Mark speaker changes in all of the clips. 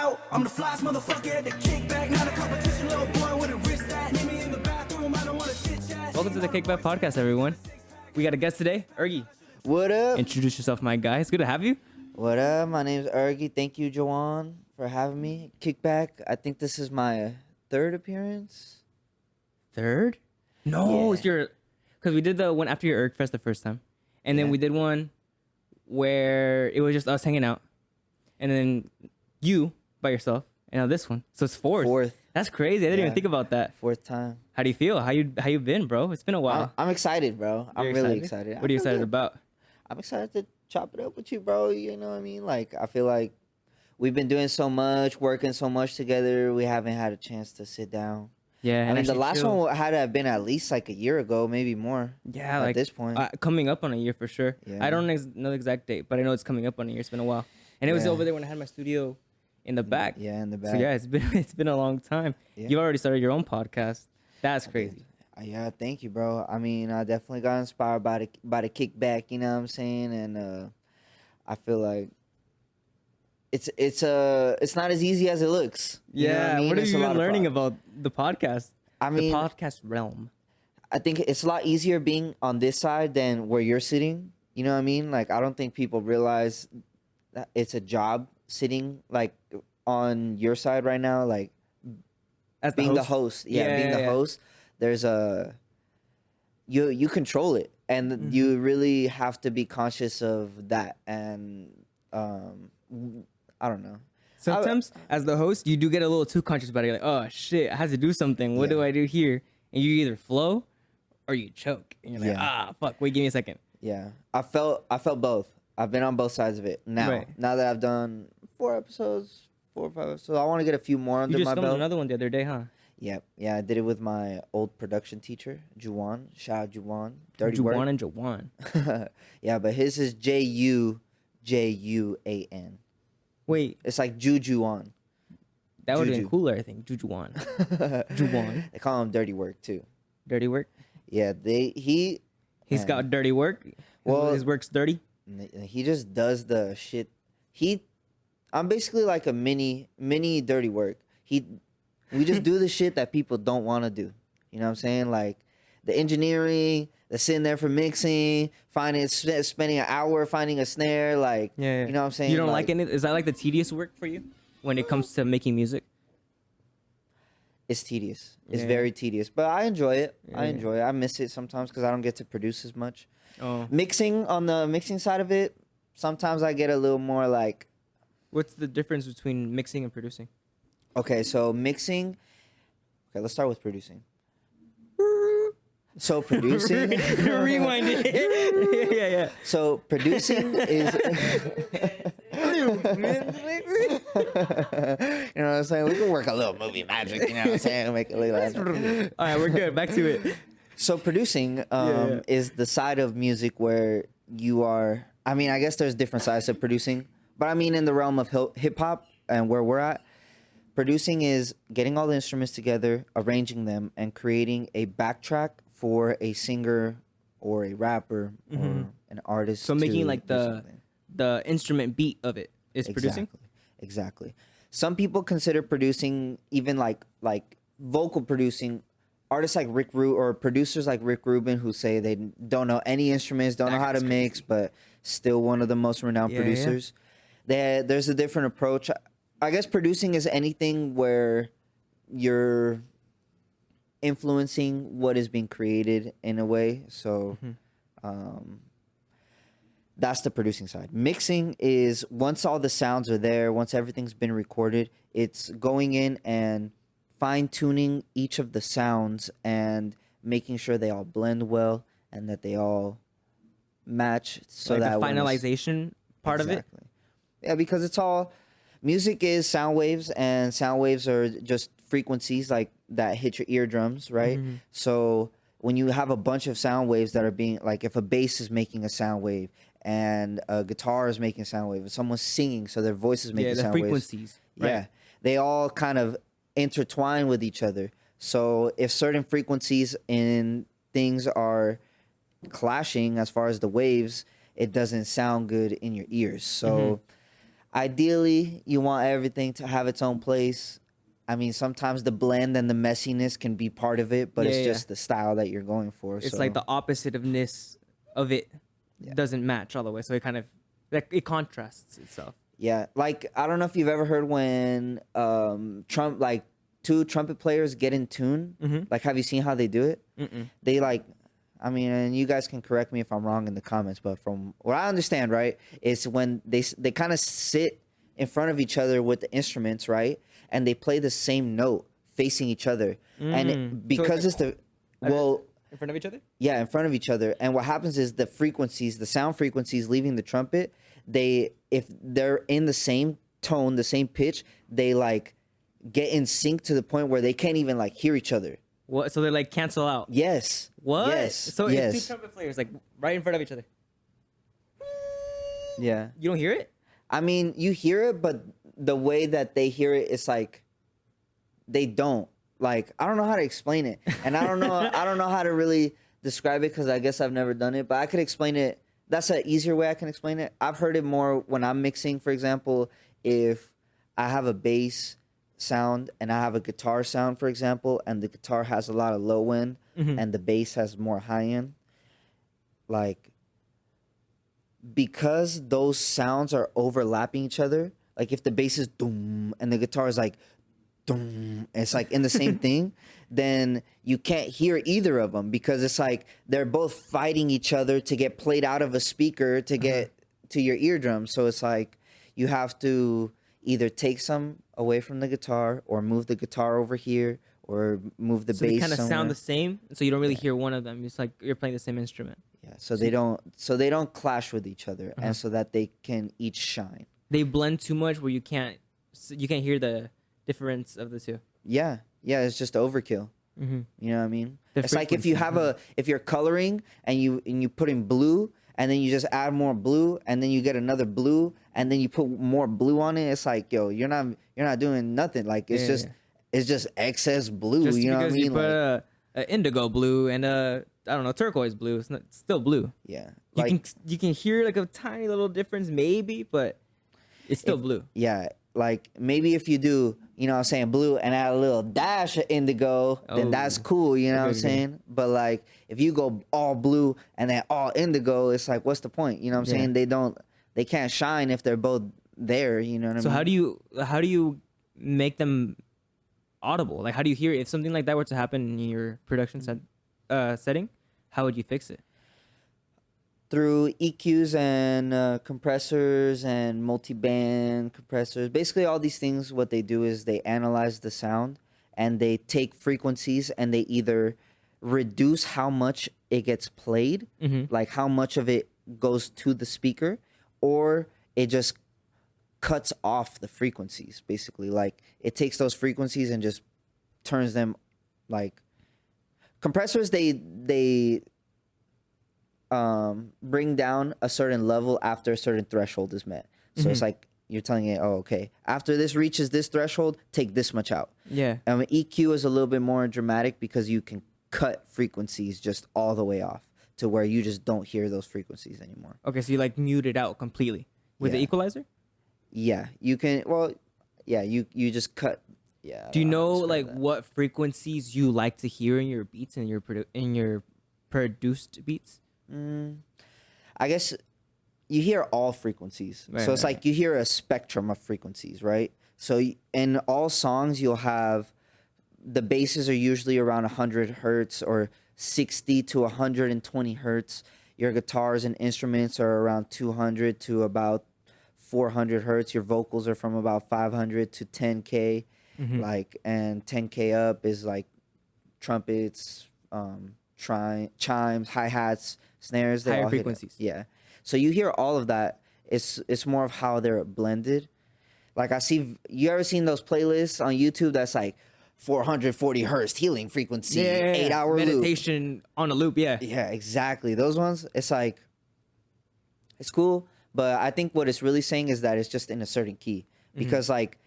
Speaker 1: out. I'm the flyest motherfucker at the kickback. Not a competition, little boy with a wrist that. Meet me in the bathroom, I don't want to chit chat.
Speaker 2: Welcome to the Kickback podcast, everyone. We got a guest today, Urgi.
Speaker 3: What up?
Speaker 2: Introduce yourself, my guy. It's good to have you.
Speaker 3: What up? My name's Urgi. Thank you, Joan, for having me. Kickback. I think this is my third appearance.
Speaker 2: Third? No,
Speaker 3: Yeah.
Speaker 2: it's your... Because we did the one after your Urg Fest the first time. And then
Speaker 3: Yeah.
Speaker 2: we did one where it was just us hanging out. And then you by yourself. And now this one. So it's fourth.
Speaker 3: Fourth.
Speaker 2: That's crazy. I didn't
Speaker 3: Yeah.
Speaker 2: even think about that.
Speaker 3: Fourth time.
Speaker 2: How do you feel? How you been, bro? It's been a while.
Speaker 3: I'm excited, bro. I'm
Speaker 2: You're
Speaker 3: really excited.
Speaker 2: What are you excited about?
Speaker 3: I'm excited to chop it up with you, bro. You know what I mean? Like, I feel like we've been doing so much, working so much together. We haven't had a chance to sit down.
Speaker 2: Yeah.
Speaker 3: I mean, the
Speaker 2: actually
Speaker 3: last
Speaker 2: chill.
Speaker 3: one had to have been at least like a year ago, maybe more.
Speaker 2: Yeah,
Speaker 3: at
Speaker 2: like
Speaker 3: this point.
Speaker 2: coming up on a year for sure.
Speaker 3: Yeah.
Speaker 2: I don't know the exact date, but I know it's coming up on a year. It's been a while, and it was
Speaker 3: Yeah.
Speaker 2: over there when I had my studio in the back.
Speaker 3: Yeah, in the back.
Speaker 2: So yeah, it's been a long time.
Speaker 3: Yeah.
Speaker 2: You already started your own podcast. That's crazy.
Speaker 3: Yeah, thank you, bro. I mean, I definitely got inspired by the kickback, you know what I'm saying? And I feel like it's not as easy as it looks. You know
Speaker 2: Yeah.
Speaker 3: I mean?
Speaker 2: What have
Speaker 3: It's
Speaker 2: you
Speaker 3: a lot
Speaker 2: been
Speaker 3: of
Speaker 2: learning about the podcast?
Speaker 3: I mean,
Speaker 2: the podcast realm.
Speaker 3: I think it's a lot easier being on this side than where you're sitting. You know what I mean? Like, I don't think people realize that it's a job sitting like on your side right now, like
Speaker 2: As
Speaker 3: being the host. Yeah, being the host. There's a you control it, and you really have to be conscious of that. And I don't know.
Speaker 2: Sometimes, as the host, you do get a little too conscious about it. You're like, oh shit, I have to do something. What do I do here? And you either flow or you choke. And you're like, fuck, wait, give me a second.
Speaker 3: Yeah, I felt both. I've been on both sides of it now.
Speaker 2: Right.
Speaker 3: Now that I've done 4 or 5 episodes, I want to get a few more
Speaker 2: You
Speaker 3: under
Speaker 2: just
Speaker 3: my
Speaker 2: filmed
Speaker 3: belt.
Speaker 2: another one the other day, huh?
Speaker 3: Yeah, I did it with my old production teacher, Joan. Shout out Joan. Dirty
Speaker 2: Juwan
Speaker 3: work.
Speaker 2: and Jawan.
Speaker 3: Yeah, but his is Jujuan.
Speaker 2: Wait,
Speaker 3: It's like Jujuan.
Speaker 2: that would have been
Speaker 3: Juju.
Speaker 2: cooler, I think. Jujuan. Juwan.
Speaker 3: They call him dirty work too.
Speaker 2: Dirty work.
Speaker 3: Yeah,
Speaker 2: He's
Speaker 3: Man.
Speaker 2: got dirty work.
Speaker 3: Well-
Speaker 2: His work's dirty.
Speaker 3: he just does the shit. I'm basically like a mini dirty work. We just do the shit that people don't want to do. You know what I'm saying? Like the engineering, the sitting there for mixing, spending an hour finding a snare. Like,
Speaker 2: Yeah.
Speaker 3: you know what I'm saying?
Speaker 2: You don't like any? Is that like the tedious work for you when it comes to making music?
Speaker 3: It's tedious. It's
Speaker 2: Yeah.
Speaker 3: very tedious, but I enjoy it. I
Speaker 2: Yeah.
Speaker 3: enjoy it. I miss it sometimes because I don't get to produce as much.
Speaker 2: Oh,
Speaker 3: Mixing, on the mixing side of it, sometimes I get a little more like,
Speaker 2: what's the difference between mixing and producing?
Speaker 3: okay, so mixing. Okay, let's start with producing. So producing.
Speaker 2: Rewind it. yeah.
Speaker 3: So producing is. You know what I'm saying? We can work a little movie magic. You know what I'm saying? Make it look like.
Speaker 2: All right, we're good. Back to it.
Speaker 3: So producing
Speaker 2: Yeah.
Speaker 3: is the side of music where you are. I mean, I guess there's different sides of producing, but I mean, in the realm of hip hop and where we're at, producing is getting all the instruments together, arranging them, and creating a backtrack for a singer or a rapper or an artist.
Speaker 2: So making
Speaker 3: to
Speaker 2: like
Speaker 3: do something.
Speaker 2: the instrument beat of it is producing.
Speaker 3: Exactly. Some people consider producing even like vocal producing. Artists like Rick or producers like Rick Rubin who say they don't know any instruments, don't know how to
Speaker 2: That's
Speaker 3: mix, but still one of the most renowned
Speaker 2: Yeah,
Speaker 3: producers. There's a different approach. I guess producing is anything where you're influencing what is being created in a way. So that's the producing side. Mixing is once all the sounds are there, once everything's been recorded, it's going in and fine-tuning each of the sounds and making sure they all blend well and that they all match. So
Speaker 2: Like
Speaker 3: that
Speaker 2: the
Speaker 3: when it's-
Speaker 2: finalization part of it.
Speaker 3: Exactly. Yeah, because it's all music is sound waves, and sound waves are just frequencies like that hit your eardrums, right? So when you have a bunch of sound waves that are being like, if a bass is making a sound wave and a guitar is making a sound wave, if someone's singing, so their voice is making
Speaker 2: Yeah, the
Speaker 3: sound
Speaker 2: frequencies.
Speaker 3: waves. Yeah, they all kind of intertwine with each other. So if certain frequencies in things are clashing as far as the waves, it doesn't sound good in your ears. So Ideally, you want everything to have its own place. I mean, sometimes the blend and the messiness can be part of it, but
Speaker 2: Yeah,
Speaker 3: it's
Speaker 2: yeah.
Speaker 3: just the style that you're going for.
Speaker 2: It's
Speaker 3: so.
Speaker 2: like the opposite ofness of it
Speaker 3: Yeah.
Speaker 2: doesn't match all the way, so it kind of like it contrasts itself.
Speaker 3: Yeah, like I don't know if you've ever heard when like two trumpet players get in tune.
Speaker 2: Mhm.
Speaker 3: Like, have you seen how they do it?
Speaker 2: Mm-mm.
Speaker 3: They like, I mean, and you guys can correct me if I'm wrong in the comments, but from what I understand, right, is when they kind of sit in front of each other with the instruments, right, and they play the same note facing each other, and
Speaker 2: So
Speaker 3: because
Speaker 2: it's
Speaker 3: it's well.
Speaker 2: In front of each other?
Speaker 3: Yeah, in front of each other. And what happens is the frequencies, the sound frequencies leaving the trumpet, if they're in the same tone, the same pitch, they like get in sync to the point where they can't even like hear each other.
Speaker 2: What? So they like cancel out.
Speaker 3: Yes.
Speaker 2: What?
Speaker 3: Yes.
Speaker 2: So
Speaker 3: yes.
Speaker 2: it's two trumpet players like right in front of each other.
Speaker 3: Yeah.
Speaker 2: You don't hear it?
Speaker 3: I mean, you hear it, but the way that they hear it, it's like they don't. Like, I don't know how to explain it. And I don't know how to really describe it because I guess I've never done it, but I could explain it. That's an easier way I can explain it. I've heard it more when I'm mixing, for example, if I have a bass sound and I have a guitar sound, for example, and the guitar has a lot of low end and the bass has more high end. Like, because those sounds are overlapping each other, like if the bass is doom and the guitar is like it's like in the same thing, then you can't hear either of them because it's like they're both fighting each other to get played out of a speaker to get to your eardrum. So it's like you have to either take some away from the guitar or move the guitar over here or move the
Speaker 2: So
Speaker 3: bass
Speaker 2: they kind of
Speaker 3: somewhere.
Speaker 2: sound the same, so you don't really hear one of them. It's like you're playing the same instrument.
Speaker 3: Yeah, so they don't clash with each other and so that they can each shine.
Speaker 2: They blend too much where you can't hear the difference of the two.
Speaker 3: Yeah, it's just overkill.
Speaker 2: Mm-hmm.
Speaker 3: You know what I mean?
Speaker 2: The
Speaker 3: It's like if you
Speaker 2: frequency,
Speaker 3: have if you're coloring and you put in blue and then you just add more blue and then you get another blue and then you put more blue on it. It's like, yo, you're not doing nothing. Like it's just excess blue.
Speaker 2: Just
Speaker 3: you know what I
Speaker 2: because
Speaker 3: mean?
Speaker 2: you put
Speaker 3: Like,
Speaker 2: a indigo blue and I don't know, turquoise blue, it's still blue.
Speaker 3: yeah,
Speaker 2: You can hear like a tiny little difference maybe, but it's still blue.
Speaker 3: yeah. Like maybe if you do, you know what I'm saying, blue and add a little dash of indigo, then that's cool, you know what I'm
Speaker 2: Okay.
Speaker 3: saying? But like if you go all blue and then all indigo, it's like what's the point? You know what I'm
Speaker 2: Yeah.
Speaker 3: saying? They can't shine if they're both there, you know what I
Speaker 2: So
Speaker 3: mean?
Speaker 2: how do you make them audible? Like how do you hear it? If something like that were to happen in your production setting, how would you fix it?
Speaker 3: Through EQs and compressors and multi-band compressors. Basically all these things, what they do is they analyze the sound and they take frequencies and they either reduce how much it gets played, like how much of it goes to the speaker, or it just cuts off the frequencies, basically. Like it takes those frequencies and just turns them, like compressors, they bring down a certain level after a certain threshold is met. So it's like you're telling it, oh, okay, after this reaches this threshold, take this much out.
Speaker 2: Yeah.
Speaker 3: EQ is a little bit more dramatic because you can cut frequencies just all the way off to where you just don't hear those frequencies anymore.
Speaker 2: Okay, so you like mute it out completely with the
Speaker 3: Yeah.
Speaker 2: equalizer?
Speaker 3: Yeah, you can. Well, yeah, you just cut. Yeah. I
Speaker 2: Do you
Speaker 3: don't
Speaker 2: know
Speaker 3: how to describe
Speaker 2: like
Speaker 3: that.
Speaker 2: what frequencies you like to hear in your beats and in your produced beats?
Speaker 3: I guess you hear all frequencies.
Speaker 2: Right,
Speaker 3: So it's
Speaker 2: right,
Speaker 3: like you hear a spectrum of frequencies, right? So in all songs, you'll have the basses are usually around 100 hertz or 60 to 120 hertz. Your guitars and instruments are around 200 to about 400 hertz. Your vocals are from about 500 to 10K. Like, and 10K up is like trumpets, chimes, hi-hats, snares. They
Speaker 2: Higher
Speaker 3: all hit it.
Speaker 2: frequencies.
Speaker 3: Yeah. So you hear all of that. It's more of how they're blended. Like you ever seen those playlists on YouTube that's like 440 hertz healing frequency, 8-hour loop.
Speaker 2: meditation on a loop. Yeah.
Speaker 3: Yeah, exactly. Those ones, it's like, it's cool. But I think what it's really saying is that it's just in a certain key. Because like,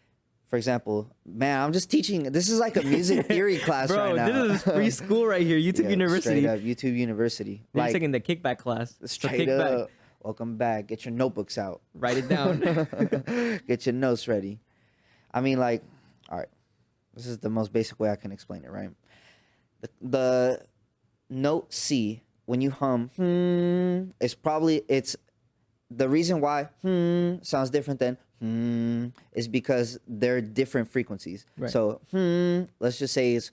Speaker 3: for example, man, I'm just teaching. This is like a music theory class
Speaker 2: Bro,
Speaker 3: right now.
Speaker 2: this is free school right here. YouTube
Speaker 3: Yeah,
Speaker 2: University.
Speaker 3: Straight up, YouTube University.
Speaker 2: You're
Speaker 3: Like,
Speaker 2: taking the kickback class. So
Speaker 3: straight
Speaker 2: kickback.
Speaker 3: up. Welcome back. Get your notebooks out.
Speaker 2: Write it down.
Speaker 3: Get your notes ready. I mean, like, all right. This is the most basic way I can explain it, right? The note C, when you hum, it's the reason why sounds different than is because they're different frequencies.
Speaker 2: Right.
Speaker 3: So let's just say it's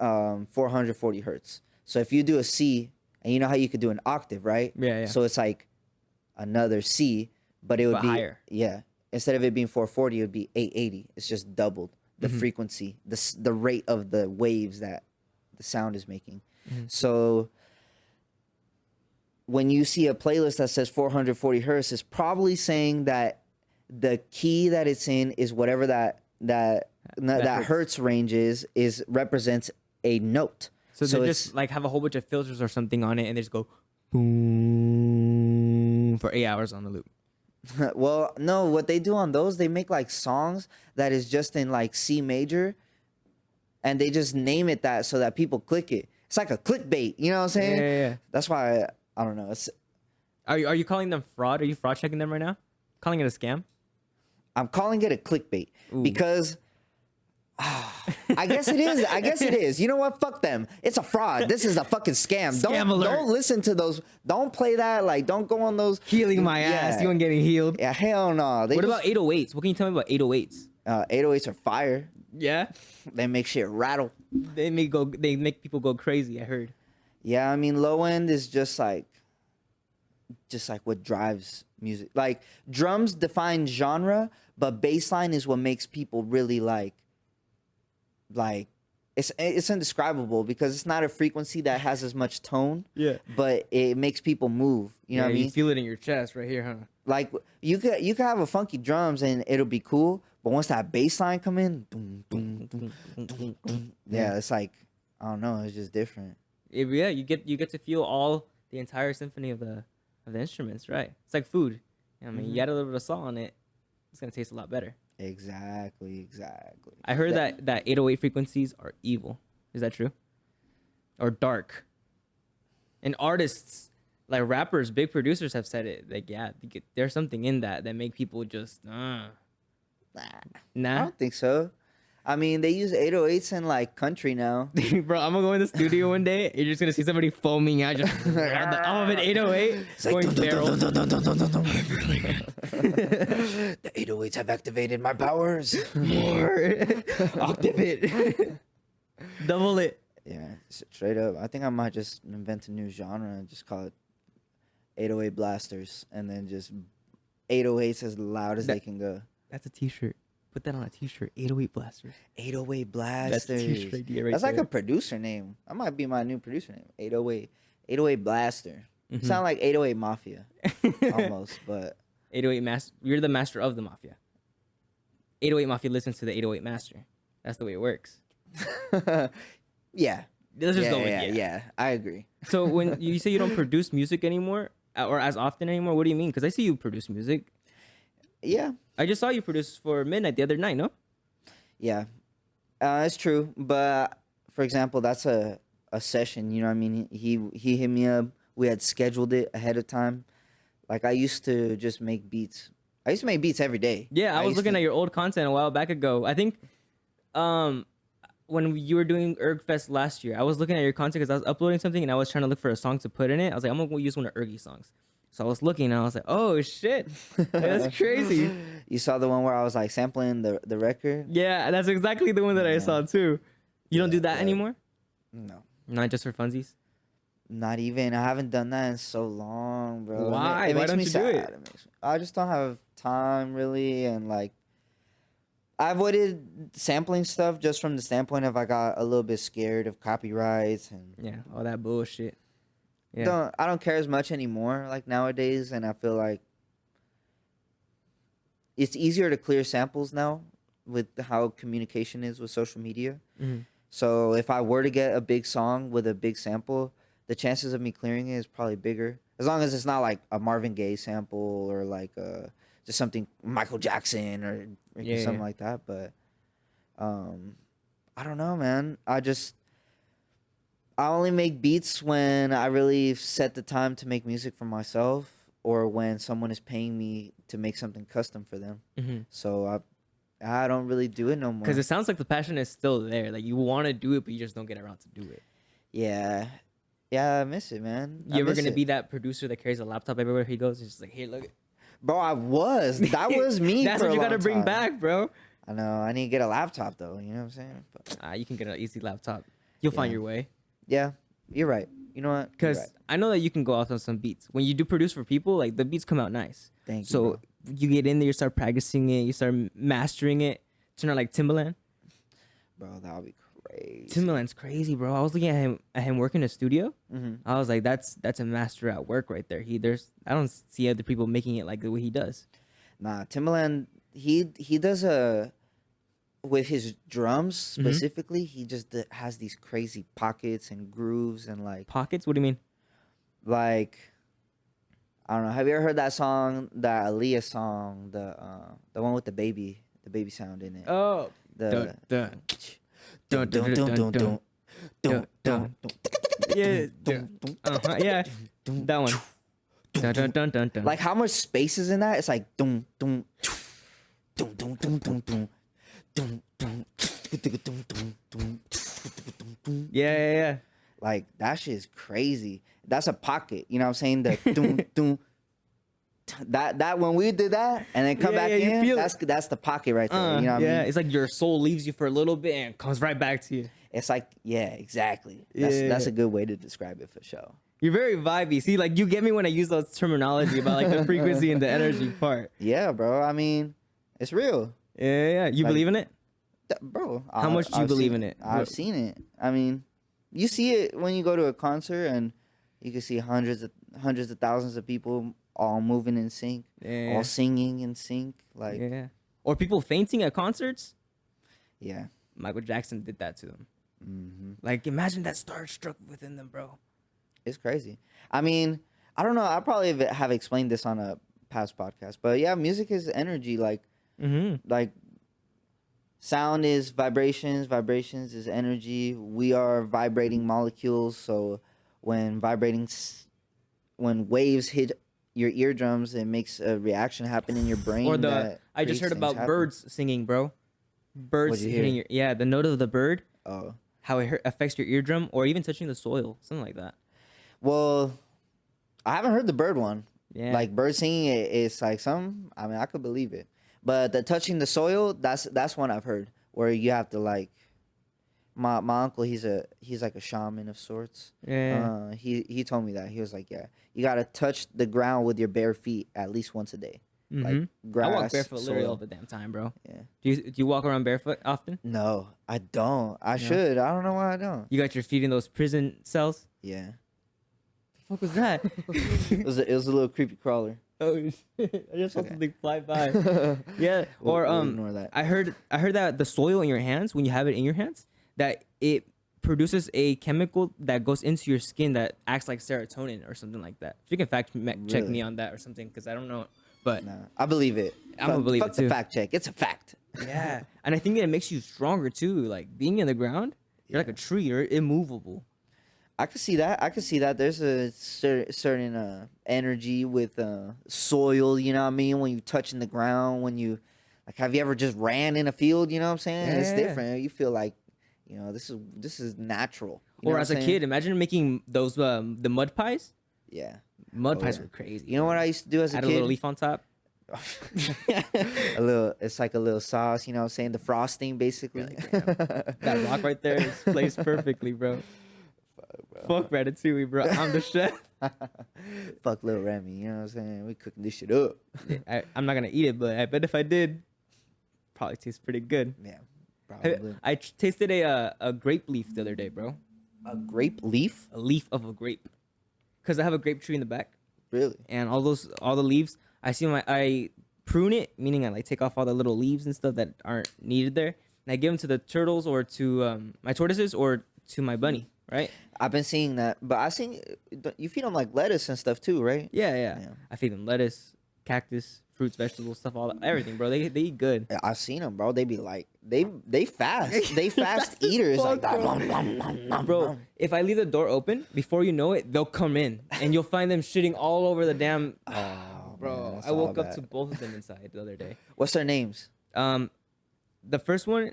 Speaker 3: 440 hertz. So if you do a C, and you know how you could do an octave, right?
Speaker 2: Yeah.
Speaker 3: So it's like another C, but it would
Speaker 2: But
Speaker 3: be
Speaker 2: higher.
Speaker 3: Yeah. Instead of it being 440, it would be 880. It's just doubled the frequency, the rate of the waves that the sound is making. So when you see a playlist that says 440 hertz, it's probably saying that the key that it's in is whatever that
Speaker 2: hertz.
Speaker 3: hertz range is represents a note.
Speaker 2: So they
Speaker 3: it's
Speaker 2: just like have a whole bunch of filters or something on it, and they just go boom for 8 hours on the loop.
Speaker 3: well, no, what they do on those, they make like songs that is just in like C major, and they just name it that so that people click it. It's like a clickbait, you know what I'm saying?
Speaker 2: Yeah.
Speaker 3: That's why I don't know.
Speaker 2: Are you calling them fraud? Are you fraud checking them right now? Calling it a scam?
Speaker 3: I'm calling it a clickbait because I guess it is. I guess it is. You know what? Fuck them. It's a fraud. This is a fucking scam.
Speaker 2: Scam alert.
Speaker 3: Don't listen to those. Don't play that. Like, don't go on those.
Speaker 2: Healing my ass. You ain't getting healed.
Speaker 3: Yeah, hell no.
Speaker 2: What about 808s? What can you tell me about 808s?
Speaker 3: 808s are fire.
Speaker 2: Yeah,
Speaker 3: They make shit rattle.
Speaker 2: they make people go crazy. I heard.
Speaker 3: Yeah, I mean, low end is just like what drives music. Like, drums define genre, but bass line is what makes people really like it's indescribable because it's not a frequency that has as much tone.
Speaker 2: Yeah.
Speaker 3: But it makes people move. You know what I mean?
Speaker 2: You feel it in your chest right here, huh?
Speaker 3: Like you could have a funky drums and it'll be cool, but once that bass line come in, boom, boom, boom, boom, boom, yeah, it's like I don't know, it's just different.
Speaker 2: Yeah, you get to feel all the entire symphony of the instruments, right? It's like food. I mean, you add a little bit of salt on it, it's gonna taste a lot better.
Speaker 3: Exactly.
Speaker 2: I heard that 808 frequencies are evil. Is that true? Or dark? And artists, like rappers, big producers have said it. Like, yeah, there's something in that make people just
Speaker 3: Nah. I
Speaker 2: nah.
Speaker 3: don't think so. I mean, they use 808s in like country now.
Speaker 2: Bro, I'm gonna go in the studio one day. And you're just gonna see somebody foaming out just on of an 808 going barrel.
Speaker 3: The 808s have activated my powers.
Speaker 2: More octave it, double it.
Speaker 3: Yeah, straight up. I think I might just invent a new genre and just call it 808 blasters, and then just 808s as loud as they can go.
Speaker 2: That's a t-shirt. Put that on a t-shirt. 808 blasters.
Speaker 3: 808 blasters.
Speaker 2: That's a t-shirt idea right
Speaker 3: That's like
Speaker 2: there.
Speaker 3: a producer name. That might be my new producer name. 808 blaster. Sound like 808 mafia, almost. But
Speaker 2: 808 master. You're the master of the mafia. 808 mafia listens to the 808 master. That's the way it works.
Speaker 3: yeah.
Speaker 2: Let's just go with
Speaker 3: yeah. I agree.
Speaker 2: So when you say you don't produce music anymore or as often anymore, what do you mean? Because I see you produce music.
Speaker 3: Yeah.
Speaker 2: I just saw you produce for Midnight the other night, no?
Speaker 3: Yeah, it's true. But for example, that's a session. You know what I mean? He hit me up. We had scheduled it ahead of time. Like I used to just make beats. I used to make beats every day.
Speaker 2: Yeah, I was looking at your old content a while back ago. I think when you were doing Urgfest last year, I was looking at your content because I was uploading something and I was trying to look for a song to put in it. I was like, I'm gonna use one of Urgi songs. So I was looking and I was like, oh shit, that's crazy.
Speaker 3: You saw the one where I was like sampling the record?
Speaker 2: Yeah, that's exactly the one that I saw too. You don't do that anymore?
Speaker 3: No.
Speaker 2: Not just for funsies?
Speaker 3: Not even. I haven't done that in so long, bro.
Speaker 2: Why?
Speaker 3: It
Speaker 2: Why
Speaker 3: makes
Speaker 2: don't
Speaker 3: me
Speaker 2: you do
Speaker 3: sad.
Speaker 2: it?
Speaker 3: I just don't have time really, and like I avoided sampling stuff just from the standpoint of I got a little bit scared of copyrights and
Speaker 2: Yeah, all that bullshit. Yeah.
Speaker 3: I don't care as much anymore like nowadays, and I feel like it's easier to clear samples now with how communication is with social media.
Speaker 2: Mhm.
Speaker 3: So if I were to get a big song with a big sample, the chances of me clearing it is probably bigger, as long as it's not like a Marvin Gaye sample or like just something Michael Jackson or something like that. But I don't know, man. I only make beats when I really set the time to make music for myself. or when someone is paying me to make something custom for them. So I don't really do it no more.
Speaker 2: Because it sounds like the passion is still there. Like you want to do it, but you just don't get around to do it.
Speaker 3: Yeah. Yeah, I miss it, man.
Speaker 2: You ever gonna be that producer that carries a laptop everywhere he goes? He's just like, here, look.
Speaker 3: Bro, I was. That was me.
Speaker 2: That's
Speaker 3: for
Speaker 2: what
Speaker 3: a
Speaker 2: you gotta
Speaker 3: long
Speaker 2: bring
Speaker 3: time.
Speaker 2: back, bro.
Speaker 3: I know. I need to get a laptop though. You know what I'm saying? But,
Speaker 2: You can get an easy laptop. You'll find
Speaker 3: Yeah.
Speaker 2: your way.
Speaker 3: yeah, you're right. You know what? You're
Speaker 2: Because
Speaker 3: right.
Speaker 2: I know that you can go off on some beats. When you do produce for people, like the beats come out nice.
Speaker 3: Thank you,
Speaker 2: So
Speaker 3: bro.
Speaker 2: you get in there, you start practicing it, you start mastering it. Turn out like Timbaland.
Speaker 3: Bro, that would be crazy.
Speaker 2: Timbaland's crazy, bro. I was looking at him working in a studio.
Speaker 3: Mm-hmm.
Speaker 2: I was like, that's a master at work right there. I don't see other people making it like the way he does.
Speaker 3: Nah, Timbaland, he does with his drums specifically. He just has these crazy pockets and grooves and
Speaker 2: Pockets? What do you mean?
Speaker 3: like I don't know. Have you ever heard that song, that Aaliyah song, the one with the baby sound in it?
Speaker 2: Oh,
Speaker 3: The
Speaker 2: dun,
Speaker 3: dun, dun, dun, dun, dun, dun, dun,
Speaker 2: yeah, yeah, that one. Dun, dun, dun, dun, dun.
Speaker 3: like how much space is in that? It's like dum dum dum dum dum dum dum dum dum dum.
Speaker 2: Yeah.
Speaker 3: Like that shit is crazy. That's a pocket. You know what I'm saying? The dum dum. That when we did that and then come
Speaker 2: Yeah,
Speaker 3: back
Speaker 2: yeah, you
Speaker 3: in,
Speaker 2: feel
Speaker 3: that's the pocket right there. You know what I
Speaker 2: yeah,
Speaker 3: mean?
Speaker 2: it's like your soul leaves you for a little bit and comes right back to you.
Speaker 3: It's like, yeah, exactly. That's
Speaker 2: Yeah.
Speaker 3: a good way to describe it for sure.
Speaker 2: You're very vibey. See, like you get me when I use those terminology about like the frequency and the energy part.
Speaker 3: Yeah, bro. I mean, it's real.
Speaker 2: Yeah. You
Speaker 3: Like-
Speaker 2: believe in it?
Speaker 3: Bro.
Speaker 2: How much do you
Speaker 3: I've
Speaker 2: believe
Speaker 3: seen
Speaker 2: in it?
Speaker 3: I've seen it. I mean, you see it when you go to a concert and you can see hundreds of thousands of people all moving in sync,
Speaker 2: Yeah.
Speaker 3: all singing in sync. Like,
Speaker 2: Yeah. Or people fainting at concerts.
Speaker 3: yeah.
Speaker 2: Michael Jackson did that to them.
Speaker 3: Hmm.
Speaker 2: Like imagine that starstruck within them, bro.
Speaker 3: It's crazy. I mean, I don't know. I probably have explained this on a past podcast, but yeah, music is energy. Like sound is vibrations. Vibrations is energy. We are vibrating molecules. So when when waves hit your eardrums, it makes a reaction happen in your brain.
Speaker 2: Or
Speaker 3: that
Speaker 2: I just
Speaker 3: creates
Speaker 2: heard
Speaker 3: things
Speaker 2: about
Speaker 3: happen.
Speaker 2: birds singing, bro. Birds
Speaker 3: What'd you
Speaker 2: hitting
Speaker 3: hear?
Speaker 2: the note of the bird,
Speaker 3: Oh,
Speaker 2: how it affects your eardrum, or even touching the soil, something like that.
Speaker 3: well, I haven't heard the bird one.
Speaker 2: Yeah.
Speaker 3: Like bird singing, it's like some. I mean, I could believe it, but the touching the soil, that's one I've heard where you have to like. My uncle, he's like a shaman of sorts.
Speaker 2: Yeah.
Speaker 3: He told me that he was like, yeah, you gotta touch the ground with your bare feet at least once a day. Like grass.
Speaker 2: I walk barefoot literally
Speaker 3: soil.
Speaker 2: all the damn time, bro.
Speaker 3: Yeah.
Speaker 2: Do you walk around barefoot often?
Speaker 3: No, I don't. I should. I don't know why I don't.
Speaker 2: You got your feet in those prison cells?
Speaker 3: Yeah.
Speaker 2: The fuck was that?
Speaker 3: It was a little creepy crawler.
Speaker 2: Oh shit! I just saw
Speaker 3: Okay.
Speaker 2: something fly by. Yeah. Or
Speaker 3: We'll ignore that.
Speaker 2: I heard that the soil in your hands, when you have it in your hands, that it produces a chemical that goes into your skin that acts like serotonin or something like that. If you can check
Speaker 3: Really?
Speaker 2: me on that or something, because I don't know. But
Speaker 3: Nah, I believe it.
Speaker 2: I'm gonna believe
Speaker 3: fuck
Speaker 2: it
Speaker 3: the
Speaker 2: too.
Speaker 3: fact check. It's a fact.
Speaker 2: yeah, and I think that it makes you stronger too. Like being in the ground, you're like a tree. You're immovable.
Speaker 3: I could see that. There's a certain energy with soil. You know what I mean? When you touching the ground, when you like, have you ever just ran in a field? You know what I'm saying? It's
Speaker 2: Yeah.
Speaker 3: different. You feel like, you know, this is natural. You know
Speaker 2: Or
Speaker 3: what
Speaker 2: as
Speaker 3: I'm
Speaker 2: a
Speaker 3: saying?
Speaker 2: kid, imagine making those the mud pies.
Speaker 3: Yeah.
Speaker 2: Mud
Speaker 3: Oh,
Speaker 2: pies
Speaker 3: yeah.
Speaker 2: were crazy.
Speaker 3: You know what I used to do as a
Speaker 2: Add
Speaker 3: kid?
Speaker 2: a little leaf on top.
Speaker 3: It's like a little sauce. You know what I'm saying? The frosting, basically.
Speaker 2: That rock right there is placed perfectly, bro. Fuck Ratatouille, bro. I'm the chef.
Speaker 3: Fuck Lil Remy. You know what I'm saying? We cooking this shit up.
Speaker 2: I'm not gonna eat it, but I bet if I did, probably tastes pretty good.
Speaker 3: Yeah. Probably.
Speaker 2: I tasted a grape leaf the other day, bro.
Speaker 3: A grape leaf?
Speaker 2: A leaf of a grape. Cause I have a grape tree in the back,
Speaker 3: Really?
Speaker 2: and all the leaves. I prune it, meaning I like take off all the little leaves and stuff that aren't needed there, and I give them to the turtles or to my tortoises or to my bunny, right?
Speaker 3: I've been seeing that, but I seen you feed them like lettuce and stuff too, right?
Speaker 2: Yeah.
Speaker 3: Yeah.
Speaker 2: I feed them lettuce, cactus, fruits, vegetables, stuff, all that, everything, bro. They eat good.
Speaker 3: I've seen them, bro. They be like, they fast. They fast eaters. Like
Speaker 2: fuck,
Speaker 3: that.
Speaker 2: bro.
Speaker 3: Nom, nom, nom,
Speaker 2: Bro,
Speaker 3: nom.
Speaker 2: if I leave the door open, before you know it, they'll come in, and you'll find them shitting all over the damn.
Speaker 3: Oh,
Speaker 2: Bro,
Speaker 3: man, that's
Speaker 2: I woke
Speaker 3: all
Speaker 2: up to
Speaker 3: bad.
Speaker 2: both of them inside the other day.
Speaker 3: What's their names?
Speaker 2: The first one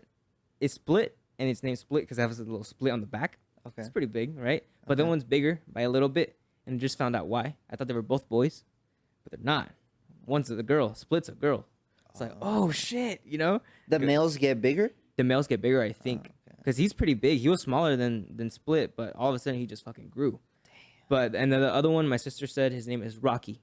Speaker 2: is Split, and its name's Split because it has a little split on the back.
Speaker 3: Okay.
Speaker 2: It's pretty big, right? But the
Speaker 3: Okay.
Speaker 2: one's bigger by a little bit, and just found out why. I thought they were both boys, but they're not. One's a girl, Split's a girl. It's like, oh shit, you know?
Speaker 3: The males get bigger.
Speaker 2: The males get bigger, I think,
Speaker 3: okay.
Speaker 2: because he's pretty big. He was smaller than Split, but all of a sudden he just fucking grew. Damn. But and then the other one, my sister said his name is Rocky.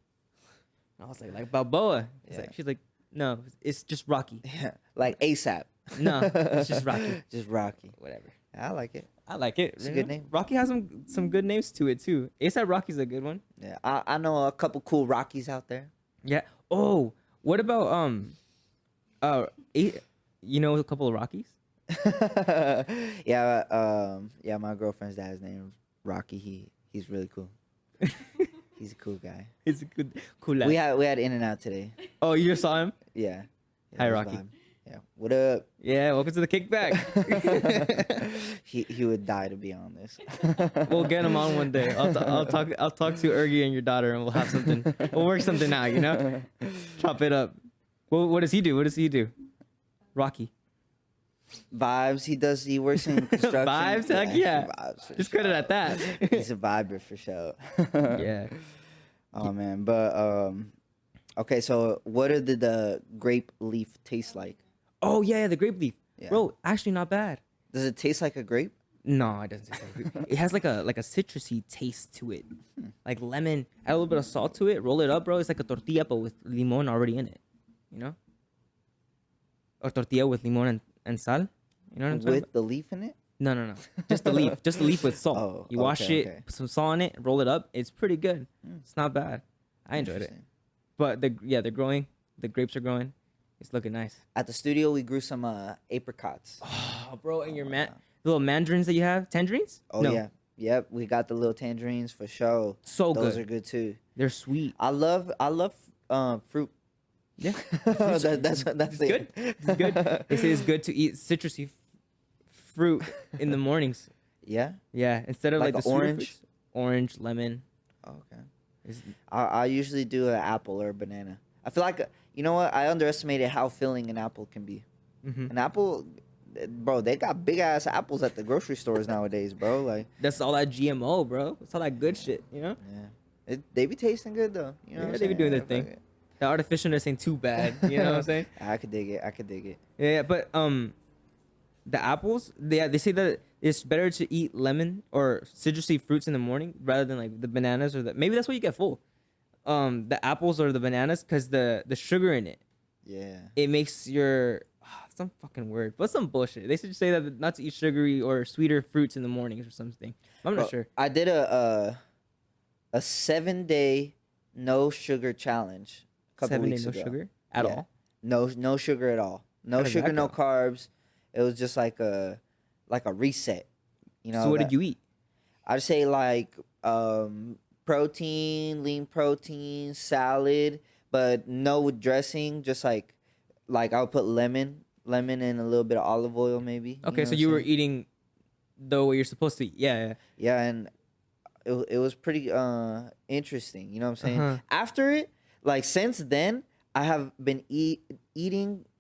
Speaker 2: And I was like Balboa.
Speaker 3: Yeah.
Speaker 2: She's like, no, it's just Rocky.
Speaker 3: Yeah, like ASAP.
Speaker 2: No, it's just Rocky.
Speaker 3: Just Rocky.
Speaker 2: Whatever.
Speaker 3: I like it.
Speaker 2: I like it.
Speaker 3: It's a
Speaker 2: you
Speaker 3: good
Speaker 2: know?
Speaker 3: name.
Speaker 2: Rocky has some good names to it too. ASAP Rocky's a good one.
Speaker 3: Yeah, I know a couple cool Rockies out there.
Speaker 2: Yeah. Oh, what about you know a couple of Rockies?
Speaker 3: yeah, my girlfriend's dad's name Rocky. He's really cool. He's a cool guy.
Speaker 2: It's a cool lad.
Speaker 3: We had In and Out today.
Speaker 2: Oh, you just saw him?
Speaker 3: Yeah.
Speaker 2: Hi,
Speaker 3: it was
Speaker 2: Rocky.
Speaker 3: vibe. Yeah. What up?
Speaker 2: Yeah. Welcome to the Kickback.
Speaker 3: He would die to be on this.
Speaker 2: We'll get him on one day. I'll talk to Urgi and your daughter, and we'll have something. We'll work something out. You know, chop it up. Well, what does he do? What does he do? Rocky.
Speaker 3: Vibes. He works in construction.
Speaker 2: Vibes? Heck yeah.
Speaker 3: Vibes for
Speaker 2: Just
Speaker 3: sure.
Speaker 2: credit at that.
Speaker 3: He's a viber for sure.
Speaker 2: Yeah.
Speaker 3: Oh man, but okay. So what did the grape leaf taste like?
Speaker 2: Oh yeah, the grape leaf,
Speaker 3: Yeah.
Speaker 2: bro. Actually, not bad.
Speaker 3: Does it taste like a grape?
Speaker 2: No, it doesn't taste like grape. It has like a citrusy taste to it, like lemon. Add a little bit of salt to it. Roll it up, bro. It's like a tortilla, but with limon already in it. You know, or tortilla with limon and sal. You know what I'm saying?
Speaker 3: With the leaf in it?
Speaker 2: No. Just the leaf. Just the leaf with salt.
Speaker 3: Oh,
Speaker 2: You wash
Speaker 3: okay,
Speaker 2: it,
Speaker 3: okay.
Speaker 2: put some salt on it, roll it up. It's pretty good. It's not bad. I enjoyed it.
Speaker 3: Interesting.
Speaker 2: But they're growing. The grapes are growing. It's looking nice.
Speaker 3: At the studio, we grew some apricots.
Speaker 2: Oh, bro, and your the little mandarins that you have, tangerines?
Speaker 3: Oh
Speaker 2: No,
Speaker 3: yeah, yep. We got the little tangerines for show.
Speaker 2: So
Speaker 3: Those
Speaker 2: good.
Speaker 3: are good too.
Speaker 2: They're sweet.
Speaker 3: I love fruit.
Speaker 2: Yeah.
Speaker 3: that's
Speaker 2: It's
Speaker 3: it.
Speaker 2: good. It's good. They say it's good to eat citrusy fruit in the mornings.
Speaker 3: Yeah.
Speaker 2: Yeah, instead of
Speaker 3: Like
Speaker 2: like,
Speaker 3: a
Speaker 2: the sweeter
Speaker 3: orange?
Speaker 2: fruits. Orange, lemon.
Speaker 3: Okay.
Speaker 2: Is-
Speaker 3: I usually do an apple or a banana. I feel like you know what? I underestimated how filling an apple can be.
Speaker 2: Mhm.
Speaker 3: An apple, bro. They got big ass apples at the grocery stores nowadays, bro. Like,
Speaker 2: That's all that GMO, bro. That's all that good shit, you know?
Speaker 3: yeah, they be tasting good though. You know,
Speaker 2: Yeah,
Speaker 3: what I'm
Speaker 2: they be
Speaker 3: saying?
Speaker 2: doing their
Speaker 3: Fuck
Speaker 2: thing.
Speaker 3: it.
Speaker 2: The artificialness ain't too bad. You know what I'm saying?
Speaker 3: I could dig it.
Speaker 2: Yeah, but the apples, they say that it's better to eat lemon or citrusy fruits in the morning rather than like the bananas or maybe that's why you get full. The apples or the bananas because the sugar in it,
Speaker 3: Yeah.
Speaker 2: it makes your some fucking word, but some bullshit. They should say that not to eat sugary or sweeter fruits in the mornings or something. I'm not
Speaker 3: Bro,
Speaker 2: sure.
Speaker 3: I did a 7-day no sugar challenge a couple
Speaker 2: 7
Speaker 3: weeks
Speaker 2: days no
Speaker 3: ago.
Speaker 2: sugar at
Speaker 3: Yeah.
Speaker 2: all.
Speaker 3: No sugar at all. No
Speaker 2: How does
Speaker 3: sugar,
Speaker 2: that
Speaker 3: no
Speaker 2: go?
Speaker 3: carbs. It was just like a reset. You know.
Speaker 2: So what
Speaker 3: that-
Speaker 2: did you eat?
Speaker 3: I'd say like protein, lean protein, salad, but no dressing. Just like I would put lemon and a little bit of olive oil maybe.
Speaker 2: Okay,
Speaker 3: know
Speaker 2: so
Speaker 3: what
Speaker 2: you
Speaker 3: I'm
Speaker 2: were
Speaker 3: saying?
Speaker 2: eating though what you're supposed to eat. Yeah.
Speaker 3: Yeah, and it was pretty interesting. You know what I'm saying?
Speaker 2: Uh-huh.
Speaker 3: After it, like since then, I have been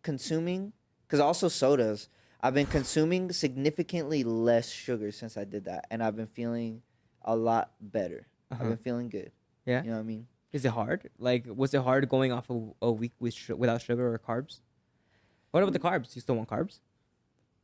Speaker 3: consuming, because also sodas. I've been consuming significantly less sugar since I did that, and I've been feeling a lot better. I've
Speaker 2: Uh-huh.
Speaker 3: been feeling good.
Speaker 2: Yeah.
Speaker 3: You know what I mean?
Speaker 2: Is it hard? Like, was it hard going off a week without sugar or carbs? What about the carbs? You still want carbs?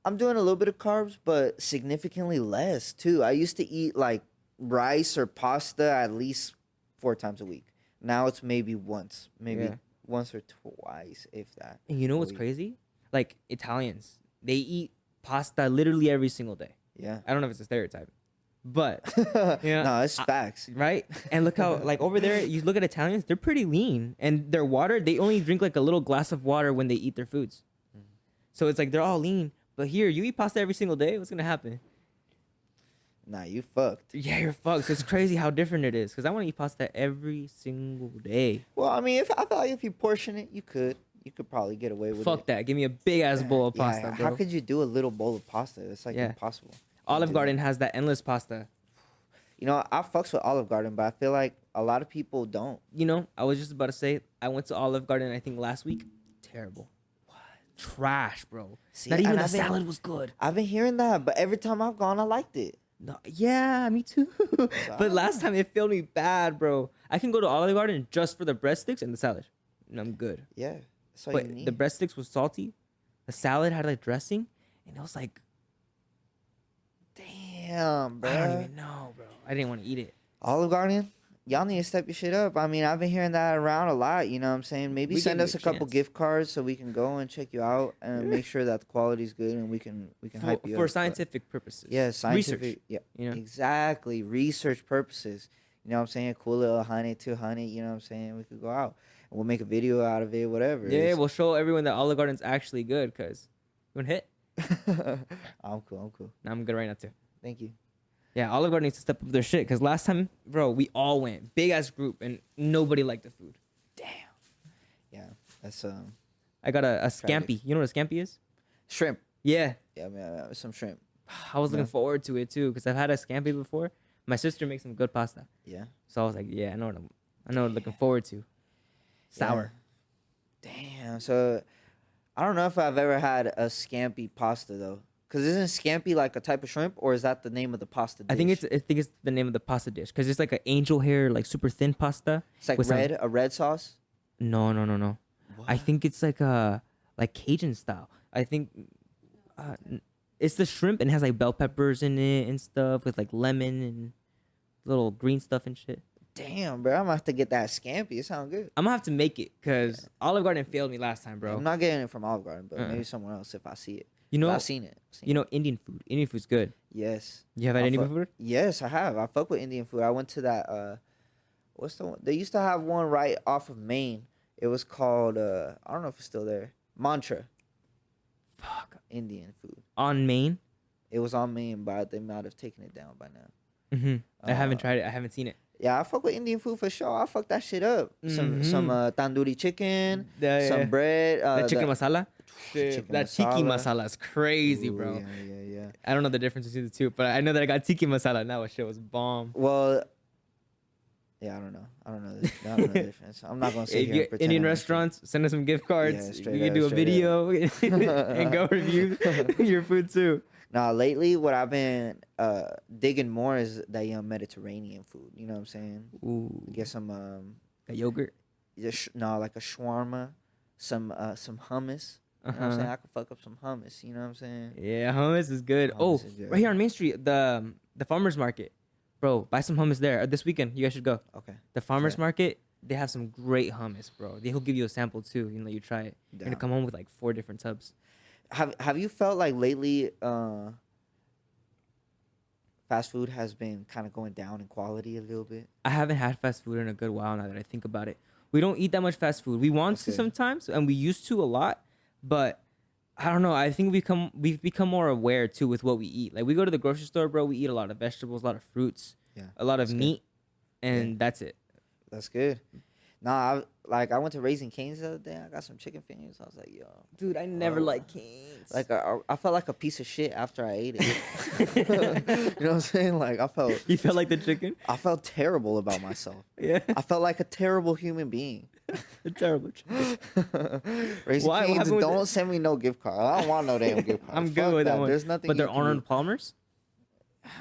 Speaker 3: I'm doing a little bit of carbs, but significantly less too. I used to eat like rice or pasta at least 4 times a week. Now it's maybe once
Speaker 2: Yeah.
Speaker 3: or twice, if that.
Speaker 2: And you know
Speaker 3: a
Speaker 2: what's
Speaker 3: week.
Speaker 2: crazy? Like Italians, they eat pasta literally every single day.
Speaker 3: Yeah.
Speaker 2: I don't know if it's a stereotype, but Yeah.
Speaker 3: No, it's facts.
Speaker 2: right? And look how like over there, you look at Italians, they're pretty lean, and their water, they only drink like a little glass of water when they eat their foods. So it's like they're all lean. But here, you eat pasta every single day. What's gonna happen?
Speaker 3: Nah, you fucked.
Speaker 2: Yeah, you're fucked. So it's crazy how different it is. Because I want to eat pasta every single day.
Speaker 3: Well, I mean, if I feel like if you portion it, you could probably get away with it.
Speaker 2: Fuck that. Give me a big ass bowl of
Speaker 3: Yeah,
Speaker 2: pasta, bro.
Speaker 3: how could you do a little bowl of pasta? It's like
Speaker 2: Yeah.
Speaker 3: impossible.
Speaker 2: Olive
Speaker 3: do
Speaker 2: Garden has that endless pasta.
Speaker 3: You know, I fucks with Olive Garden, but I feel like a lot of people don't.
Speaker 2: You know, I was just about to say, I went to Olive Garden, I think last week. Terrible. What? Trash, bro.
Speaker 3: See,
Speaker 2: Not even
Speaker 3: and
Speaker 2: the
Speaker 3: I've been-
Speaker 2: salad was good.
Speaker 3: I've been hearing that, but every time I've gone, I liked it.
Speaker 2: No, yeah, me too. But last time it failed me bad, bro. I can go to Olive Garden just for the breadsticks and the salad, and I'm good.
Speaker 3: Yeah, that's all
Speaker 2: But
Speaker 3: you need.
Speaker 2: the breadsticks was salty. The salad had like dressing, and it was like,
Speaker 3: Damn, bro.
Speaker 2: I don't even know, bro. I didn't want to eat it.
Speaker 3: Olive Garden, y'all need to step your shit up. I mean, I've been hearing that around a lot. You know what I'm saying? Maybe
Speaker 2: We
Speaker 3: send
Speaker 2: give
Speaker 3: us
Speaker 2: you
Speaker 3: a
Speaker 2: a
Speaker 3: couple
Speaker 2: chance.
Speaker 3: gift cards so we can go and check you out and make sure that the quality's good and we can hype you up.
Speaker 2: For
Speaker 3: But-
Speaker 2: scientific purposes.
Speaker 3: Yeah, scientific.
Speaker 2: Research.
Speaker 3: Yeah,
Speaker 2: You know?
Speaker 3: exactly. Research purposes. You know what I'm saying? Cool little 100, 200. You know what I'm saying? We could go out and we'll make a video out of it, whatever.
Speaker 2: Yeah, we'll show everyone that Olive Garden's actually good. Cause you want to hit?
Speaker 3: I'm cool.
Speaker 2: Nah, I'm good right now too.
Speaker 3: Thank you.
Speaker 2: Yeah, Olive Garden needs to step up their shit. Cause last time, bro, we all went big ass group and nobody liked the food.
Speaker 3: Damn. Yeah, that's
Speaker 2: I got a
Speaker 3: Tragic.
Speaker 2: scampi. You know what a scampi is?
Speaker 3: shrimp.
Speaker 2: Yeah,
Speaker 3: Yeah, I mean, some shrimp.
Speaker 2: I was looking
Speaker 3: Yeah.
Speaker 2: forward to it too. Cause I've had a scampi before. My sister makes some good pasta.
Speaker 3: Yeah.
Speaker 2: So I was like, yeah, I know what I'm looking forward to. Sour.
Speaker 3: Damn. So I don't know if I've ever had a scampi pasta though. Cause isn't scampi like a type of shrimp, or is that the name of the pasta dish?
Speaker 2: I think it's the name of the pasta dish because it's like an angel hair, like super thin pasta.
Speaker 3: It's like
Speaker 2: with some-
Speaker 3: a red sauce.
Speaker 2: No. I think it's like Cajun style. I think it's the shrimp and it has like bell peppers in it and stuff with like lemon and little green stuff and shit.
Speaker 3: Damn, bro, I'm gonna have to get that scampi. It sounds good.
Speaker 2: I'm gonna have to make it because Olive Garden failed me last time, bro.
Speaker 3: I'm not getting it from Olive Garden, but
Speaker 2: Uh-uh.
Speaker 3: maybe somewhere else if I see it.
Speaker 2: You know,
Speaker 3: But I've seen it.
Speaker 2: Indian food. Indian food's good.
Speaker 3: Yes.
Speaker 2: You have had
Speaker 3: I
Speaker 2: Indian
Speaker 3: fuck-
Speaker 2: food?
Speaker 3: Yes, I have. I fuck with Indian food. I went to that. What's the one? They used to have one right off of Maine. It was called. I don't know if it's still there. Mantra.
Speaker 2: Fuck.
Speaker 3: Indian food.
Speaker 2: On Maine?
Speaker 3: It was on Maine, but they might have taken it down by now.
Speaker 2: Mm-hmm. I haven't
Speaker 3: Uh,
Speaker 2: tried it. I haven't seen it.
Speaker 3: Yeah, I fuck with Indian food for sure. I fuck that shit up. Some
Speaker 2: Mhm.
Speaker 3: tandoori chicken,
Speaker 2: Yeah,
Speaker 3: some
Speaker 2: yeah.
Speaker 3: bread.
Speaker 2: The chicken masala?
Speaker 3: chicken
Speaker 2: That tiki masala is crazy,
Speaker 3: Ooh,
Speaker 2: bro.
Speaker 3: Yeah.
Speaker 2: I don't know the difference between the two, but I know that I got tiki masala. Now that shit was bomb.
Speaker 3: Well, yeah, I don't know. I don't know the difference. I'm not gonna sit
Speaker 2: If
Speaker 3: here
Speaker 2: you
Speaker 3: and pretend.
Speaker 2: Indian
Speaker 3: I know
Speaker 2: restaurants, send us some gift cards.
Speaker 3: Yeah,
Speaker 2: We
Speaker 3: straight
Speaker 2: can
Speaker 3: up,
Speaker 2: do a
Speaker 3: straight
Speaker 2: video and go review your food too.
Speaker 3: shit. Nah, lately what I've been digging more is that Mediterranean food. You know what I'm saying?
Speaker 2: Ooh,
Speaker 3: Get some
Speaker 2: a yogurt.
Speaker 3: like a shawarma, some hummus. You know what I'm saying? I could fuck up some hummus. You know what I'm saying?
Speaker 2: Yeah, hummus is good.
Speaker 3: Hummus is good.
Speaker 2: Right here on Main Street, the farmers market, bro. Buy some hummus there this weekend. You guys should go.
Speaker 3: Okay.
Speaker 2: The farmers
Speaker 3: Yeah.
Speaker 2: market, they have some great hummus, bro. They'll give you a sample too. You know, you try it. You're gonna
Speaker 3: Down.
Speaker 2: come home with like 4 different tubs.
Speaker 3: Have you felt like lately fast food has been kind of going down in quality a little bit?
Speaker 2: I haven't had fast food in a good while now that I think about it. We don't eat that much fast food. We want
Speaker 3: That's
Speaker 2: to
Speaker 3: good.
Speaker 2: sometimes, and we used to a lot, but I don't know. I think we've become more aware too with what we eat. Like we go to the grocery store, bro. We eat a lot of vegetables, a lot of fruits,
Speaker 3: Yeah,
Speaker 2: a lot of
Speaker 3: that's good.
Speaker 2: meat, and that's it.
Speaker 3: That's good. Nah, I went to Raising Cane's the other day. I got some chicken fingers. I was like, yo.
Speaker 2: Dude, I never
Speaker 3: Oh.
Speaker 2: liked Cane's.
Speaker 3: Like I felt like a piece of shit after I ate it. You know what I'm saying? Like
Speaker 2: you felt like the chicken?
Speaker 3: I felt terrible about myself.
Speaker 2: Yeah,
Speaker 3: I felt like a terrible human being.
Speaker 2: a terrible chicken.
Speaker 3: Raising
Speaker 2: Why? What
Speaker 3: Cane's,
Speaker 2: happened with
Speaker 3: don't
Speaker 2: it?
Speaker 3: send me no gift card. I don't want no damn gift card.
Speaker 2: I'm
Speaker 3: Fuck
Speaker 2: good with that one.
Speaker 3: There's nothing.
Speaker 2: But
Speaker 3: you
Speaker 2: they're
Speaker 3: can
Speaker 2: Arnold
Speaker 3: do.
Speaker 2: Palmer's.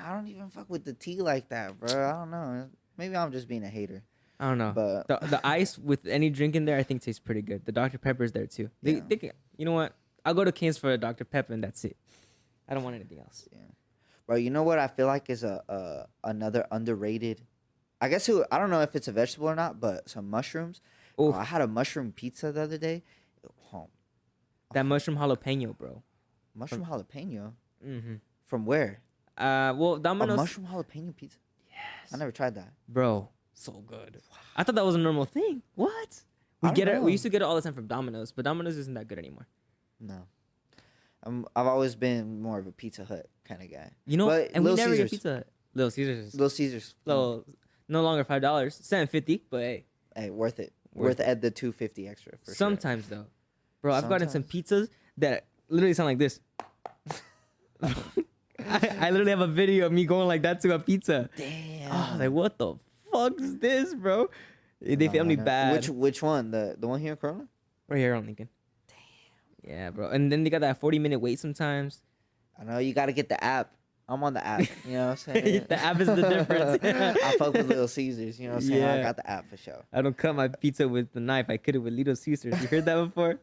Speaker 3: I don't even fuck with the tea like that, bro. I don't know. Maybe I'm just being a hater.
Speaker 2: I don't know.
Speaker 3: But
Speaker 2: The ice with any drink in there, I think tastes pretty good. The Dr Pepper's there too.
Speaker 3: Yeah.
Speaker 2: They can, you know what? I'll go to Cane's for a Dr Pepper and that's it. I don't want anything else.
Speaker 3: yeah, bro. You know what I feel like is a another underrated. I guess I don't know if it's a vegetable or not, but some mushrooms.
Speaker 2: Oof.
Speaker 3: I had a mushroom pizza the other day. Oh,
Speaker 2: That mushroom jalapeno, bro.
Speaker 3: mushroom jalapeno.
Speaker 2: Mm-hmm.
Speaker 3: From where?
Speaker 2: Well,
Speaker 3: A
Speaker 2: Domino's,
Speaker 3: mushroom jalapeno pizza.
Speaker 2: yes,
Speaker 3: I never tried that.
Speaker 2: bro, so good. I thought that was a normal thing. What?
Speaker 3: I
Speaker 2: We
Speaker 3: don't
Speaker 2: get it.
Speaker 3: know.
Speaker 2: We used to get it all the time from Domino's, but Domino's isn't that good anymore.
Speaker 3: No. I've always been more of a Pizza Hut kind of guy.
Speaker 2: You know,
Speaker 3: But
Speaker 2: and we
Speaker 3: Little
Speaker 2: never get
Speaker 3: Caesars.
Speaker 2: Pizza Hut. Little Caesars is
Speaker 3: Little Caesars.
Speaker 2: little, no longer $5, $7.50, but hey,
Speaker 3: Hey, worth it.
Speaker 2: Worth
Speaker 3: Worth at the $2.50 extra for
Speaker 2: sometimes though, bro, I've gotten some
Speaker 3: Sometimes.
Speaker 2: pizzas that literally sound like this. I literally have a video of me going like that to a pizza.
Speaker 3: sure. Damn.
Speaker 2: I was like, what the fuck is this, bro? They failed me
Speaker 3: Nah,
Speaker 2: bad.
Speaker 3: Which one? The one here in Corona?
Speaker 2: Right here on Lincoln. Damn. Yeah, bro. And then they got that 40-minute wait sometimes.
Speaker 3: I know you got to get the app. I'm on the app. You know what I'm saying?
Speaker 2: The app is the difference.
Speaker 3: I fuck with Little Caesars. You know what I'm saying? I
Speaker 2: Yeah.
Speaker 3: got the app for sure.
Speaker 2: I don't cut my pizza with the knife. I cut it with Little Caesars. You heard that before?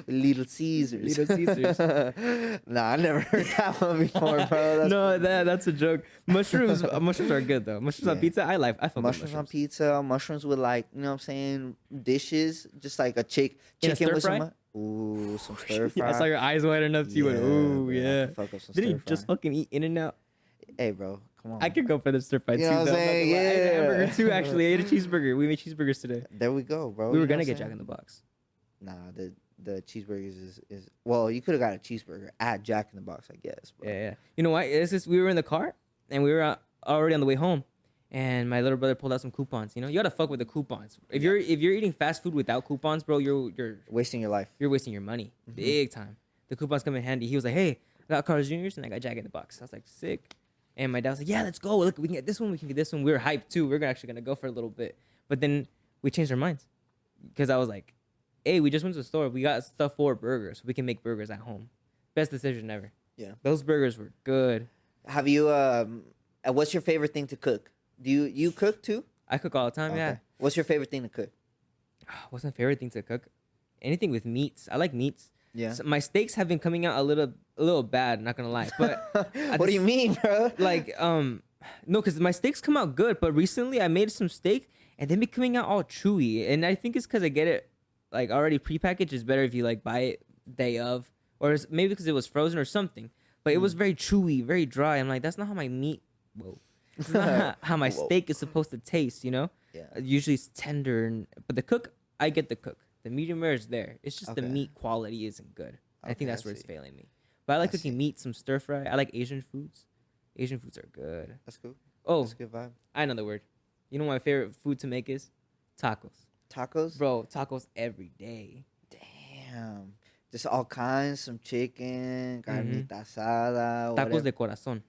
Speaker 3: Little Caesars.
Speaker 2: Little Caesars.
Speaker 3: Nah, I never heard that one before, bro. That's
Speaker 2: No, that's a joke. Mushrooms are good though. Mushrooms on
Speaker 3: Yeah.
Speaker 2: pizza, I fuck with
Speaker 3: mushrooms on pizza, mushrooms with like, you know what I'm saying, dishes, just like a
Speaker 2: In a
Speaker 3: chicken
Speaker 2: stir
Speaker 3: with
Speaker 2: fry?
Speaker 3: some some stir fry.
Speaker 2: I saw your eyes widening up. So you went, ooh,
Speaker 3: bro, I
Speaker 2: yeah.
Speaker 3: can fuck up some
Speaker 2: Didn't
Speaker 3: stir
Speaker 2: you just
Speaker 3: fry.
Speaker 2: fucking eat In-N-Out?
Speaker 3: Hey, bro, come on.
Speaker 2: I could go for the stir fry
Speaker 3: You
Speaker 2: too.
Speaker 3: know what I'm
Speaker 2: though.
Speaker 3: saying?
Speaker 2: I ate a
Speaker 3: Yeah.
Speaker 2: hamburger too. Actually, I ate a cheeseburger. We made cheeseburgers today.
Speaker 3: There we go, bro.
Speaker 2: We
Speaker 3: You
Speaker 2: were
Speaker 3: know
Speaker 2: gonna
Speaker 3: what
Speaker 2: get
Speaker 3: I'm
Speaker 2: Jack
Speaker 3: saying?
Speaker 2: in the Box.
Speaker 3: Nah, the cheeseburgers is well, you could have got a cheeseburger at Jack in the Box, I guess. But
Speaker 2: Yeah. You know what? It's just we were in the car and we were already on the way home, and my little brother pulled out some coupons. You know, you gotta fuck with the coupons. If you're eating fast food without coupons, bro, you're
Speaker 3: wasting your life.
Speaker 2: wasting your money
Speaker 3: Mm-hmm.
Speaker 2: big time. The coupons come in handy. He was like, "Hey, I got Carl's Juniors and I got Jack in the Box." I was like, "Sick." And my dad was like, "Yeah, let's go. Look, we can get this one. We can get this one." We were hyped too. We are actually gonna go for a little bit, but then we changed our minds because I was like, "Hey, we just went to the store. We got stuff for burgers. So we can make burgers at home." Best decision ever.
Speaker 3: Yeah.
Speaker 2: Those burgers were good.
Speaker 3: Have you what's your favorite thing to cook? Do you cook too?
Speaker 2: I cook all the time. Yeah.
Speaker 3: Okay. What's your favorite thing to cook?
Speaker 2: What's my favorite thing to cook? Anything with meats. I like meats.
Speaker 3: Yeah.
Speaker 2: So my steaks have been coming out a little bad. Not gonna lie, but
Speaker 3: What do you mean, bro?
Speaker 2: like no, because my steaks come out good, but recently I made some steak and they've been coming out all chewy, and I think it's because I get it like already prepackaged. It's better if you like buy it day of, or maybe because it was frozen or something. But it was very chewy, very dry. I'm like, that's not how my meat. Whoa. It's not how my
Speaker 3: Whoa.
Speaker 2: steak is supposed to taste, you know.
Speaker 3: Yeah.
Speaker 2: Usually it's tender, but the cook, I get the cook. The medium rare is there. It's just the
Speaker 3: Okay.
Speaker 2: meat quality isn't good. I
Speaker 3: Okay,
Speaker 2: think that's
Speaker 3: I
Speaker 2: where it's
Speaker 3: see.
Speaker 2: failing me. But I like
Speaker 3: I
Speaker 2: cooking
Speaker 3: see.
Speaker 2: meat, some stir fry. I like Asian foods. Asian foods are good.
Speaker 3: That's cool.
Speaker 2: Oh,
Speaker 3: That's a good vibe.
Speaker 2: I know the word. You know what my favorite food to make is? Tacos.
Speaker 3: Tacos?
Speaker 2: Bro, tacos every day.
Speaker 3: Damn. Just all kinds, some chicken,
Speaker 2: Mhm.
Speaker 3: carnita asada,
Speaker 2: Tacos
Speaker 3: whatever.
Speaker 2: de corazon.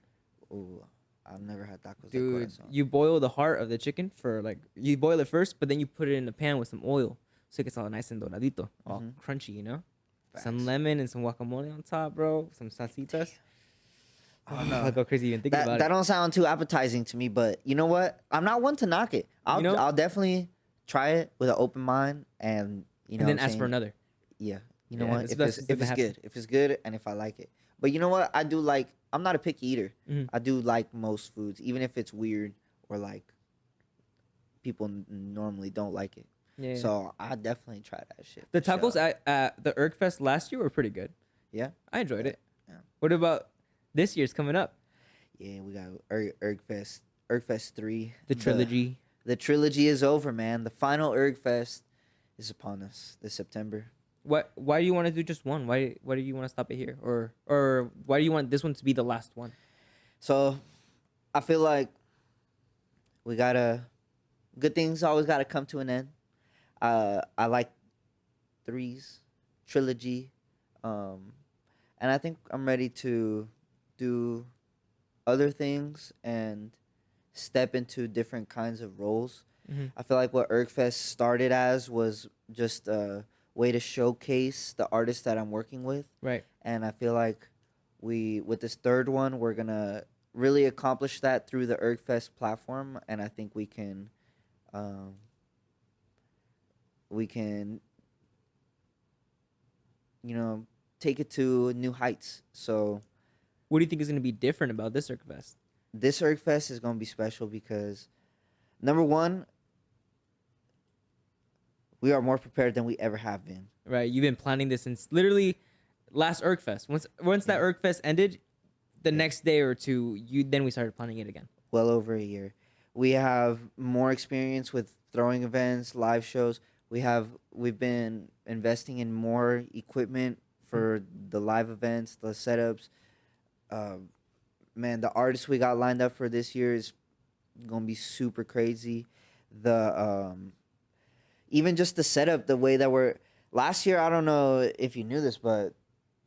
Speaker 3: Ooh, I've never had tacos de
Speaker 2: Dude,
Speaker 3: corazon.
Speaker 2: you boil the heart of the chicken for like, you boil it first, but then you put it in a pan with some oil. So it gets all nice and doradito, all
Speaker 3: Mhm.
Speaker 2: crunchy, you know? Some
Speaker 3: Facts.
Speaker 2: lemon and some guacamole on top, bro. Some salsitas.
Speaker 3: I don't
Speaker 2: I
Speaker 3: know.
Speaker 2: go crazy even thinking
Speaker 3: That
Speaker 2: about
Speaker 3: that
Speaker 2: it.
Speaker 3: don't sound too appetizing to me, but you know what? I'm not one to knock it. I'll
Speaker 2: know?
Speaker 3: I'll definitely try it with an open mind, and you know
Speaker 2: And then
Speaker 3: what I'm
Speaker 2: ask for
Speaker 3: saying?
Speaker 2: another.
Speaker 3: Yeah, you know
Speaker 2: Yeah,
Speaker 3: what?
Speaker 2: that's-
Speaker 3: If
Speaker 2: that's
Speaker 3: it's
Speaker 2: gonna
Speaker 3: if it's
Speaker 2: happen.
Speaker 3: good, if it's good, and if I like it. But you know what? I do like. I'm not a picky eater.
Speaker 2: Mhm.
Speaker 3: I do like most foods, even if it's weird or like people normally don't like it.
Speaker 2: Yeah.
Speaker 3: So I definitely try that shit.
Speaker 2: the
Speaker 3: for
Speaker 2: tacos
Speaker 3: sure.
Speaker 2: at the Urg Fest last year were pretty good.
Speaker 3: Yeah,
Speaker 2: I enjoyed it.
Speaker 3: Yeah.
Speaker 2: What about this year's coming up?
Speaker 3: yeah, we got Urgfest 3.
Speaker 2: The trilogy.
Speaker 3: The trilogy is over, man. The final Urgfest is upon us this September.
Speaker 2: Why do you want to do just one? Why do you want to stop it here? Or why do you want this one to be the last one?
Speaker 3: So I feel like good things always gotta come to an end. I like threes, trilogy, and I think I'm ready to do other things and step into different kinds of roles.
Speaker 2: Mhm.
Speaker 3: I feel like what Urgfest started as was just a way to showcase the artists that I'm working with.
Speaker 2: Right.
Speaker 3: And I feel like with this third one, we're gonna really accomplish that through the Urgfest platform, and I think we can take it to new heights. So
Speaker 2: What do you think is going to be different about this Urg Fest?
Speaker 3: this Urgfest is gonna be special because number one, we are more prepared than we ever have been.
Speaker 2: Right. You've been planning this since literally last Urg Fest. Once that Urg Fest ended, the next day or two, then we started planning it again.
Speaker 3: Well over a year. We have more experience with throwing events, live shows. We've been investing in more equipment for the live events, the setups, man, the artists we got lined up for this year is gonna be super crazy. The even just the setup, the way that we're last year, I don't know if you knew this, but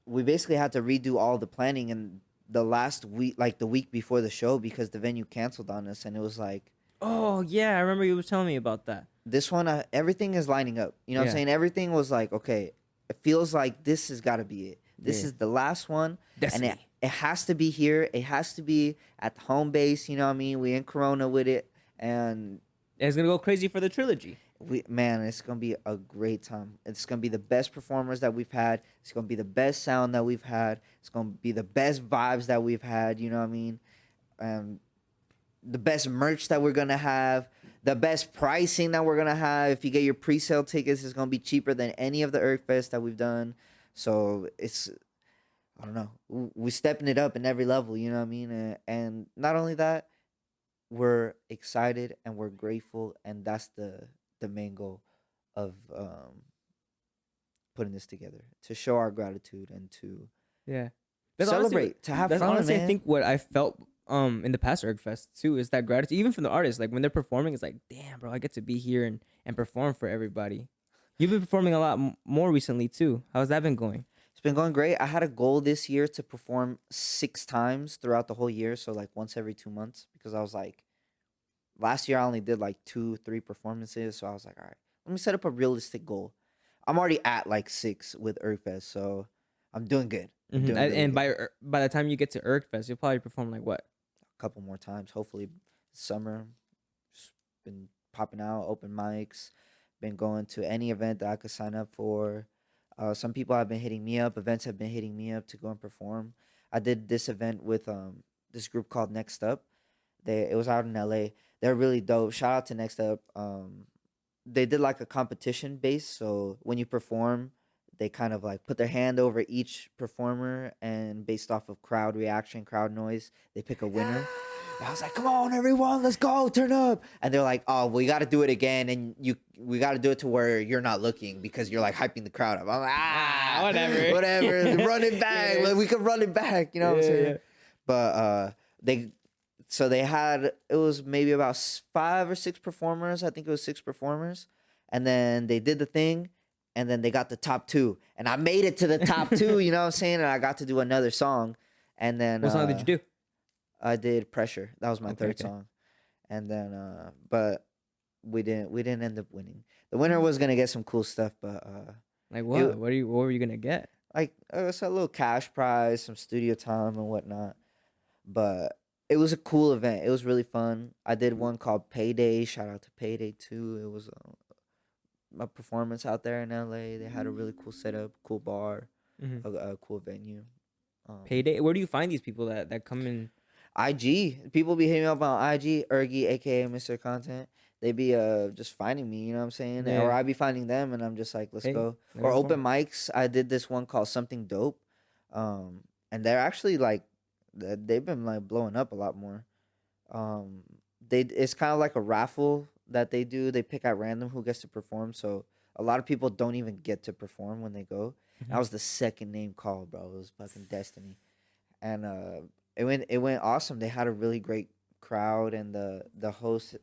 Speaker 3: we basically had to redo all the planning in the last week, like the week before the show, because the venue canceled on us, and it was like
Speaker 2: Oh yeah, I remember you was telling me about that.
Speaker 3: this one, everything is lining up. You know what I'm
Speaker 2: Yeah.
Speaker 3: saying? Everything was like, okay, it feels like this has got to be it. This
Speaker 2: Yeah.
Speaker 3: is the last one, and
Speaker 2: Destiny.
Speaker 3: it has to be here. It has to be at the home base. You know what I mean? We in Corona with it, and
Speaker 2: It's gonna go crazy for the trilogy.
Speaker 3: man, it's gonna be a great time. It's gonna be the best performers that we've had. It's gonna be the best sound that we've had. It's gonna be the best vibes that we've had. You know what I mean? The best merch that we're gonna have, the best pricing that we're gonna have. If you get your pre-sale tickets, it's gonna be cheaper than any of the Urgfest that we've done. So it's, I don't know, we're stepping it up in every level. You know what I mean? And not only that, we're excited and we're grateful, and that's the main goal of putting this together, to show our gratitude and to
Speaker 2: Yeah.
Speaker 3: celebrate, to have
Speaker 2: That's
Speaker 3: fun,
Speaker 2: honestly,
Speaker 3: man.
Speaker 2: I think what I felt in the past Urgfest too is that gratitude, even from the artists. Like when they're performing, it's like, damn, bro, I get to be here and perform for everybody. You've been performing a lot more recently too. How's that been going?
Speaker 3: It's been going great. I had a goal this year to perform 6 times throughout the whole year, so like once every 2 months, because I was like, last year I only did like 2-3 performances, so I was like, all right, let me set up a realistic goal. I'm already at like 6 with Urgfest, so I'm doing good. I'm doing really
Speaker 2: And
Speaker 3: good.
Speaker 2: by the time you get to Urgfest, you'll probably perform like what?
Speaker 3: A couple more times, hopefully summer. Just been popping out, open mics, been going to any event that I could sign up for. Some people have been hitting me up. Events have been hitting me up to go and perform. I did this event with this group called Next Up. It was out in LA. They're really dope. Shout out to Next Up. They did like a competition base, so when you perform, they kind of like put their hand over each performer, and based off of crowd reaction, crowd noise, they pick a winner. And I was like, come on, everyone, let's go, turn up. And they're like, oh, we got to do it again, and we got to do it to where you're not looking, because you're like hyping the crowd up. I'm like,
Speaker 2: whatever.
Speaker 3: whatever, run it back.
Speaker 2: Yeah.
Speaker 3: Like, we could run it back, you know what I'm
Speaker 2: Yeah,
Speaker 3: saying?
Speaker 2: yeah.
Speaker 3: But they had, it was maybe about 5 or 6 performers. I think it was 6 performers, and then they did the thing. And then they got the top 2. And I made it to the top 2, you know what I'm saying? And I got to do another song. And then
Speaker 2: What song did you do?
Speaker 3: I did Pressure. That was my
Speaker 2: Okay,
Speaker 3: third
Speaker 2: okay.
Speaker 3: song. And then but we didn't end up winning. The winner was gonna get some cool stuff, but
Speaker 2: Like what?
Speaker 3: it-
Speaker 2: What were you gonna get?
Speaker 3: like it's a little cash prize, some studio time and whatnot. But it was a cool event. It was really fun. I did one called Payday. Shout out to Payday too. It was a performance out there in LA. They had a really cool setup, cool bar,
Speaker 2: Mhm.
Speaker 3: a cool venue.
Speaker 2: Payday. Where do you find these people that come in?
Speaker 3: IG, people be hitting me up on IG, Urgi, aka Mr. Content. They be just finding me, you know what I'm saying?
Speaker 2: Yeah.
Speaker 3: Or I be finding them, and I'm just like, let's
Speaker 2: Hey,
Speaker 3: go.
Speaker 2: let
Speaker 3: Or
Speaker 2: me
Speaker 3: open
Speaker 2: perform.
Speaker 3: mics. I did this one called Something Dope, and they're actually like, they've been like blowing up a lot more. It's kind of like a raffle that they do. They pick at random who gets to perform. So a lot of people don't even get to perform when they go. I was the second name called, bro. It was fucking destiny, and it went awesome. They had a really great crowd, and the host,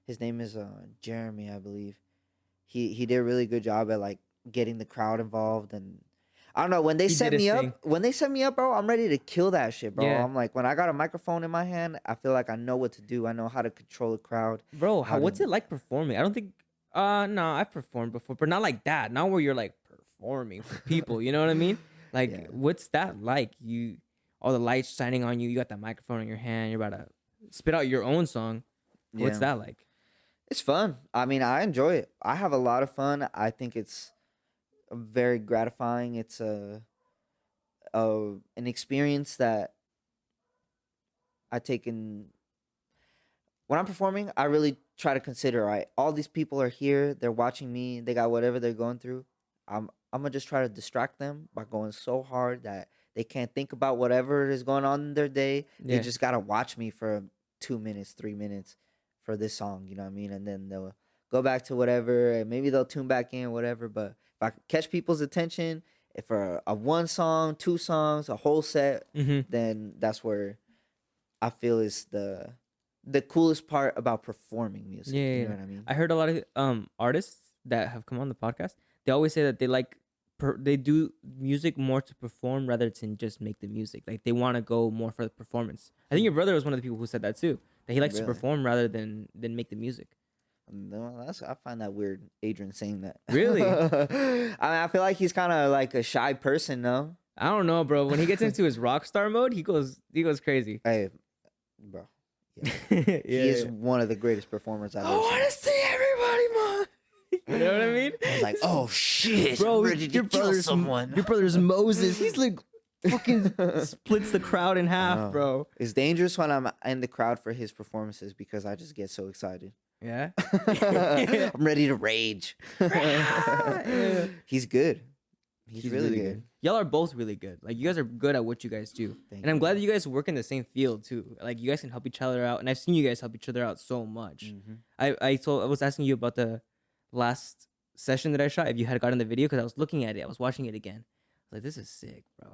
Speaker 3: his name is Jeremy, I believe. He did a really good job at like getting the crowd involved, and I don't know, when they
Speaker 2: He
Speaker 3: set
Speaker 2: did his
Speaker 3: me
Speaker 2: thing.
Speaker 3: up, bro, I'm ready to kill that shit, bro.
Speaker 2: Yeah.
Speaker 3: I'm like, when I got a microphone in my hand, I feel like I know what to do. I know how to control the crowd.
Speaker 2: Bro,
Speaker 3: How
Speaker 2: what's
Speaker 3: to-
Speaker 2: it like performing? I don't think no, I've performed before, but not like that. Not where you're like performing for people, you know what I mean? Like
Speaker 3: Yeah.
Speaker 2: what's that like? All the lights shining on you, you got that microphone in your hand, you're about to spit out your own song. What's
Speaker 3: Yeah.
Speaker 2: that like?
Speaker 3: It's fun. I mean, I enjoy it. I have a lot of fun. I think it's very gratifying. It's an experience that I take in when I'm performing. I really try to consider, all right, all these people are here, they're watching me, they got whatever they're going through. I'm gonna just try to distract them by going so hard that they can't think about whatever is going on in their day. They
Speaker 2: Yeah.
Speaker 3: just gotta watch me for 2 minutes, 3 minutes for this song, you know what I mean? And then they'll go back to whatever, and maybe they'll tune back in, whatever. But if I catch people's attention, if for a one song, 2 songs, a whole set,
Speaker 2: Mm-hmm.
Speaker 3: then that's where I feel is the coolest part about performing music.
Speaker 2: Yeah,
Speaker 3: You
Speaker 2: yeah,
Speaker 3: know
Speaker 2: yeah.
Speaker 3: what I mean?
Speaker 2: I heard a lot of artists that have come on the podcast. They always say that they like they do music more to perform rather than just make the music. Like they want to go more for the performance. I think your brother was one of the people who said that too. That he likes to
Speaker 3: Really?
Speaker 2: perform rather than make the music.
Speaker 3: No, I find that weird. Adrian saying that.
Speaker 2: Really?
Speaker 3: I feel like he's kind of like a shy person, no?
Speaker 2: I don't know, bro. When he gets into his rock star mode, he goes crazy.
Speaker 3: Hey, bro. Yeah.
Speaker 2: Yeah,
Speaker 3: He is
Speaker 2: yeah.
Speaker 3: one of the greatest performers I've
Speaker 2: I
Speaker 3: ever
Speaker 2: want
Speaker 3: seen.
Speaker 2: to see everybody, man. You know what I mean?
Speaker 3: I was like, oh shit,
Speaker 2: Bro,
Speaker 3: I'm ready to kill someone.
Speaker 2: Your brother's Moses. He's like fucking splits the crowd in half,
Speaker 3: know.
Speaker 2: bro.
Speaker 3: It's dangerous when I'm in the crowd for his performances because I just get so excited.
Speaker 2: Yeah.
Speaker 3: I'm ready to rage. He's good. He's really good.
Speaker 2: Y'all are both really good. Like you guys are good at what you guys do.
Speaker 3: Thank
Speaker 2: And I'm
Speaker 3: you.
Speaker 2: glad that you guys work in the same field too. Like you guys can help each other out. And I've seen you guys help each other out so much.
Speaker 3: Mm-hmm.
Speaker 2: I was asking you about the last session that I shot, if you had gotten the video, because I was looking at it. I was watching it again. I was like, this is sick, bro.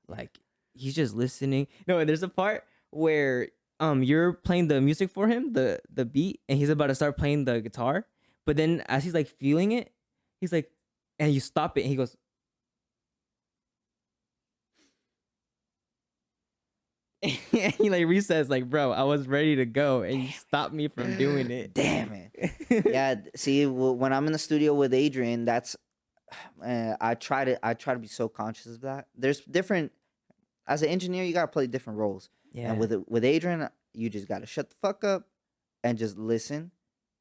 Speaker 2: Like he's just listening. No, and there's a part where you're playing the music for him, the beat, and he's about to start playing the guitar. But then as he's like feeling it, he's like, and you stop it, and he goes, and he like resets, like, bro, I was ready to go, and you stopped me from doing it.
Speaker 3: Damn it. Yeah. See, when I'm in the studio with Adrian, that's I try to be so conscious of that. There's different. As an engineer, you gotta play different roles.
Speaker 2: Yeah.
Speaker 3: And with Adrian, you just gotta shut the fuck up and just listen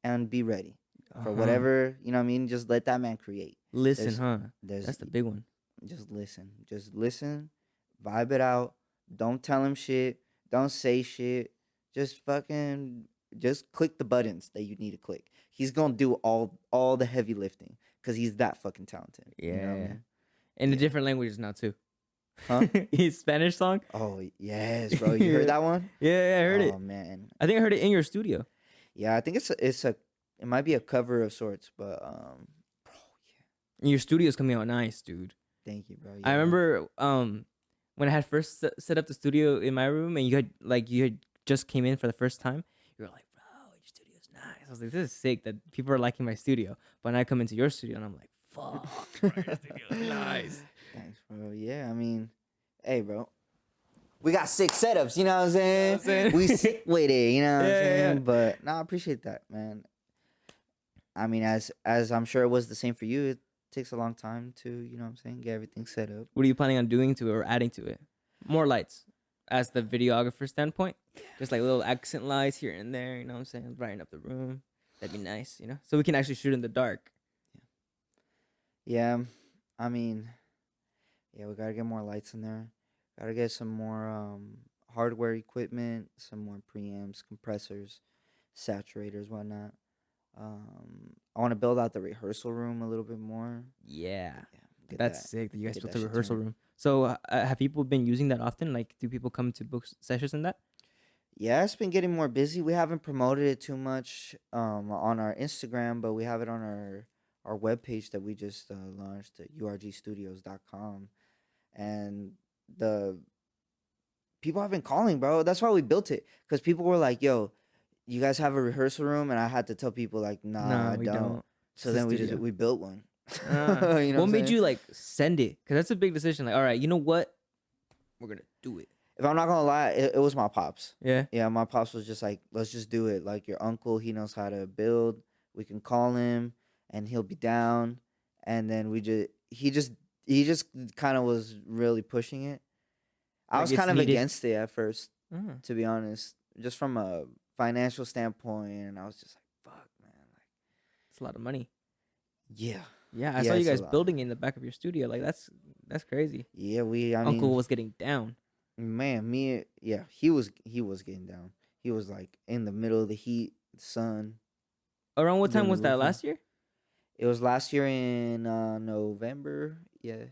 Speaker 3: and be ready for whatever, you know what I mean? Just let that man create.
Speaker 2: Listen,
Speaker 3: There's-
Speaker 2: huh?
Speaker 3: There's
Speaker 2: That's the big one.
Speaker 3: just listen, vibe it out. Don't tell him shit. Don't say shit. Just click the buttons that you need to click. He's gonna do all the heavy lifting because he's that fucking talented.
Speaker 2: Yeah.
Speaker 3: You know what I mean?
Speaker 2: In the
Speaker 3: Yeah.
Speaker 2: different languages now too.
Speaker 3: Huh?
Speaker 2: His Spanish song.
Speaker 3: Oh yes, bro. You heard that one?
Speaker 2: Yeah, I heard it.
Speaker 3: Oh man.
Speaker 2: I think I heard it in your studio.
Speaker 3: Yeah, I think it might be a cover of sorts, but bro, yeah.
Speaker 2: Your studio's coming out nice, dude.
Speaker 3: Thank you, bro.
Speaker 2: I
Speaker 3: Yeah.
Speaker 2: remember when I had first set up the studio in my room, and you had just came in for the first time. You were like, bro, your studio's nice. I was like, this is sick that people are liking my studio. But then I come into your studio and I'm like, fuck, bro, your studio's nice.
Speaker 3: Thanks, bro. Yeah, I mean, hey, bro. We got 6 setups, you know what I'm saying?
Speaker 2: saying?
Speaker 3: We sick with it, you know what I'm
Speaker 2: Yeah,
Speaker 3: saying?
Speaker 2: yeah.
Speaker 3: But no, I appreciate that, man. I mean, as I'm sure it was the same for you, it takes a long time to, you know what I'm saying, get everything set up.
Speaker 2: What are you planning on doing to it or adding to it? More lights, as the videographer standpoint. Just like little accent lights here and there, you know what I'm saying? Brighten up the room. That'd be nice, you know? So we can actually shoot in the dark.
Speaker 3: Yeah, I mean, yeah, we gotta get more lights in there. Gotta get some more hardware equipment, some more preamps, compressors, saturators, whatnot. I want to build out the rehearsal room a little bit more.
Speaker 2: Yeah.
Speaker 3: Yeah, get
Speaker 2: That's
Speaker 3: that.
Speaker 2: sick that you guys
Speaker 3: get
Speaker 2: built
Speaker 3: that
Speaker 2: a
Speaker 3: shit
Speaker 2: rehearsal
Speaker 3: turned.
Speaker 2: room. So have people been using that often? Like, do people come to book sessions in that?
Speaker 3: Yeah, it's been getting more busy. We haven't promoted it too much on our Instagram, but we have it on our webpage that we just launched at urgstudios.com. And the people have been calling, bro. That's why we built it. Because people were like, yo, you guys have a rehearsal room? And I had to tell people, like, nah, I
Speaker 2: we
Speaker 3: don't. So
Speaker 2: It's a
Speaker 3: then
Speaker 2: studio.
Speaker 3: we built one.
Speaker 2: Ah.
Speaker 3: You know
Speaker 2: What
Speaker 3: I'm
Speaker 2: made
Speaker 3: saying?
Speaker 2: you like send it? Because that's a big decision. Like, all right, you know what? We're gonna do it.
Speaker 3: If I'm not going to lie, it was my pops.
Speaker 2: Yeah.
Speaker 3: Yeah, my pops was just like, let's just do it. Like, your uncle, he knows how to build. We can call him, and he'll be down. And then he just kind of was really pushing it. I
Speaker 2: Like,
Speaker 3: was
Speaker 2: it's
Speaker 3: kind of
Speaker 2: needed.
Speaker 3: against it at first,
Speaker 2: Ah.
Speaker 3: to be honest, just from a financial standpoint. And I was just like, fuck, man. Like,
Speaker 2: It's a lot of money.
Speaker 3: yeah.
Speaker 2: Yeah, I
Speaker 3: Yeah,
Speaker 2: saw you
Speaker 3: it's a
Speaker 2: guys
Speaker 3: lot.
Speaker 2: building in the back of your studio. Like that's crazy.
Speaker 3: Yeah, I
Speaker 2: Uncle
Speaker 3: mean,
Speaker 2: was getting down.
Speaker 3: man, he was getting down. He was like in the middle of the heat, sun.
Speaker 2: Around what time
Speaker 3: Doing
Speaker 2: was that?
Speaker 3: roofing.
Speaker 2: Last year?
Speaker 3: It was last year in November, yeah.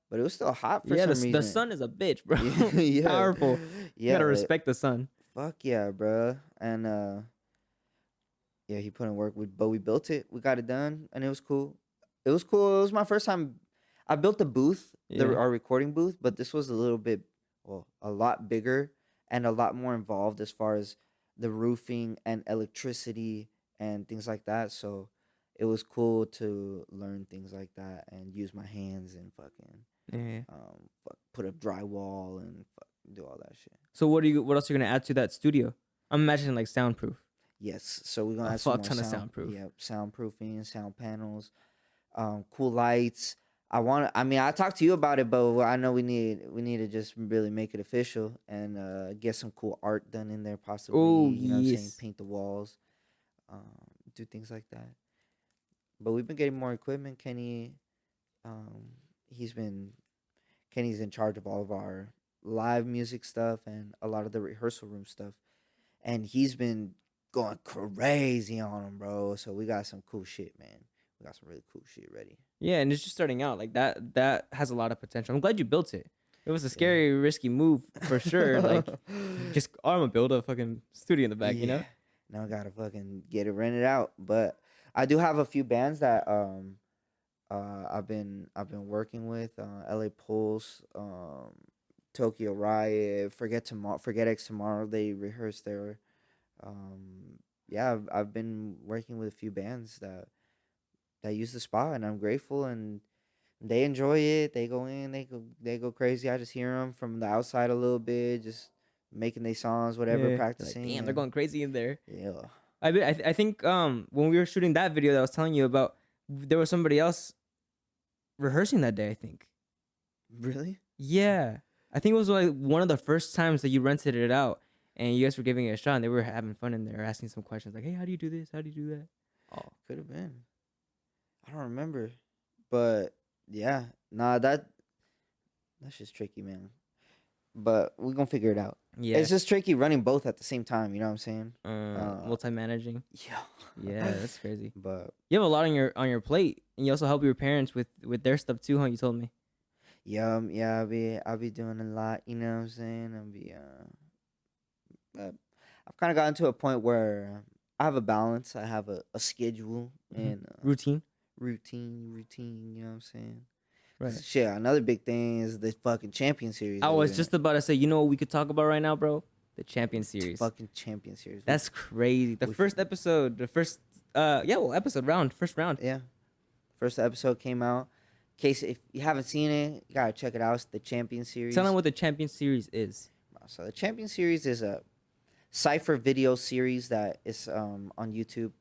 Speaker 3: But it was still hot for
Speaker 2: Yeah,
Speaker 3: some
Speaker 2: the
Speaker 3: reason.
Speaker 2: sun is a bitch, bro.
Speaker 3: Yeah.
Speaker 2: Powerful. You gotta
Speaker 3: but
Speaker 2: respect the sun.
Speaker 3: Fuck yeah, bro. And yeah, he put in work. But we built it. We got it done, and it was cool. It was cool. It was my first time. I built the booth,
Speaker 2: Yeah.
Speaker 3: our recording booth, but this was a little bit, well, a lot bigger and a lot more involved as far as the roofing and electricity and things like that. So it was cool to learn things like that and use my hands and fucking
Speaker 2: Yeah.
Speaker 3: put up drywall and do all that shit.
Speaker 2: So what else are you gonna add to that studio? I'm imagining like soundproof.
Speaker 3: Yes, so we're gonna
Speaker 2: A
Speaker 3: add some
Speaker 2: fuck
Speaker 3: more
Speaker 2: ton of soundproof.
Speaker 3: Yep, soundproofing, sound panels, cool lights. I mean, I talked to you about it, but I know we need to just really make it official and get some cool art done in there, possibly.
Speaker 2: Oh,
Speaker 3: You know what I'm saying?
Speaker 2: yes.
Speaker 3: Paint the walls, do things like that. But we've been getting more equipment. Um, he's been Kenny's in charge of all of our live music stuff and a lot of the rehearsal room stuff, and he's been going crazy on them, bro. So we got some cool shit, man. We got some really cool shit ready.
Speaker 2: Yeah, and it's just starting out. Like that has a lot of potential. I'm glad you built it. It was a scary, risky move for sure. Like, just I'm gonna build a fucking studio in the back, you know?
Speaker 3: Now I gotta fucking get it rented out. But I do have a few bands that I've been working with, LA Pulse, Tokyo Riot, Forget X Tomorrow. They rehearsed there. Yeah, I've been working with a few bands that use the spot, and I'm grateful, and they enjoy it. They go in, they go crazy. I just hear them from the outside a little bit, just making their songs, whatever,
Speaker 2: Yeah. Like,
Speaker 3: practicing.
Speaker 2: damn, they're going crazy in there.
Speaker 3: Yeah.
Speaker 2: I think when we were shooting that video that I was telling you about, there was somebody else rehearsing that day. I think.
Speaker 3: Really?
Speaker 2: Yeah, I think it was like one of the first times that you rented it out, and you guys were giving it a shot, and they were having fun in there, asking some questions like, "Hey, how do you do this? How do you do that?"
Speaker 3: Oh, could have been. I don't remember, but yeah, nah, that's just tricky, man. But we're gonna figure it out.
Speaker 2: Yeah,
Speaker 3: It's just tricky running both at the same time. You know what I'm saying?
Speaker 2: multi-managing.
Speaker 3: Yeah.
Speaker 2: Yeah, that's crazy.
Speaker 3: But
Speaker 2: You have a lot on your plate, and you also help your parents with their stuff too, huh? You told me.
Speaker 3: yeah, I'll be doing a lot. You know what I'm saying? But I've kind of gotten to a point where I have a balance. I have a schedule and
Speaker 2: Routine.
Speaker 3: routine. You know what I'm saying?
Speaker 2: Right.
Speaker 3: Shit, another big thing is the fucking Champion Series.
Speaker 2: I
Speaker 3: that
Speaker 2: was
Speaker 3: we're
Speaker 2: just about to say, you know what we could talk about right now, bro? The Champion
Speaker 3: in.
Speaker 2: Series.
Speaker 3: Fucking Champion Series.
Speaker 2: That's crazy. The
Speaker 3: we-
Speaker 2: first episode, first round.
Speaker 3: Yeah. First episode came out. In case if you haven't seen it, you gotta check it out. It's the Champion Series.
Speaker 2: Tell them what the Champion Series is.
Speaker 3: So the Champion Series is a cipher video series that is on YouTube,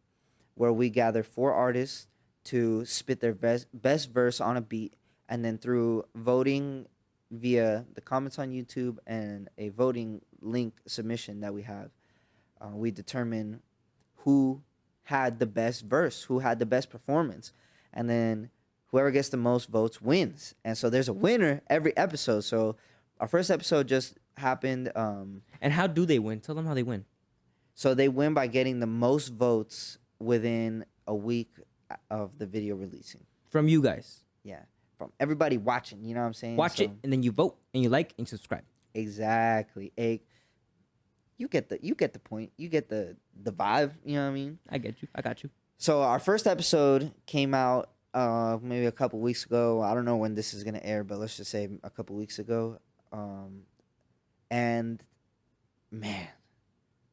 Speaker 3: where we gather 4 artists to spit their best verse on a beat, and then through voting via the comments on YouTube and a voting link submission that we have, we determine who had the best verse, who had the best performance, and then whoever gets the most votes wins. And so there's a winner every episode. So our first episode just happened.
Speaker 2: And how do they win? Tell them how they win.
Speaker 3: So they win by getting the most votes within a week of the video releasing.
Speaker 2: From you guys.
Speaker 3: Yeah, from everybody watching. You know what I'm saying?
Speaker 2: Watch it, and then you vote, and you like, and you subscribe.
Speaker 3: Exactly. You get the point. You get the vibe. You know what I mean?
Speaker 2: I get you. I got you.
Speaker 3: So our first episode came out maybe a couple weeks ago. I don't know when this is gonna air, but let's just say a couple weeks ago. And man,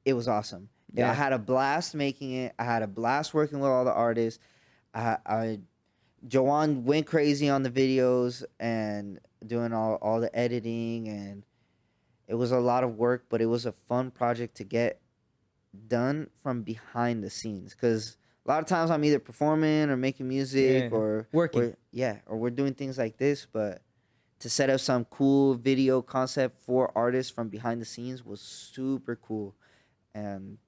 Speaker 3: it was awesome. Yeah, I had a blast making it. I had a blast working with all the artists. Joan went crazy on the videos and doing all the editing, and it was a lot of work, but it was a fun project to get done from behind the scenes, because a lot of times I'm either performing or making music or
Speaker 2: working.
Speaker 3: or we're doing things like this, but to set up some cool video concept for artists from behind the scenes was super cool. And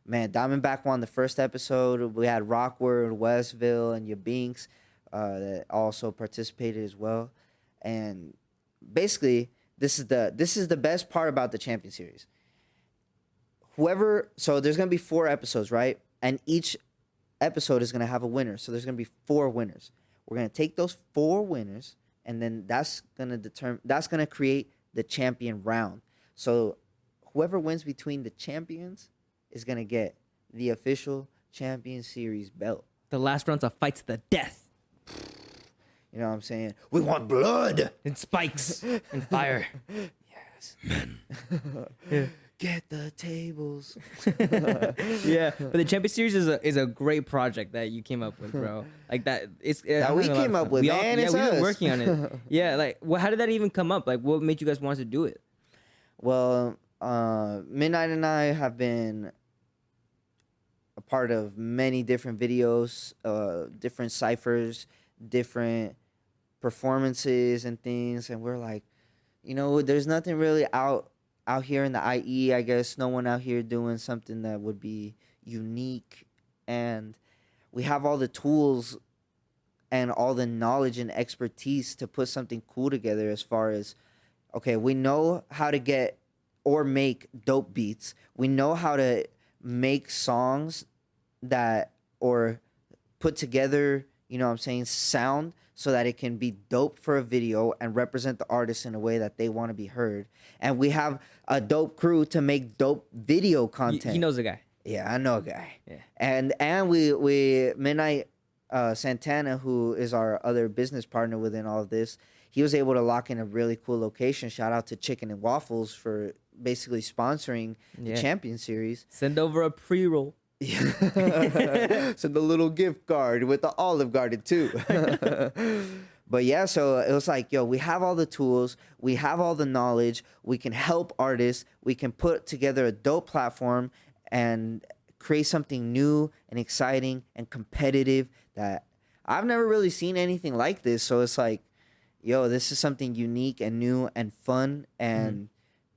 Speaker 3: man, Diamondback won the first episode. We had Rockwood, Westville, and Yabinks that also participated as well. And basically, this is the best part about the Champion Series. So there's gonna be 4 episodes, right? And each episode is gonna have a winner. So there's gonna be 4 winners. We're gonna take those 4 winners, and then that's gonna create the champion round. So whoever wins between the champions is gonna get the official Champion Series belt.
Speaker 2: The last round's a fight to the death.
Speaker 3: You know what I'm saying? We want blood
Speaker 2: And spikes. And fire.
Speaker 3: Facts.
Speaker 2: Yeah.
Speaker 3: Get the tables.
Speaker 2: Yeah, but the Champions Series is a great project that you came up with, bro. Like that,
Speaker 3: That
Speaker 2: I'm
Speaker 3: we
Speaker 2: having a lot of
Speaker 3: came up
Speaker 2: fun.
Speaker 3: with,
Speaker 2: We all,
Speaker 3: man.
Speaker 2: yeah,
Speaker 3: It's
Speaker 2: we've been
Speaker 3: us.
Speaker 2: working on it. Yeah, like, how did that even come up? Like, what made you guys want to do it?
Speaker 3: Well, Midnight and I have been a part of many different videos, different ciphers, different performances and things, and we're like, there's nothing really out here in the IE. I guess no one out here doing something that would be unique, and we have all the tools and all the knowledge and expertise to put something cool together. As far as, okay, we know how to get or make dope beats. We know how to make songs that or put together, sound so that it can be dope for a video and represent the artist in a way that they want to be heard. And we have a dope crew to make dope video content.
Speaker 2: He knows a guy.
Speaker 3: Yeah, I know a guy.
Speaker 2: Yeah.
Speaker 3: And we Midnight Santana, who is our other business partner within all of this, he was able to lock in a really cool location. Shout out to Chicken and Waffles for basically sponsoring the
Speaker 2: Yeah.
Speaker 3: Champion Series.
Speaker 2: Send over a pre-roll.
Speaker 3: So the little gift card with the Olive Garden too. But yeah, so it was like, yo, we have all the tools, we have all the knowledge, we can help artists, we can put together a dope platform and create something new and exciting and competitive that I've never really seen anything like this. So it's like, yo, this is something unique and new and fun, and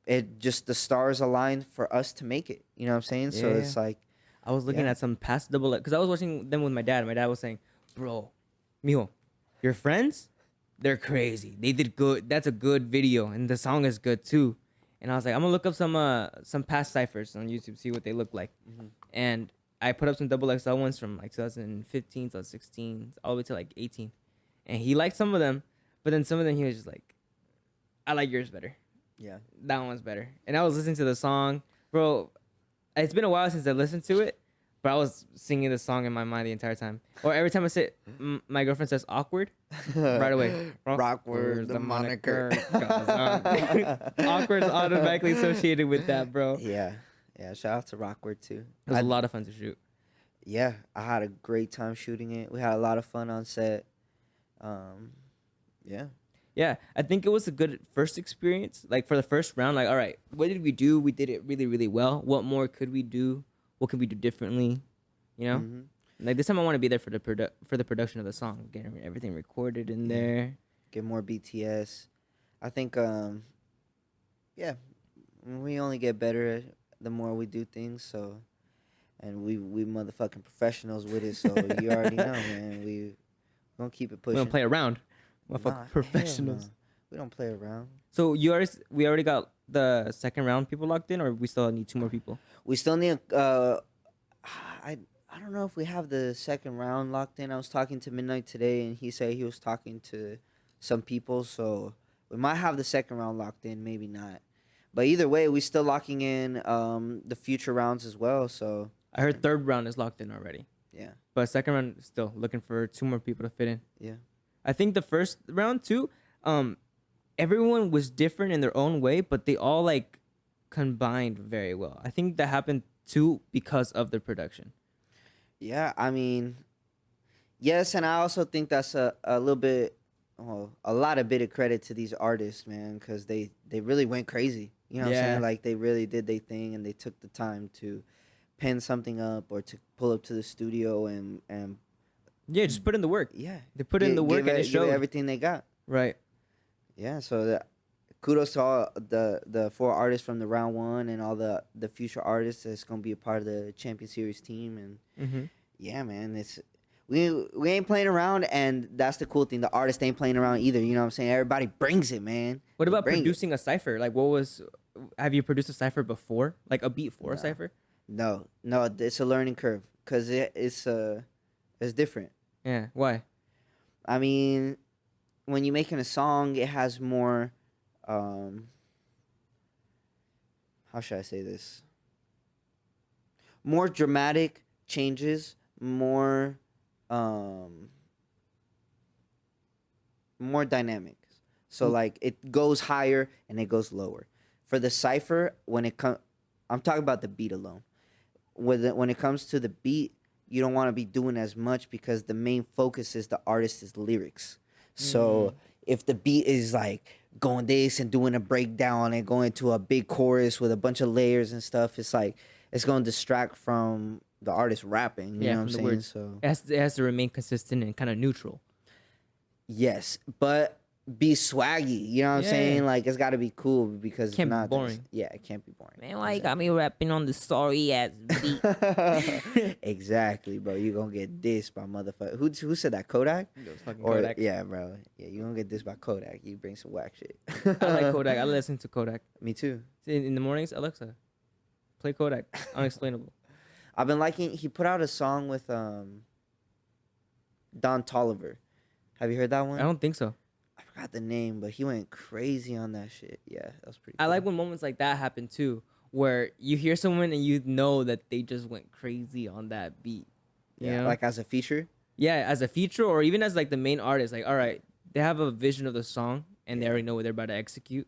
Speaker 3: it just, the stars aligned for us to make it. You know what I'm saying? So
Speaker 2: Yeah.
Speaker 3: it's like,
Speaker 2: I was looking
Speaker 3: Yeah.
Speaker 2: at some past double, because I was watching them with my dad. My dad was saying, bro, mijo, your friends, they're crazy. They did good. That's a good video, and the song is good too. And I was like, I'm gonna look up some past ciphers on YouTube, see what they look like. And I put up some double XL ones from like 2015, 2016, all the way to like 18. And he liked some of them, but then some of them he was just like, I like yours better.
Speaker 3: yeah.
Speaker 2: That one's better. And I was listening to the song, bro. It's been a while since I listened to it, but I was singing the song in my mind the entire time. Or every time I say, my girlfriend says awkward, right away.
Speaker 3: Rockford, the moniker.
Speaker 2: goes on. Awkward's automatically associated with that, bro. It
Speaker 3: Yeah. Yeah. Shout out to Rockford too.
Speaker 2: was a lot of fun to shoot.
Speaker 3: Yeah, I had a great time shooting it. We had a lot of fun on set. Yeah.
Speaker 2: Yeah, I think it was a good first experience. Like for the first round, like, all right, what did we do? We did it really, really well. What more could we do? What could we do differently? You know, like this time I want to be there for the production of the song, getting everything recorded in there.
Speaker 3: Get more BTS. I think, yeah, we only get better the more we do things. So, and we motherfucking professionals with it. So you already know, man. We gonna keep it
Speaker 2: We
Speaker 3: pushing.
Speaker 2: don't play around.
Speaker 3: Nah,
Speaker 2: Motherfucking
Speaker 3: hell
Speaker 2: professionals.
Speaker 3: no. We don't play around.
Speaker 2: So we already got the second round people locked in, or we still need 2 more people?
Speaker 3: We still need. I don't know if we have the second round locked in. I was talking to Midnight today, and he said he was talking to some people, so we might have the second round locked in, maybe not. But either way, we still locking in the future rounds as well. So
Speaker 2: I heard third round is locked in already,
Speaker 3: yeah,
Speaker 2: but second round still looking for 2 more people to fit in.
Speaker 3: yeah,
Speaker 2: I think the first round too, everyone was different in their own way, but they all like combined very well. I think that happened too because of the production.
Speaker 3: yeah. I mean, yes, and I also think that's a little bit, well, a lot of bit of credit to these artists, man, because they really went crazy. You know what I'm
Speaker 2: Yeah.
Speaker 3: saying? Like they really did their thing, and they took the time to pen something up or to pull up to the studio and
Speaker 2: Yeah, just put in the work.
Speaker 3: yeah,
Speaker 2: They put in the work and it
Speaker 3: give
Speaker 2: showed.
Speaker 3: everything they got.
Speaker 2: Right.
Speaker 3: Yeah, so kudos to all the 4 artists from the round 1 and all the future artists that's gonna be a part of the Champion Series team. And
Speaker 2: Mm-hmm.
Speaker 3: yeah, man, it's we ain't playing around, and that's the cool thing. The artists ain't playing around either. You know what I'm saying? Everybody brings it, man.
Speaker 2: What
Speaker 3: They
Speaker 2: about
Speaker 3: bring it.
Speaker 2: producing a cipher? Like, have you produced a cipher before? Like a beat for a cipher?
Speaker 3: No, it's a learning curve because it's different.
Speaker 2: Yeah. Why?
Speaker 3: I mean, when you're making a song, it has more. How should I say this? More dramatic changes, more dynamic. So like it goes higher and it goes lower. for the cipher, when it comes, I'm talking about the beat alone. When it comes to the beat, you don't want to be doing as much because the main focus is the artist's lyrics. So if the beat is like going this and doing a breakdown and going to a big chorus with a bunch of layers and stuff, it's like it's going to distract from the artist rapping. You know what I'm
Speaker 2: from the
Speaker 3: saying?
Speaker 2: words.
Speaker 3: So
Speaker 2: It has to remain consistent and kind of neutral.
Speaker 3: yes, but be swaggy. You know what I'm
Speaker 2: Yeah.
Speaker 3: saying? Like it's got to be cool because
Speaker 2: Can't
Speaker 3: if
Speaker 2: be
Speaker 3: not,
Speaker 2: boring.
Speaker 3: yeah, it can't be boring.
Speaker 2: Man, why you got me rapping on the sorry ass beat?
Speaker 3: Exactly, bro. You gonna get dissed by motherfucker. Who said that? Kodak?
Speaker 2: Those fucking
Speaker 3: Or
Speaker 2: Kodak.
Speaker 3: yeah, bro. Yeah, you gonna get dissed by Kodak. You bring some whack shit.
Speaker 2: I like Kodak. I listen to Kodak.
Speaker 3: Me too.
Speaker 2: In the mornings, Alexa, play Kodak. Unexplainable.
Speaker 3: I've been liking. He put out a song with Don Tolliver. Have you heard that one?
Speaker 2: I don't think so.
Speaker 3: I forgot the name, but he went crazy on that shit. Yeah, that was pretty.
Speaker 2: I
Speaker 3: cool.
Speaker 2: like when moments like that happen too, where you hear someone and you know that they just went crazy on that beat. You
Speaker 3: Yeah,
Speaker 2: know?
Speaker 3: like as a feature.
Speaker 2: Yeah, as a feature or even as like the main artist, like all right, they have a vision of the song and they already know what they're about to execute,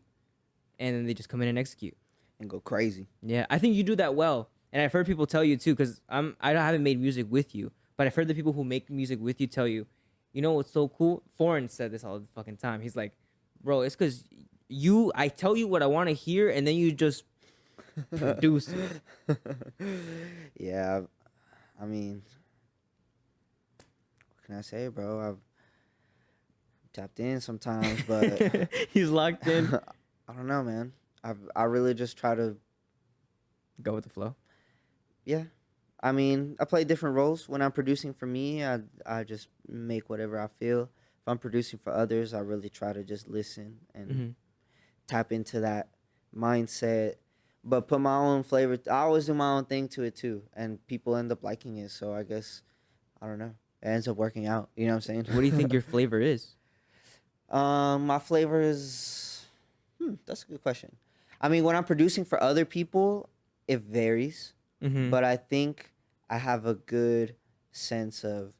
Speaker 2: and then they just come in and execute.
Speaker 3: And go crazy.
Speaker 2: Yeah, I think you do that well, and I've heard people tell you too, because I haven't made music with you, but I've heard the people who make music with you tell you, you know what's so cool? Foreign said this all the fucking time. He's like, bro, it's because I tell you what I want to hear, and then you just produce it.
Speaker 3: Yeah, I mean, what can I say, bro? I've tapped in sometimes, but
Speaker 2: He's locked in.
Speaker 3: I don't know, man. I really just try to,
Speaker 2: Go with the flow.
Speaker 3: yeah. I mean, I play different roles. When I'm producing for me, I just make whatever I feel. If I'm producing for others, I really try to just listen and tap into that mindset, but put my own flavor. I always do my own thing to it too, and people end up liking it. So I guess, I don't know. It ends up working out. You know what I'm saying?
Speaker 2: What do you think your flavor is?
Speaker 3: My flavor is, that's a good question. I mean, when I'm producing for other people, it varies.
Speaker 2: Mm-hmm.
Speaker 3: But I think I have a good sense of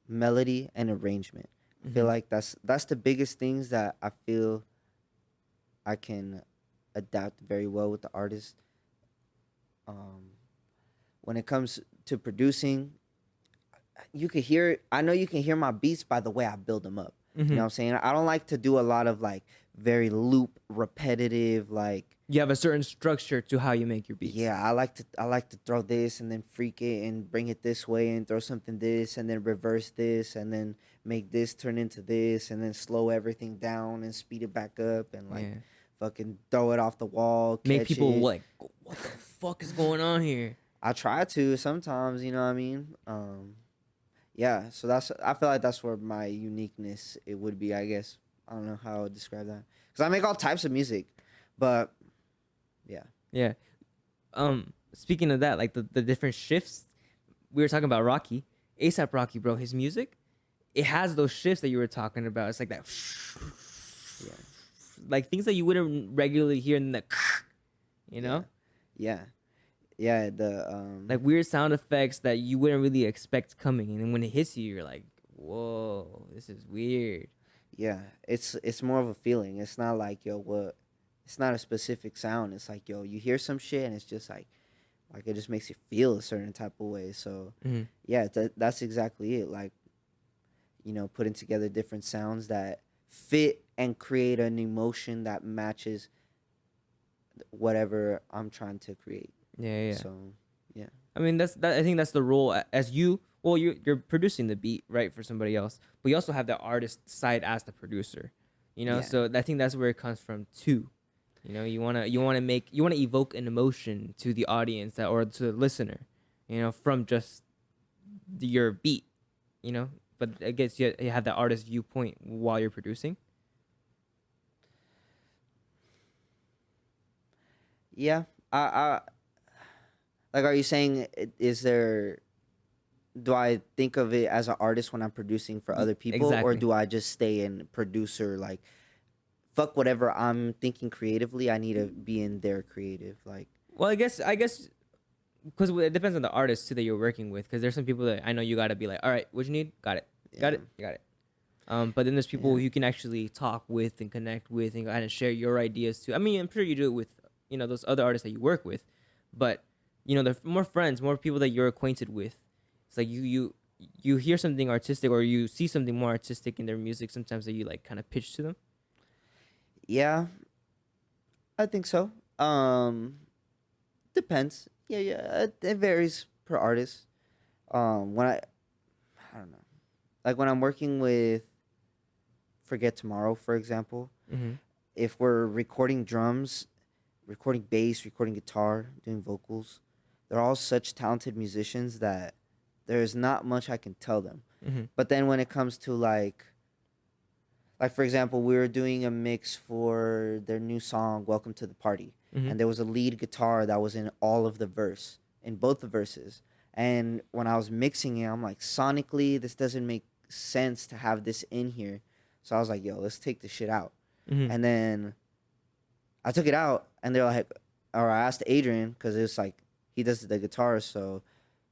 Speaker 3: melody and arrangement. I feel like that's the biggest things that I feel I can adapt very well with the artist. When it comes to producing, you can hear. I know you can hear my beats by the way I build them up. You know what I'm saying? I don't like to do a lot of like very loop, repetitive, like.
Speaker 2: You have a certain structure to how you make your beats.
Speaker 3: Yeah, I like to throw this and then freak it and bring it this way and throw something this and then reverse this and then make this turn into this and then slow everything down and speed it back up and like fucking throw it off the wall.
Speaker 2: Make
Speaker 3: catch
Speaker 2: people
Speaker 3: it.
Speaker 2: like, what the fuck is going on here?
Speaker 3: I try to sometimes, you know what I mean? Yeah, so I feel like that's where my uniqueness it would be, I guess. I don't know how I would describe that. Because I make all types of music, but yeah.
Speaker 2: Yeah. Speaking of that, like the different shifts, we were talking about Rocky, ASAP Rocky, bro. His music, it has those shifts that you were talking about. It's like that, like things that you wouldn't regularly hear in the, you know,
Speaker 3: Yeah. Yeah, the
Speaker 2: like weird sound effects that you wouldn't really expect coming, and then when it hits you, you're like, whoa, this is weird.
Speaker 3: yeah, it's more of a feeling. It's not like, yo, what? It's not a specific sound. It's like, yo, you hear some shit and it's just like it just makes you feel a certain type of way. So yeah, that's exactly it. Like, you know, putting together different sounds that fit and create an emotion that matches whatever I'm trying to create.
Speaker 2: Yeah.
Speaker 3: So yeah.
Speaker 2: I mean, I think that's the role as you. Well, you're producing the beat, right, for somebody else, but you also have the artist side as the producer, you know.
Speaker 3: Yeah.
Speaker 2: So I think that's where it comes from too. You know, you wanna evoke an emotion to the audience or to the listener, you know, from just your beat, you know. But I guess you have the artist viewpoint while you're producing.
Speaker 3: Yeah. I like, are you saying, do I think of it as an artist when I'm producing for other people? Or
Speaker 2: Exactly.
Speaker 3: do I just stay in producer, like, fuck whatever I'm thinking creatively, I need to be in their creative, like.
Speaker 2: Well, I guess because it depends on the artist too that you're working with. Because there's some people that I know you gotta be like, all right, what you need, got it, you got it. But then there's people
Speaker 3: Yeah.
Speaker 2: who you can actually talk with and connect with and kind of share your ideas too. I mean, I'm sure you do it with those other artists that you work with, but they're more friends, more people that you're acquainted with. It's like you hear something artistic or you see something more artistic in their music sometimes that you like kind of pitch to them.
Speaker 3: Yeah, I think so. Depends. Yeah. It varies per artist. When I don't know, like when I'm working with Forget Tomorrow, for example,
Speaker 2: Mm-hmm.
Speaker 3: if we're recording drums, recording bass, recording guitar, doing vocals, they're all such talented musicians that there's not much I can tell them.
Speaker 2: Mm-hmm.
Speaker 3: But then when it comes to like for example, we were doing a mix for their new song "Welcome to the Party,"
Speaker 2: Mm-hmm.
Speaker 3: and there was a lead guitar that was in all of the verse, in both the verses. And when I was mixing it, I'm like, sonically, this doesn't make sense to have this in here. So I was like, yo, let's take this shit out.
Speaker 2: Mm-hmm.
Speaker 3: And then I took it out, and they're like, or I asked Adrian because it was like he does the guitar, so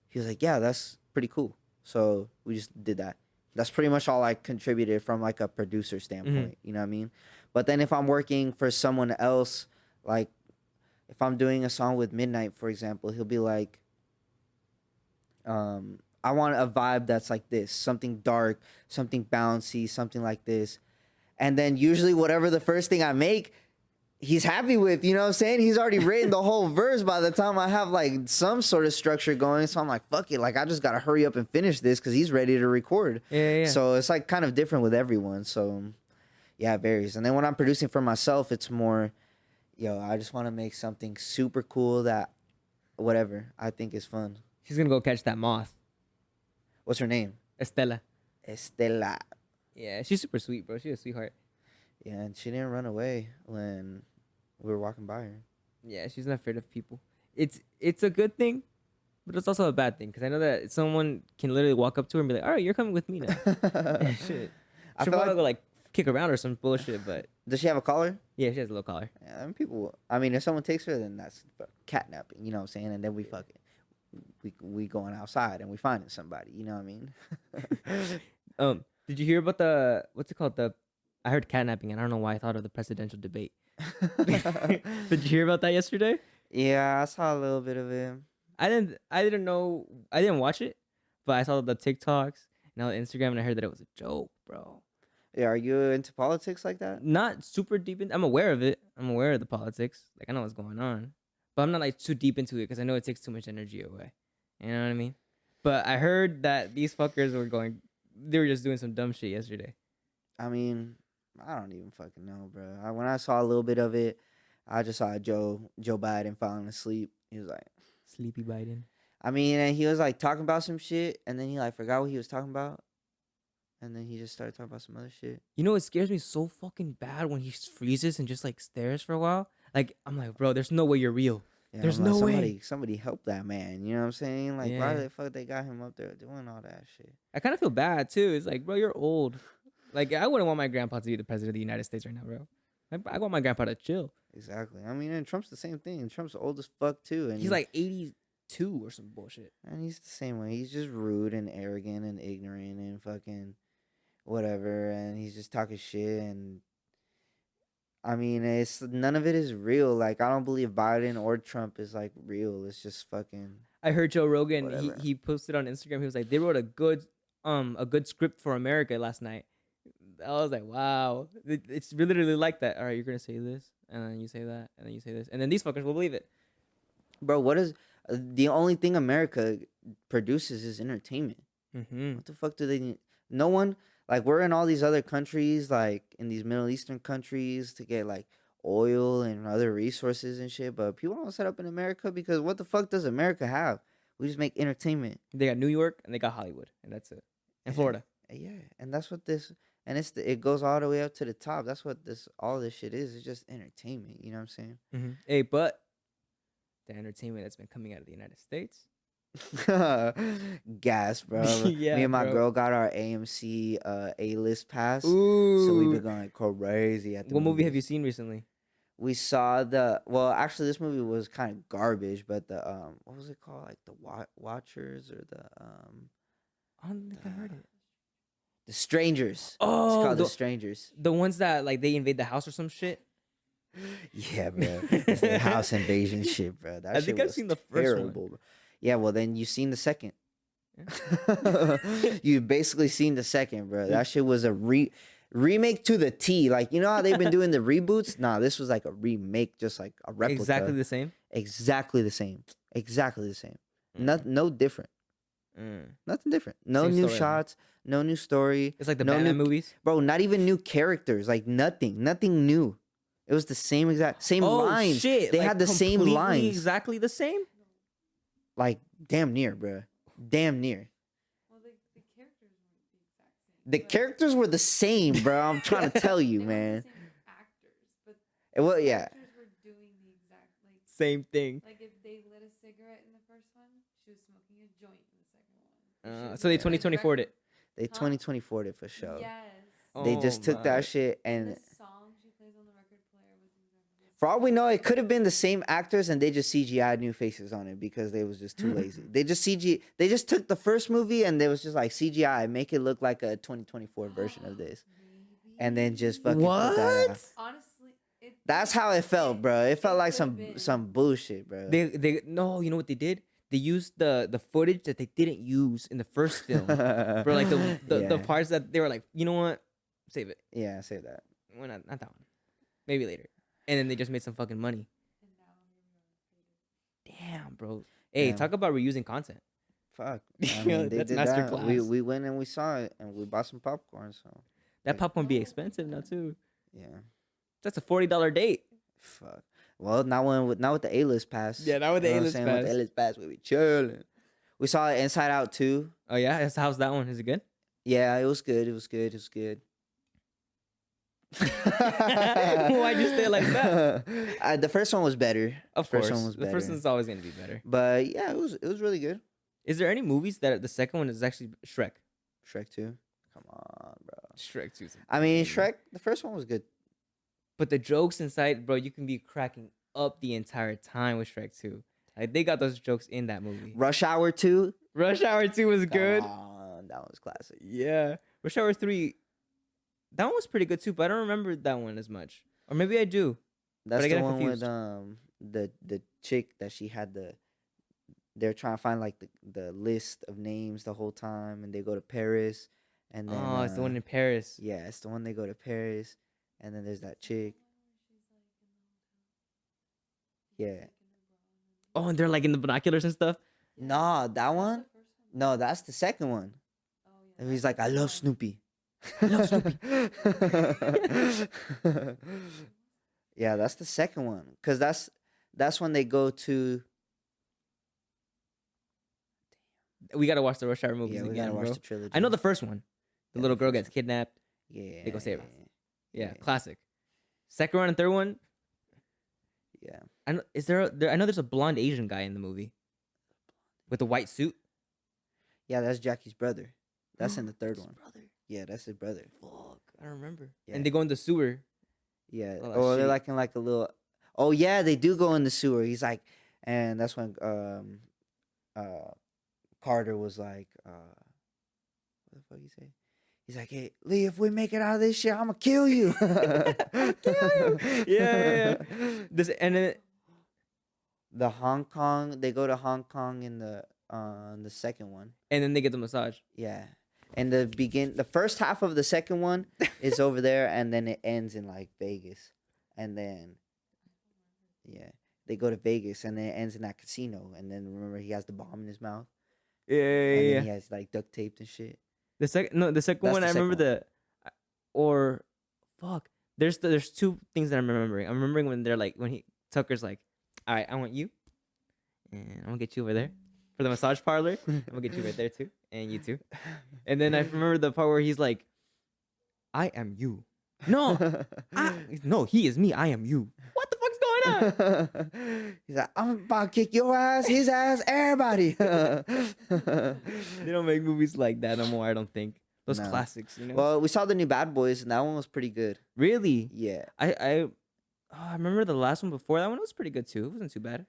Speaker 3: he was like, yeah, that's pretty cool. So we just did that. That's pretty much all I contributed from like a producer standpoint. You know what I mean? But then if I'm working for someone else, like if I'm doing a song with Midnight, for example, he'll be like, I want a vibe that's like this, something dark, something bouncy, something like this. And then usually whatever the first thing I make, he's happy with, you know what I'm saying? He's already written the whole verse by the time I have like some sort of structure going. So I'm like, fuck it. Like, I just got to hurry up and finish this because he's ready to record.
Speaker 2: Yeah.
Speaker 3: So it's like kind of different with everyone. So yeah, it varies. And then when I'm producing for myself, it's more, yo, I just want to make something super cool that whatever I think is fun.
Speaker 2: She's gonna go catch that moth,
Speaker 3: What's her name?
Speaker 2: Estella.
Speaker 3: Estela.
Speaker 2: Yeah, she's super sweet, bro. She's a sweetheart.
Speaker 3: Yeah, and she didn't run away when we were walking by her.
Speaker 2: Yeah, she's not afraid of people. It's a good thing, but it's also a bad thing because I know that someone can literally walk up to her and be like, "All right, you're coming with me now." Shit.
Speaker 3: I
Speaker 2: She'll
Speaker 3: feel
Speaker 2: probably go like kick around or some bullshit, but
Speaker 3: Does she have a collar?
Speaker 2: yeah, she has a little collar.
Speaker 3: Yeah, I mean, people. I mean, if someone takes her, then that's catnapping. You know what I'm saying? And then we fucking, we going outside and we finding somebody. You know what I mean?
Speaker 2: Did you hear about the what's it called? I heard catnapping, and I don't know why I thought of the presidential debate. Did you hear about that yesterday?
Speaker 3: Yeah, I saw a little bit of it.
Speaker 2: I didn't know. I didn't watch it, but I saw the TikToks and on Instagram, and I heard that it was a joke, bro.
Speaker 3: Yeah, are you into politics like that?
Speaker 2: Not super deep in. I'm aware of it. I'm aware of the politics. Like I know what's going on, but I'm not like too deep into it because I know it takes too much energy away. You know what I mean? But I heard that these fuckers were going. They were just doing some dumb shit yesterday.
Speaker 3: I mean, I don't even fucking know, bro. When I saw a little bit of it, I just saw Joe Biden falling asleep. He was like,
Speaker 2: Sleepy Biden.
Speaker 3: I mean, and he was like talking about some shit, and then he like forgot what he was talking about, and then he just started talking about some other shit.
Speaker 2: You know, it scares me so fucking bad when he freezes and just like stares for a while. Like I'm like, bro, there's no way you're real.
Speaker 3: Yeah,
Speaker 2: There's
Speaker 3: I'm like,
Speaker 2: no way.
Speaker 3: Somebody help that man. You know what I'm saying? Like, why the fuck they got him up there doing all that shit?
Speaker 2: I kind of feel bad too. It's like, bro, you're old. Like I wouldn't want my grandpa to be the president of the United States right now, bro. I want my grandpa to chill.
Speaker 3: Exactly. I mean, and Trump's the same thing. Trump's old as fuck too, and
Speaker 2: He's like 82 or some bullshit.
Speaker 3: and he's the same way. He's just rude and arrogant and ignorant and fucking whatever, and he's just talking shit. And I mean, it's none of it is real. Like, I don't believe Biden or Trump is like real. It's just fucking.
Speaker 2: I heard Joe Rogan.
Speaker 3: Whatever.
Speaker 2: He posted on Instagram. He was like, they wrote a good script for America last night. I was like, wow, it's literally like that. All right, you're gonna say this, and then you say that, and then you say this, and then these fuckers will believe it.
Speaker 3: Bro, what is the only thing America produces is entertainment.
Speaker 2: Mm-hmm.
Speaker 3: What the fuck do they need? No one, like, we're in all these other countries, like in these Middle Eastern countries to get like oil and other resources and shit, but people don't set up in America because what the fuck does America have? We just make entertainment.
Speaker 2: They got New York and they got Hollywood, and that's it. And Florida.
Speaker 3: Yeah, and that's what this, and it goes all the way up to the top. That's what all this shit is. It's just entertainment. You know what I'm saying?
Speaker 2: Mm-hmm. Hey, but the entertainment that's been coming out of the United States.
Speaker 3: Gas, bro.
Speaker 2: Yeah,
Speaker 3: Me and my
Speaker 2: bro.
Speaker 3: girl got our AMC A-list pass,
Speaker 2: Ooh.
Speaker 3: so we've been going crazy at the
Speaker 2: What movie have you
Speaker 3: movies.
Speaker 2: seen recently?
Speaker 3: We saw actually this movie was kind of garbage, but the what was it called? Like the Watchers or the
Speaker 2: I don't think I heard it.
Speaker 3: The Strangers.
Speaker 2: Oh,
Speaker 3: it's called
Speaker 2: the-
Speaker 3: The Strangers.
Speaker 2: The ones that like they invade the house or some shit.
Speaker 3: Yeah, bro. It's the house invasion shit, bro. That
Speaker 2: I
Speaker 3: shit
Speaker 2: think I've
Speaker 3: was
Speaker 2: seen the first one.
Speaker 3: terrible, bro. Yeah, well then you've seen the second.
Speaker 2: Yeah.
Speaker 3: You've basically seen the second, bro. That shit was a remake to the T. Like, you know how they've been doing the reboots? Nah, this was like a remake, just like a replica.
Speaker 2: Exactly the same.
Speaker 3: Exactly the same. Exactly the same.
Speaker 2: Mm.
Speaker 3: No different.
Speaker 2: Mm.
Speaker 3: Nothing different. No
Speaker 2: Same
Speaker 3: new
Speaker 2: storyline.
Speaker 3: shots. No new story.
Speaker 2: It's like the
Speaker 3: no
Speaker 2: Batman
Speaker 3: new,
Speaker 2: movies.
Speaker 3: bro. Not even new characters. Like nothing. Nothing new. It was the same same lines.
Speaker 2: Shit!
Speaker 3: They
Speaker 2: like,
Speaker 3: had the same
Speaker 2: completely
Speaker 3: lines.
Speaker 2: exactly the same.
Speaker 3: Like damn near, bro. Damn near.
Speaker 4: Well, the characters weren't the exact same.
Speaker 3: The
Speaker 4: but
Speaker 3: characters were the same, bro. I'm trying to tell you,
Speaker 4: they weren't
Speaker 3: man.
Speaker 4: the same actors, but
Speaker 3: Well,
Speaker 4: the
Speaker 3: yeah.
Speaker 4: actors were doing the exact
Speaker 2: Same thing.
Speaker 4: like if they lit a cigarette in the first one, she was smoking a joint in the second one. If she
Speaker 2: So they
Speaker 4: was doing
Speaker 2: 2024'd it.
Speaker 3: They
Speaker 4: Huh?
Speaker 3: 2024'd it for sure.
Speaker 4: Yes.
Speaker 3: They
Speaker 2: Oh
Speaker 3: just took
Speaker 2: my.
Speaker 3: that shit
Speaker 4: And
Speaker 3: and
Speaker 4: the song she plays on the record player was exactly the
Speaker 3: for all
Speaker 4: same.
Speaker 3: we know, it could have been the same actors and they just CGI'd new faces on it because they was just too lazy. They just took the first movie and they was just like CGI, make it look like a 2024 version of this. And then just fucking put that out.
Speaker 2: What?
Speaker 4: Honestly,
Speaker 3: That's how it felt, bro. It felt like
Speaker 4: could've been.
Speaker 3: some bullshit, bro.
Speaker 2: They no, you know what they did? They used the footage that they didn't use in the first film. For like the
Speaker 3: Yeah.
Speaker 2: parts that they were like, you know what? Save it.
Speaker 3: Yeah, say that.
Speaker 2: Well, not that one. Maybe later. And then they just made some fucking money.
Speaker 4: And now here we are.
Speaker 2: Damn, bro. Hey,
Speaker 3: Damn.
Speaker 2: talk about reusing content.
Speaker 3: Fuck.
Speaker 2: Yeah, that's masterclass.
Speaker 3: We went and we saw it and we bought some popcorn. So
Speaker 2: That popcorn be expensive now too.
Speaker 3: yeah,
Speaker 2: That's a $40 date.
Speaker 3: fuck. Well, not with the A-list pass.
Speaker 2: Yeah, not with the
Speaker 3: You know what I'm
Speaker 2: A-list
Speaker 3: saying? With
Speaker 2: pass.
Speaker 3: the A-list pass, we be chilling. We saw it Inside Out too.
Speaker 2: Oh yeah, how's that one? Is it good?
Speaker 3: Yeah, it was good. It was good. It was good.
Speaker 2: Why'd you say it like that?
Speaker 3: The first one was better.
Speaker 2: Of
Speaker 3: First
Speaker 2: course,
Speaker 3: one was
Speaker 2: the first
Speaker 3: better.
Speaker 2: one's always gonna be better.
Speaker 3: But yeah, it was really good.
Speaker 2: Is there any movies that the second one is actually Shrek?
Speaker 3: Shrek 2. Come on, bro.
Speaker 2: Shrek 2.
Speaker 3: I mean, Shrek, the first one was good.
Speaker 2: But the jokes inside, bro, you can be cracking up the entire time with Shrek 2. Like they got those jokes in that movie.
Speaker 3: Rush Hour 2.
Speaker 2: Rush Hour 2 was good.
Speaker 3: Come on, that was classic.
Speaker 2: Yeah. Rush Hour 3, that one was pretty good too, but I don't remember that one as much. Or maybe I do.
Speaker 3: That's
Speaker 2: I get
Speaker 3: the
Speaker 2: it
Speaker 3: one
Speaker 2: confused.
Speaker 3: with the chick that she had they're trying to find like the list of names the whole time and they go to Paris and then
Speaker 2: Oh, it's the one in Paris.
Speaker 3: yeah, it's the one they go to Paris and then there's that chick. Yeah.
Speaker 2: Oh, and they're like in the binoculars and stuff.
Speaker 3: No, that one?
Speaker 4: The first one?
Speaker 3: No, that's the second one.
Speaker 4: Oh, yeah.
Speaker 3: And he's like, I love Snoopy.
Speaker 2: I love Snoopy.
Speaker 3: Yeah, that's the second one. Cause that's when they go to
Speaker 2: We gotta watch the Rush Hour movies
Speaker 3: yeah, we
Speaker 2: again,
Speaker 3: gotta watch
Speaker 2: bro.
Speaker 3: the trilogy.
Speaker 2: I know the first one. The
Speaker 3: Yeah,
Speaker 2: little
Speaker 3: the
Speaker 2: girl
Speaker 3: first
Speaker 2: gets kidnapped.
Speaker 3: Yeah.
Speaker 2: They go save her. Yeah,
Speaker 3: Yeah.
Speaker 2: classic. Second one and third one.
Speaker 3: Yeah.
Speaker 2: I know, I know there's a blonde Asian guy in the movie with a white suit.
Speaker 3: Yeah, that's Jackie's brother. That's in the third
Speaker 2: His
Speaker 3: one.
Speaker 2: brother.
Speaker 3: Yeah, that's his brother.
Speaker 2: Fuck, I don't remember.
Speaker 3: Yeah.
Speaker 2: And they go in the sewer.
Speaker 3: Yeah.
Speaker 2: Oh,
Speaker 3: Oh, they're
Speaker 2: shit.
Speaker 3: like in like a little. Oh yeah, they do go in the sewer. He's like, and that's when Carter was like, what the fuck he say? He's like, hey Lee, if we make it out of this shit, I'ma kill you.
Speaker 2: Yeah. This and then
Speaker 3: The Hong Kong. They go to Hong Kong in the second one.
Speaker 2: they get the massage.
Speaker 3: Yeah. And the first half of the second one is over there, and then it ends in like Vegas, and then yeah, they go to Vegas, and then it ends in that casino, and then remember he has the bomb in his mouth,
Speaker 2: Yeah,
Speaker 3: and
Speaker 2: yeah.
Speaker 3: then he has like duct taped and shit.
Speaker 2: The second one.
Speaker 3: That's
Speaker 2: I
Speaker 3: the
Speaker 2: remember
Speaker 3: second
Speaker 2: or fuck. There's two things that I'm remembering. I'm remembering when they're like when Tucker's like, all right, I want you, and I'm gonna get you over there for the massage parlor. I'm gonna get you right there too, and you too. And then I remember the part where he's like, I am you. No, no, he is me. I am you. What the fuck's going on?
Speaker 3: He's like, I'm about to kick your ass, his ass, everybody.
Speaker 2: They don't make movies like that no more. I don't think those
Speaker 3: No.
Speaker 2: classics. You know.
Speaker 3: Well, we saw the new Bad Boys, and that one was pretty good.
Speaker 2: Really,
Speaker 3: Yeah,
Speaker 2: I remember the last one before that one was pretty good too. It wasn't too bad.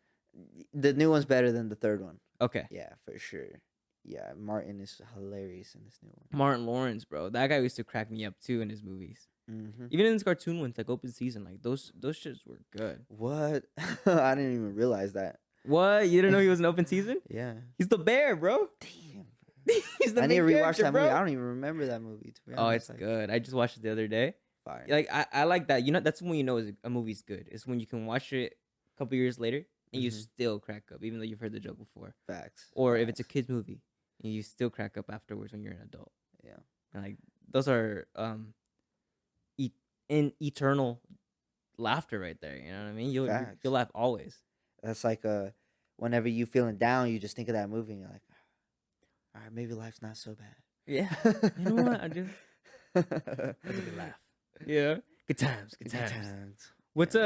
Speaker 3: the new one's better than the third one.
Speaker 2: Okay.
Speaker 3: Yeah, for sure. Yeah, Martin is hilarious in this new one.
Speaker 2: Martin Lawrence, bro. That guy used to crack me up too in his movies.
Speaker 3: Mm-hmm.
Speaker 2: Even in his cartoon ones, like open season, like those shits were good.
Speaker 3: What? I didn't even realize that.
Speaker 2: What? You didn't know he was an open season?
Speaker 3: Yeah.
Speaker 2: He's the bear, bro.
Speaker 3: Damn.
Speaker 2: He's the
Speaker 3: I need
Speaker 2: main
Speaker 3: to rewatch
Speaker 2: character,
Speaker 3: that
Speaker 2: bro.
Speaker 3: movie. I don't even remember that movie. To be
Speaker 2: Oh,
Speaker 3: honest.
Speaker 2: it's good. I just watched it the other day.
Speaker 3: Fire.
Speaker 2: Like I like that. You know, that's when you know a movie's good. It's when you can watch it a couple years later and you
Speaker 3: Mhm.
Speaker 2: still crack up, even though you've heard the joke before.
Speaker 3: Facts.
Speaker 2: Or if it's a
Speaker 3: Facts.
Speaker 2: kids movie and you still crack up afterwards when you're an adult.
Speaker 3: Yeah.
Speaker 2: And like those are eternal laughter right there. You know what I mean?
Speaker 3: Facts.
Speaker 2: You'll laugh always.
Speaker 3: That's like whenever you feeling down, you just think of that movie and you're like, all right, maybe life's not so bad.
Speaker 2: Yeah. You know what? I do. That's a good laugh. Yeah. Good times. Good times. What's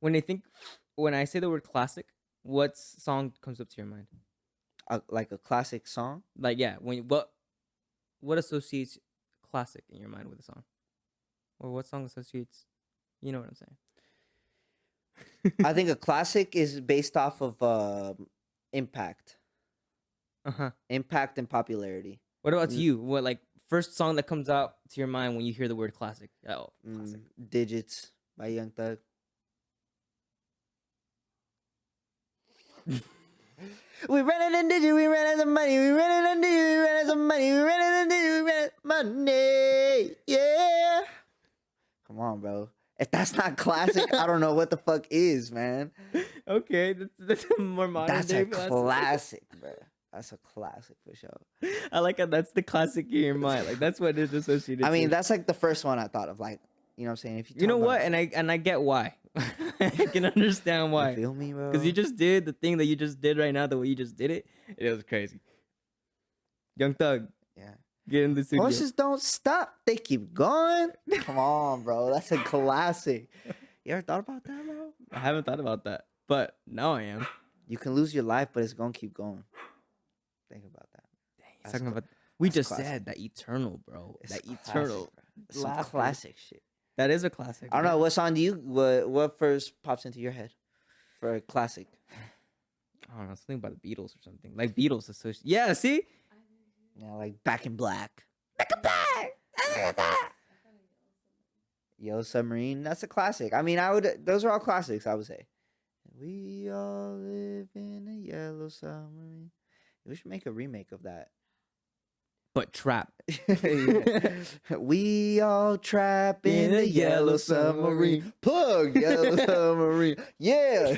Speaker 2: when I say the word classic, what song comes up to your mind?
Speaker 3: Like a classic song?
Speaker 2: Like yeah, what associates classic in your mind with a song? Or what song associates, you know what I'm saying?
Speaker 3: I think a classic is based off of impact.
Speaker 2: Uh-huh.
Speaker 3: Impact and popularity.
Speaker 2: What about you? What like first song that comes out to your mind when you hear the word classic? Oh,
Speaker 3: Mm,
Speaker 2: classic.
Speaker 3: Digits by Young Thug. We running in digits, we running some money, we running in digits, we running some money, we running in digits, we running money. Yeah. Come on, bro. If that's not classic, I don't know what the fuck is, man.
Speaker 2: Okay, that's a more modern
Speaker 3: That's
Speaker 2: day
Speaker 3: a classic, bro. That's a classic for sure.
Speaker 2: I like how that's the classic in your mind. Like that's what it's associated.
Speaker 3: I mean,
Speaker 2: to.
Speaker 3: that's like the first one I thought of. Like, you know what I'm saying? If
Speaker 2: You know
Speaker 3: talk
Speaker 2: what?
Speaker 3: about-
Speaker 2: And I get why. I can understand
Speaker 3: You
Speaker 2: why.
Speaker 3: feel me, bro?
Speaker 2: Because you just did the thing that you just did right now, the way you just did it. It was crazy. Young Thug,
Speaker 3: Yeah.
Speaker 2: get in the studio.
Speaker 3: Horses don't stop. They keep going. Come on, bro. That's a classic. You ever thought about that, bro?
Speaker 2: I haven't thought about that, but now I am.
Speaker 3: You can lose your life, but it's going to keep going. Think about that.
Speaker 2: He's
Speaker 3: That's
Speaker 2: talking
Speaker 3: cla-
Speaker 2: about. We
Speaker 3: that's
Speaker 2: just
Speaker 3: classic.
Speaker 2: said that eternal, bro.
Speaker 3: It's
Speaker 2: that
Speaker 3: classic,
Speaker 2: eternal.
Speaker 3: bro. It's some
Speaker 2: laughter.
Speaker 3: classic shit.
Speaker 2: That is a classic.
Speaker 3: I don't know. What song do you, what first pops into your head for a classic?
Speaker 2: I don't know. Something about the Beatles or something. Like Beatles association. Yeah, see?
Speaker 3: Yeah, like Back in Black. Back in Black. Yo, Submarine. That's a classic. I mean, those are all classics, I would say. We all live in a yellow submarine. We should make a remake of that.
Speaker 2: But trap.
Speaker 3: We all trap in a yellow submarine. Plug yellow submarine. Yeah.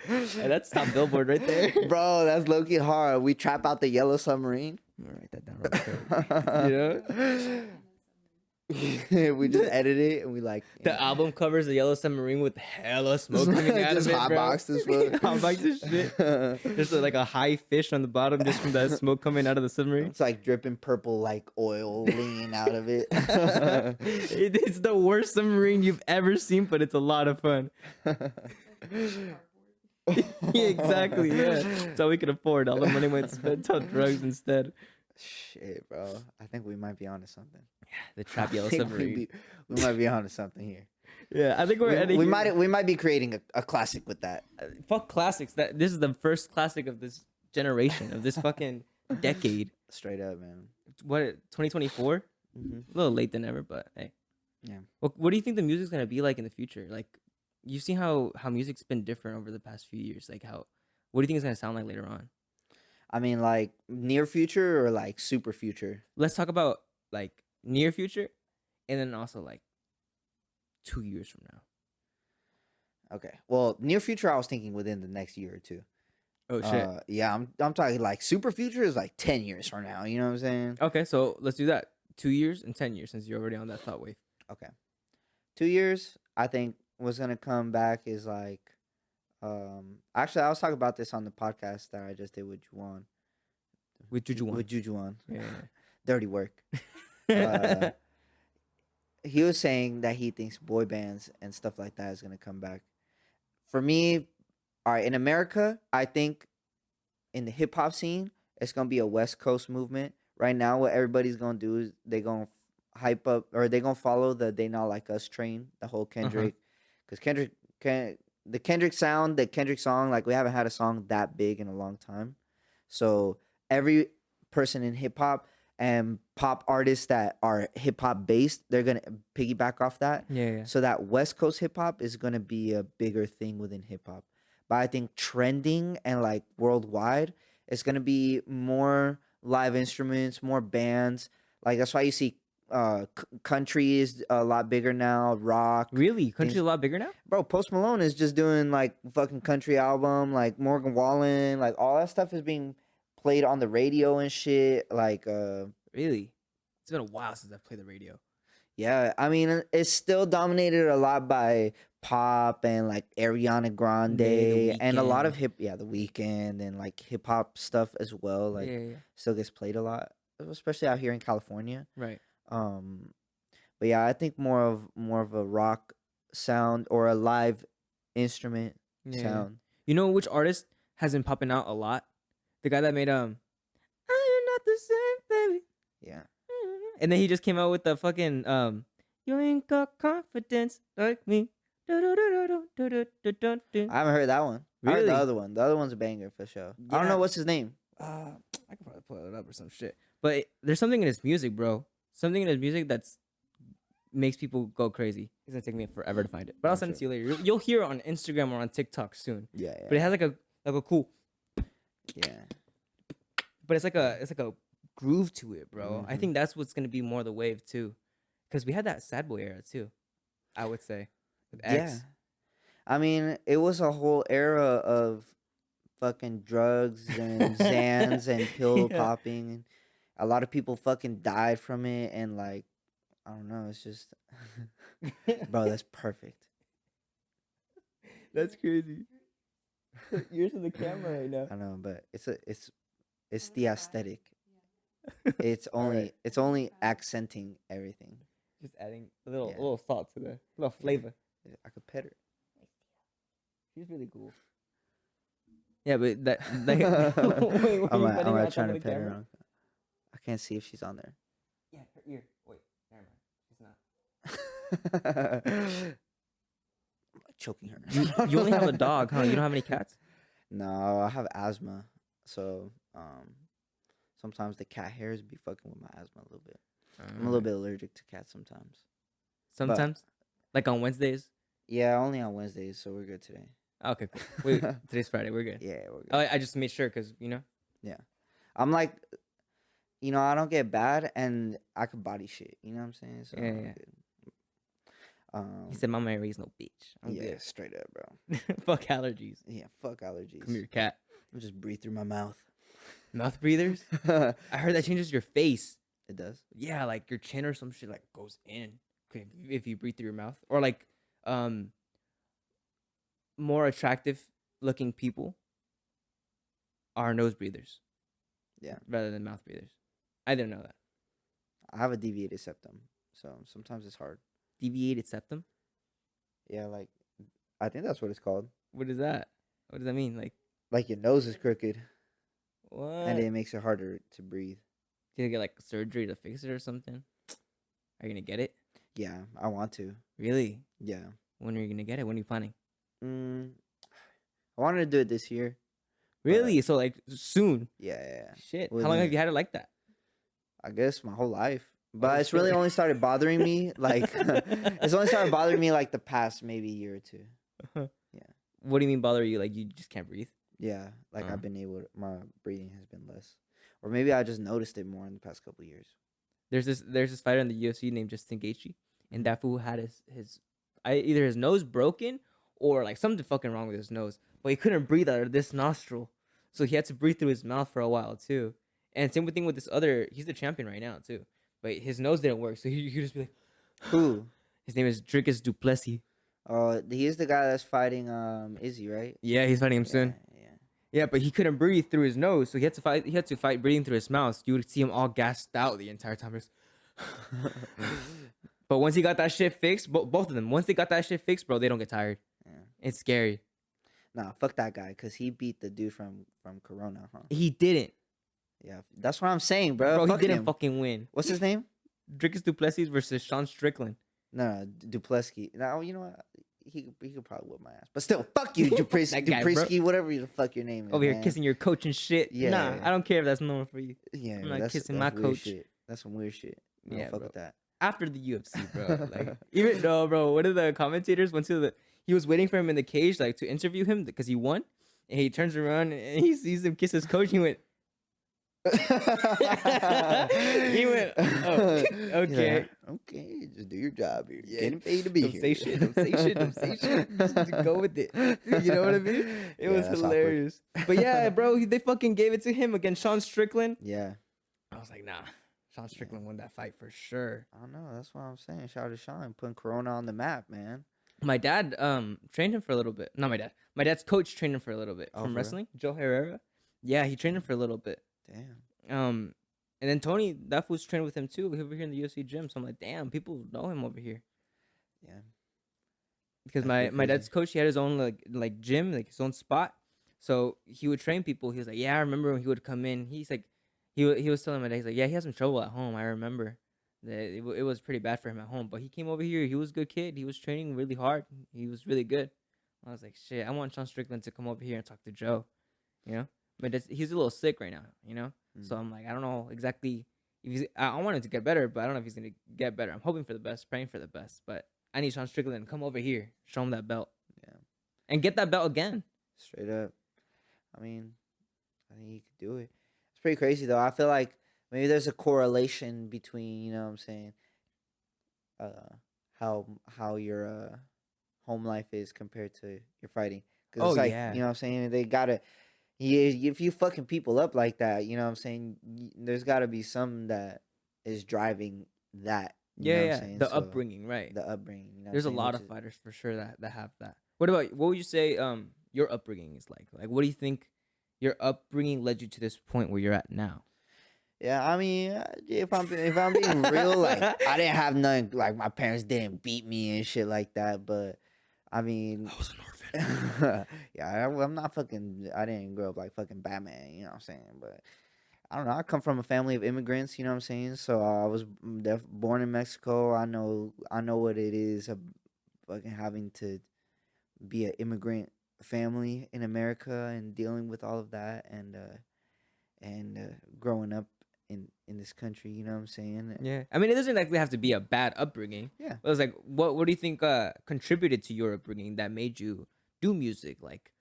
Speaker 2: Hey, that's top billboard right there.
Speaker 3: Bro, that's low-key hard. We trap out the yellow submarine.
Speaker 2: I'm gonna write that down real quick.
Speaker 3: Yeah. We just edit it and we like
Speaker 2: The album covers the Yellow Submarine with hella smoke coming out
Speaker 3: just
Speaker 2: of it,
Speaker 3: hot
Speaker 2: bro.
Speaker 3: box this fool.
Speaker 2: Hot box this shit. There's like a high fish on the bottom just from that smoke coming out of the submarine.
Speaker 3: It's like dripping purple like oil leaning out of it.
Speaker 2: It's the worst submarine you've ever seen, but it's a lot of fun. Yeah, exactly. Yeah, that's all we could afford. All the money went spent on drugs instead.
Speaker 3: Shit, bro. I think we might be onto something.
Speaker 2: The trap Yellow
Speaker 3: I think
Speaker 2: Submarine.
Speaker 3: we might be onto something here.
Speaker 2: Yeah, I think we're ending.
Speaker 3: We
Speaker 2: here.
Speaker 3: might be creating a classic with that.
Speaker 2: Fuck classics. This is the first classic of this generation of this fucking decade.
Speaker 3: Straight up, man.
Speaker 2: What 2024?
Speaker 3: Mm-hmm.
Speaker 2: A little late than ever, but hey.
Speaker 3: Yeah.
Speaker 2: What do you think the music's gonna be like in the future? Like, you've seen how music's been different over the past few years. Like, what do you think it's gonna sound like later on?
Speaker 3: I mean, like near future or like super future.
Speaker 2: Let's talk about like near future, and then also like 2 years from now.
Speaker 3: Okay. Well, near future, I was thinking within the next year or two.
Speaker 2: Oh shit.
Speaker 3: Yeah, I'm talking like super future is like 10 years from now. You know what I'm saying?
Speaker 2: Okay, so let's do that. 2 years and 10 years, since you're already on that thought wave.
Speaker 3: Okay. 2 years, I think what's gonna come back is like, actually, I was talking about this on the podcast that I just did with Juan.
Speaker 2: With Juju One.
Speaker 3: With Jujuan.
Speaker 2: Yeah.
Speaker 3: Dirty work. He was saying that he thinks boy bands and stuff like that is gonna come back. For me, all right, in America, I think in the hip hop scene, it's gonna be a West Coast movement. Right now, what everybody's gonna do is they're gonna hype up or they're gonna follow the "They Not Like Us" train, the whole Kendrick, because the Kendrick sound, the Kendrick song, like we haven't had a song that big in a long time. So every person in hip hop and pop artists that are hip hop based, they're gonna piggyback off that.
Speaker 2: Yeah.
Speaker 3: So that West Coast hip hop is gonna be a bigger thing within hip hop. But I think trending and like worldwide, it's gonna be more live instruments, more bands. Like that's why you see country is a lot bigger now, rock.
Speaker 2: Really? Country's
Speaker 3: things-
Speaker 2: a lot bigger now?
Speaker 3: Bro, Post Malone is just doing like fucking country album, like Morgan Wallen, like all that stuff is being played on the radio and shit. Like
Speaker 2: Really? It's been a while since I've played the radio.
Speaker 3: yeah, I mean it's still dominated a lot by pop and like Ariana Grande
Speaker 2: The
Speaker 3: and a lot of
Speaker 2: Weeknd.
Speaker 3: the weekend and like hip hop stuff as well. Like
Speaker 2: Yeah.
Speaker 3: still gets played a lot, especially out here in California.
Speaker 2: Right.
Speaker 3: But yeah, I think more of a rock sound or a live instrument
Speaker 2: Yeah.
Speaker 3: sound.
Speaker 2: You know which artist has been popping out a lot? The guy that made Are You Not the Same, Baby?
Speaker 3: Yeah.
Speaker 2: And then he just came out with the fucking You Ain't Got Confidence Like Me.
Speaker 3: I haven't heard that one. I heard
Speaker 2: Really?
Speaker 3: the other one. The other one's a banger for sure. I don't
Speaker 2: Yeah.
Speaker 3: know what's his name.
Speaker 2: I could probably pull it up or some shit. But there's something in his music, bro. Something in his music that's makes people go crazy. It's gonna take me forever to find it, but I'll send it to you later. You'll hear it on Instagram or on TikTok soon.
Speaker 3: Yeah,
Speaker 2: But it has like a cool,
Speaker 3: yeah.
Speaker 2: but it's like a groove to it, bro. I
Speaker 3: Mhm.
Speaker 2: think that's what's gonna be more the wave too, because we had that sad boy era too. I would say with X.
Speaker 3: Yeah. I mean, it was a whole era of fucking drugs and Xans and pill
Speaker 2: Yeah.
Speaker 3: popping. And a lot of people fucking died from it. And like, I don't know. It's just, bro, that's perfect.
Speaker 2: That's crazy. You're to the camera right now.
Speaker 3: I know, but it's the aesthetic. It's only accenting everything.
Speaker 2: Just adding a little
Speaker 3: Yeah.
Speaker 2: little salt to the little flavor.
Speaker 3: I could pet her.
Speaker 2: She's really cool. Yeah, but that like, wait,
Speaker 3: I'm
Speaker 2: you
Speaker 3: not
Speaker 2: petting her outside
Speaker 3: trying
Speaker 2: of
Speaker 3: to
Speaker 2: the
Speaker 3: pet her.
Speaker 2: camera?
Speaker 3: I can't see if she's on there.
Speaker 2: Yeah, her ear. Wait, never mind. She's not.
Speaker 3: I'm like choking her.
Speaker 2: You only have a dog, huh? You don't have any cats?
Speaker 3: No, I have asthma, so sometimes the cat hairs be fucking with my asthma a little bit. I'm a little bit allergic to cats sometimes.
Speaker 2: Sometimes, like on Wednesdays.
Speaker 3: Yeah, only on Wednesdays, so we're good today.
Speaker 2: Okay, cool. Wait, today's Friday. We're good.
Speaker 3: Yeah, we're good.
Speaker 2: I just made sure because
Speaker 3: I'm like, I don't get bad, and I could body shit. You know what I'm saying? So
Speaker 2: Yeah,
Speaker 3: I'm
Speaker 2: yeah.
Speaker 3: good.
Speaker 2: he said, "Mama ain't raised no bitch." I'm
Speaker 3: Yeah, straight up, bro.
Speaker 2: good. Fuck allergies.
Speaker 3: Yeah, fuck allergies.
Speaker 2: Come here, cat.
Speaker 3: I'll just breathe through my mouth.
Speaker 2: Mouth breathers.
Speaker 3: It
Speaker 2: I heard that changes your face.
Speaker 3: does.
Speaker 2: Yeah, like your chin or some shit like goes in if you breathe through your mouth, or like more attractive looking people are nose breathers.
Speaker 3: Yeah.
Speaker 2: Rather than mouth breathers. I didn't know that.
Speaker 3: I have a deviated septum, so sometimes it's hard.
Speaker 2: Deviated septum.
Speaker 3: Yeah, like I think that's what it's called.
Speaker 2: What is that? What does that mean?
Speaker 3: Like your nose is crooked,
Speaker 2: What?
Speaker 3: and it makes it harder to breathe.
Speaker 2: Do you get like surgery to fix it or something? Are you gonna get it?
Speaker 3: Yeah, I want to.
Speaker 2: Really?
Speaker 3: Yeah.
Speaker 2: When are you gonna get it? When are you planning?
Speaker 3: I wanted to do it this year.
Speaker 2: Really? So like soon?
Speaker 3: Yeah.
Speaker 2: Shit. How
Speaker 3: Within
Speaker 2: long have
Speaker 3: it.
Speaker 2: you had it like that?
Speaker 3: I guess my whole life. But
Speaker 2: Oh,
Speaker 3: it's really
Speaker 2: shit.
Speaker 3: only started bothering me like it's only started bothering me like the past maybe year or two.
Speaker 2: What do you mean bother you? Like you just can't breathe?
Speaker 3: Yeah, like
Speaker 2: Uh.
Speaker 3: I've been able to, my breathing has been less. Or maybe I just noticed it more in the past couple of years.
Speaker 2: There's this fighter in the UFC named Justin Gaethje, and that fool had either his nose broken or like something fucking wrong with his nose, but he couldn't breathe out of this nostril, so he had to breathe through his mouth for a while too. And same thing with this other. He's the champion right now too, but his nose didn't work, so he just be like,
Speaker 3: Who?
Speaker 2: his name is Dricus Duplessis.
Speaker 3: Oh, he is the guy that's fighting Izzy, right?
Speaker 2: Yeah, he's fighting him soon.
Speaker 3: Yeah.
Speaker 2: Yeah, but he couldn't breathe through his nose, so he had to fight. He had to fight breathing through his mouth. You would see him all gassed out the entire time. Just but once he got that shit fixed, both of them, once they got that shit fixed, bro, they don't get tired.
Speaker 3: Yeah.
Speaker 2: It's scary.
Speaker 3: Nah, fuck that guy, cause he beat the dude from Corona, huh?
Speaker 2: He didn't,
Speaker 3: Yeah, that's what I'm saying, bro.
Speaker 2: bro.
Speaker 3: Fuck
Speaker 2: He didn't
Speaker 3: him.
Speaker 2: fucking win.
Speaker 3: What's his name?
Speaker 2: Dricus Duplessis versus Sean Strickland.
Speaker 3: No, Duplessis. No, you know what? he could probably whip my ass. But still, fuck you,
Speaker 2: That guy, bro.
Speaker 3: Duprisky, whatever the fuck your name is.
Speaker 2: Over here
Speaker 3: man.
Speaker 2: kissing your coach and shit.
Speaker 3: Yeah.
Speaker 2: Nah, I don't care if that's normal for you.
Speaker 3: Yeah,
Speaker 2: I'm not
Speaker 3: that's,
Speaker 2: kissing
Speaker 3: that's
Speaker 2: my
Speaker 3: weird
Speaker 2: coach.
Speaker 3: Shit. That's some weird shit. I don't
Speaker 2: Yeah,
Speaker 3: fuck
Speaker 2: bro.
Speaker 3: with that.
Speaker 2: After the UFC, bro. Like, even no, bro. One of the commentators went to he was waiting for him in the cage, like to interview him because he won. And he turns around and he sees him kiss his coach. He went. He went. Oh, okay.
Speaker 3: Yeah, okay, just do your job here.
Speaker 2: Yeah.
Speaker 3: Getting paid to be
Speaker 2: Don't
Speaker 3: here.
Speaker 2: say shit. Don't say shit. Don't say shit. Just go with it. You know what I mean? It
Speaker 3: Yeah,
Speaker 2: was
Speaker 3: that's
Speaker 2: hilarious. But yeah, bro, they fucking gave it to him against Sean Strickland.
Speaker 3: Yeah.
Speaker 2: I was like, nah, Sean Strickland won that fight for sure.
Speaker 3: I don't know. That's what I'm saying. Shout out to Sean putting Corona on the map, man.
Speaker 2: My dad trained him for a little bit. Not my dad. My dad's coach trained him for a little bit
Speaker 3: Oh,
Speaker 2: from
Speaker 3: for real?
Speaker 2: wrestling. Joe Herrera. Yeah, he trained him for a little bit.
Speaker 3: Damn.
Speaker 2: And then Tony, that fool's trained with him too over here in the UFC gym. So I'm like, damn, people know him over here.
Speaker 3: Yeah.
Speaker 2: Because
Speaker 3: That's
Speaker 2: my
Speaker 3: pretty
Speaker 2: my dad's
Speaker 3: crazy.
Speaker 2: coach, he had his own like gym, like his own spot. So he would train people. He was like, yeah, I remember when he would come in. He's like, he was telling my dad, he's like, yeah, he had some trouble at home. I remember that it was pretty bad for him at home. But he came over here. He was a good kid. He was training really hard. He was really good. I was like, shit, I want Sean Strickland to come over here and talk to Joe. You know, but he's a little sick right now. You know, so I'm like, I don't know exactly if he's. I want him to get better, but I don't know if he's gonna get better. I'm hoping for the best, praying for the best. But I need Sean Strickland to come over here, show him that belt,
Speaker 3: Yeah.
Speaker 2: and get that belt again.
Speaker 3: Straight up. I mean, I think he could do it. It's pretty crazy though. I feel like maybe there's a correlation between, you know what I'm saying, how your home life is compared to your fighting. Because it's
Speaker 2: Oh,
Speaker 3: like,
Speaker 2: yeah.
Speaker 3: you know what I'm saying, they gotta, if you fucking people up like that, you know what I'm saying, there's gotta be some that is driving that. You know what I'm
Speaker 2: Yeah,
Speaker 3: saying?
Speaker 2: the
Speaker 3: So,
Speaker 2: upbringing, right?
Speaker 3: The upbringing. You know what I'm
Speaker 2: There's a
Speaker 3: saying?
Speaker 2: lot
Speaker 3: Which
Speaker 2: of
Speaker 3: is-
Speaker 2: fighters for sure that have that. What would you say your upbringing is like? Like, what do you think your upbringing led you to this point where you're at now?
Speaker 3: Yeah, I mean, if I'm being real, like I didn't have none. Like my parents didn't beat me and shit like that. But I mean,
Speaker 2: I was an orphan.
Speaker 3: yeah, I'm not fucking. I didn't grow up like fucking Batman. You know what I'm saying? But I don't know. I come from a family of immigrants. You know what I'm saying? So I was born in Mexico. I know what it is. Fucking having to be an immigrant family in America and dealing with all of that and growing up in this country, you know what I'm saying?
Speaker 2: Yeah, I mean, it doesn't exactly have to be a bad upbringing.
Speaker 3: Yeah.
Speaker 2: But it's like, what do you think contributed to your upbringing that made you do music? Like,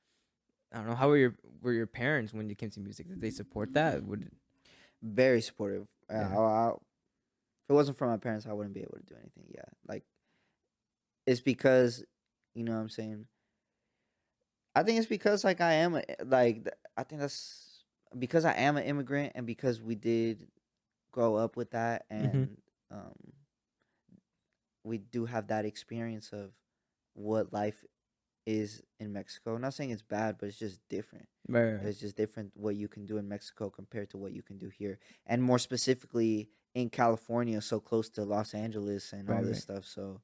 Speaker 2: I don't know, how were your parents when it came to music? Did they support that?
Speaker 3: Very supportive.
Speaker 2: Yeah.
Speaker 3: If it wasn't for my parents, I wouldn't be able to do anything. Yeah, like it's because, you know what I'm saying. I think it's because like I am I think that's because I am an immigrant and because we did grow up with that and we do have that experience of what life is in Mexico. I'm not saying it's bad, but it's just different.
Speaker 2: Right.
Speaker 3: It's just different what you can do in Mexico compared to what you can do here. And more specifically in California, so close to Los Angeles and all
Speaker 2: Right,
Speaker 3: this
Speaker 2: right.
Speaker 3: stuff. So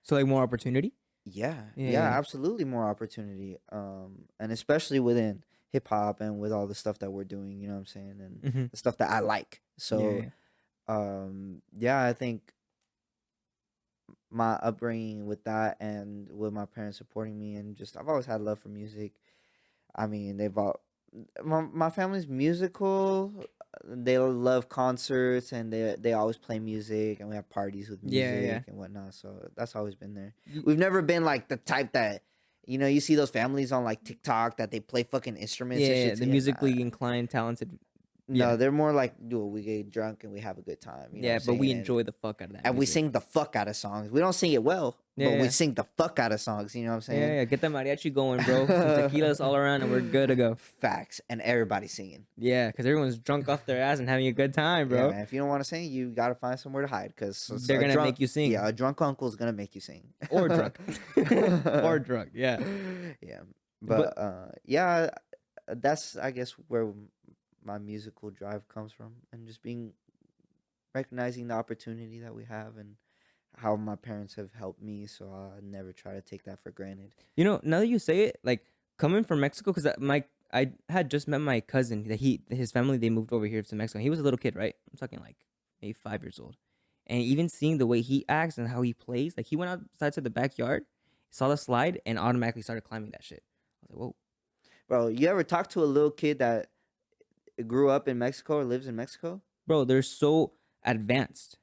Speaker 2: So like more opportunity.
Speaker 3: yeah,
Speaker 2: Yeah.
Speaker 3: absolutely more opportunity. And especially within hip hop and with all the stuff that we're doing, you know what I'm saying? And
Speaker 2: Mm-hmm.
Speaker 3: the stuff that I like. So
Speaker 2: Yeah.
Speaker 3: I think my upbringing with that and with my parents supporting me and just I've always had love for music. I mean, my family's musical. They love concerts and they always play music and we have parties with
Speaker 2: Yeah,
Speaker 3: music
Speaker 2: yeah.
Speaker 3: and whatnot. So that's always been there.
Speaker 2: You-
Speaker 3: We've never been like the type that you see those families on like TikTok that they play fucking instruments. and
Speaker 2: Yeah,
Speaker 3: shit
Speaker 2: the
Speaker 3: together.
Speaker 2: musically inclined, talented.
Speaker 3: No,
Speaker 2: yeah.
Speaker 3: they're more like, dude, we get drunk and we have a good time. You know
Speaker 2: Yeah,
Speaker 3: what I'm
Speaker 2: but we
Speaker 3: saying?
Speaker 2: enjoy the fuck out of that.
Speaker 3: And we
Speaker 2: music.
Speaker 3: sing the fuck out of songs. We don't sing it well,
Speaker 2: Yeah,
Speaker 3: but we
Speaker 2: yeah.
Speaker 3: sing the fuck out of songs. You know what I'm saying?
Speaker 2: Yeah, get that mariachi going, bro. Some tequilas all around, and we're good to go.
Speaker 3: Facts. And everybody singing.
Speaker 2: Yeah, because everyone's drunk off their ass and having a good time,
Speaker 3: Yeah,
Speaker 2: bro.
Speaker 3: man. If you don't want to sing, you got to find somewhere to hide because
Speaker 2: They're gonna make you sing.
Speaker 3: Yeah, a drunk uncle's going to make you sing.
Speaker 2: Or drunk. Or drunk, yeah.
Speaker 3: Yeah. But yeah, that's, I guess, where my musical drive comes from. And just recognizing the opportunity that we have and how my parents have helped me. So I never try to take that for granted.
Speaker 2: You know, now that you say it, like coming from Mexico, because I had just met my cousin that his family, they moved over here to Mexico. He was a little kid, right? I'm talking like maybe 5 years old. And even seeing the way he acts and how he plays, like he went outside to the backyard, saw the slide, and automatically started climbing that shit. I was like, whoa.
Speaker 3: Bro, you ever talk to a little kid that grew up in Mexico or lives in Mexico?
Speaker 2: Bro, they're so advanced.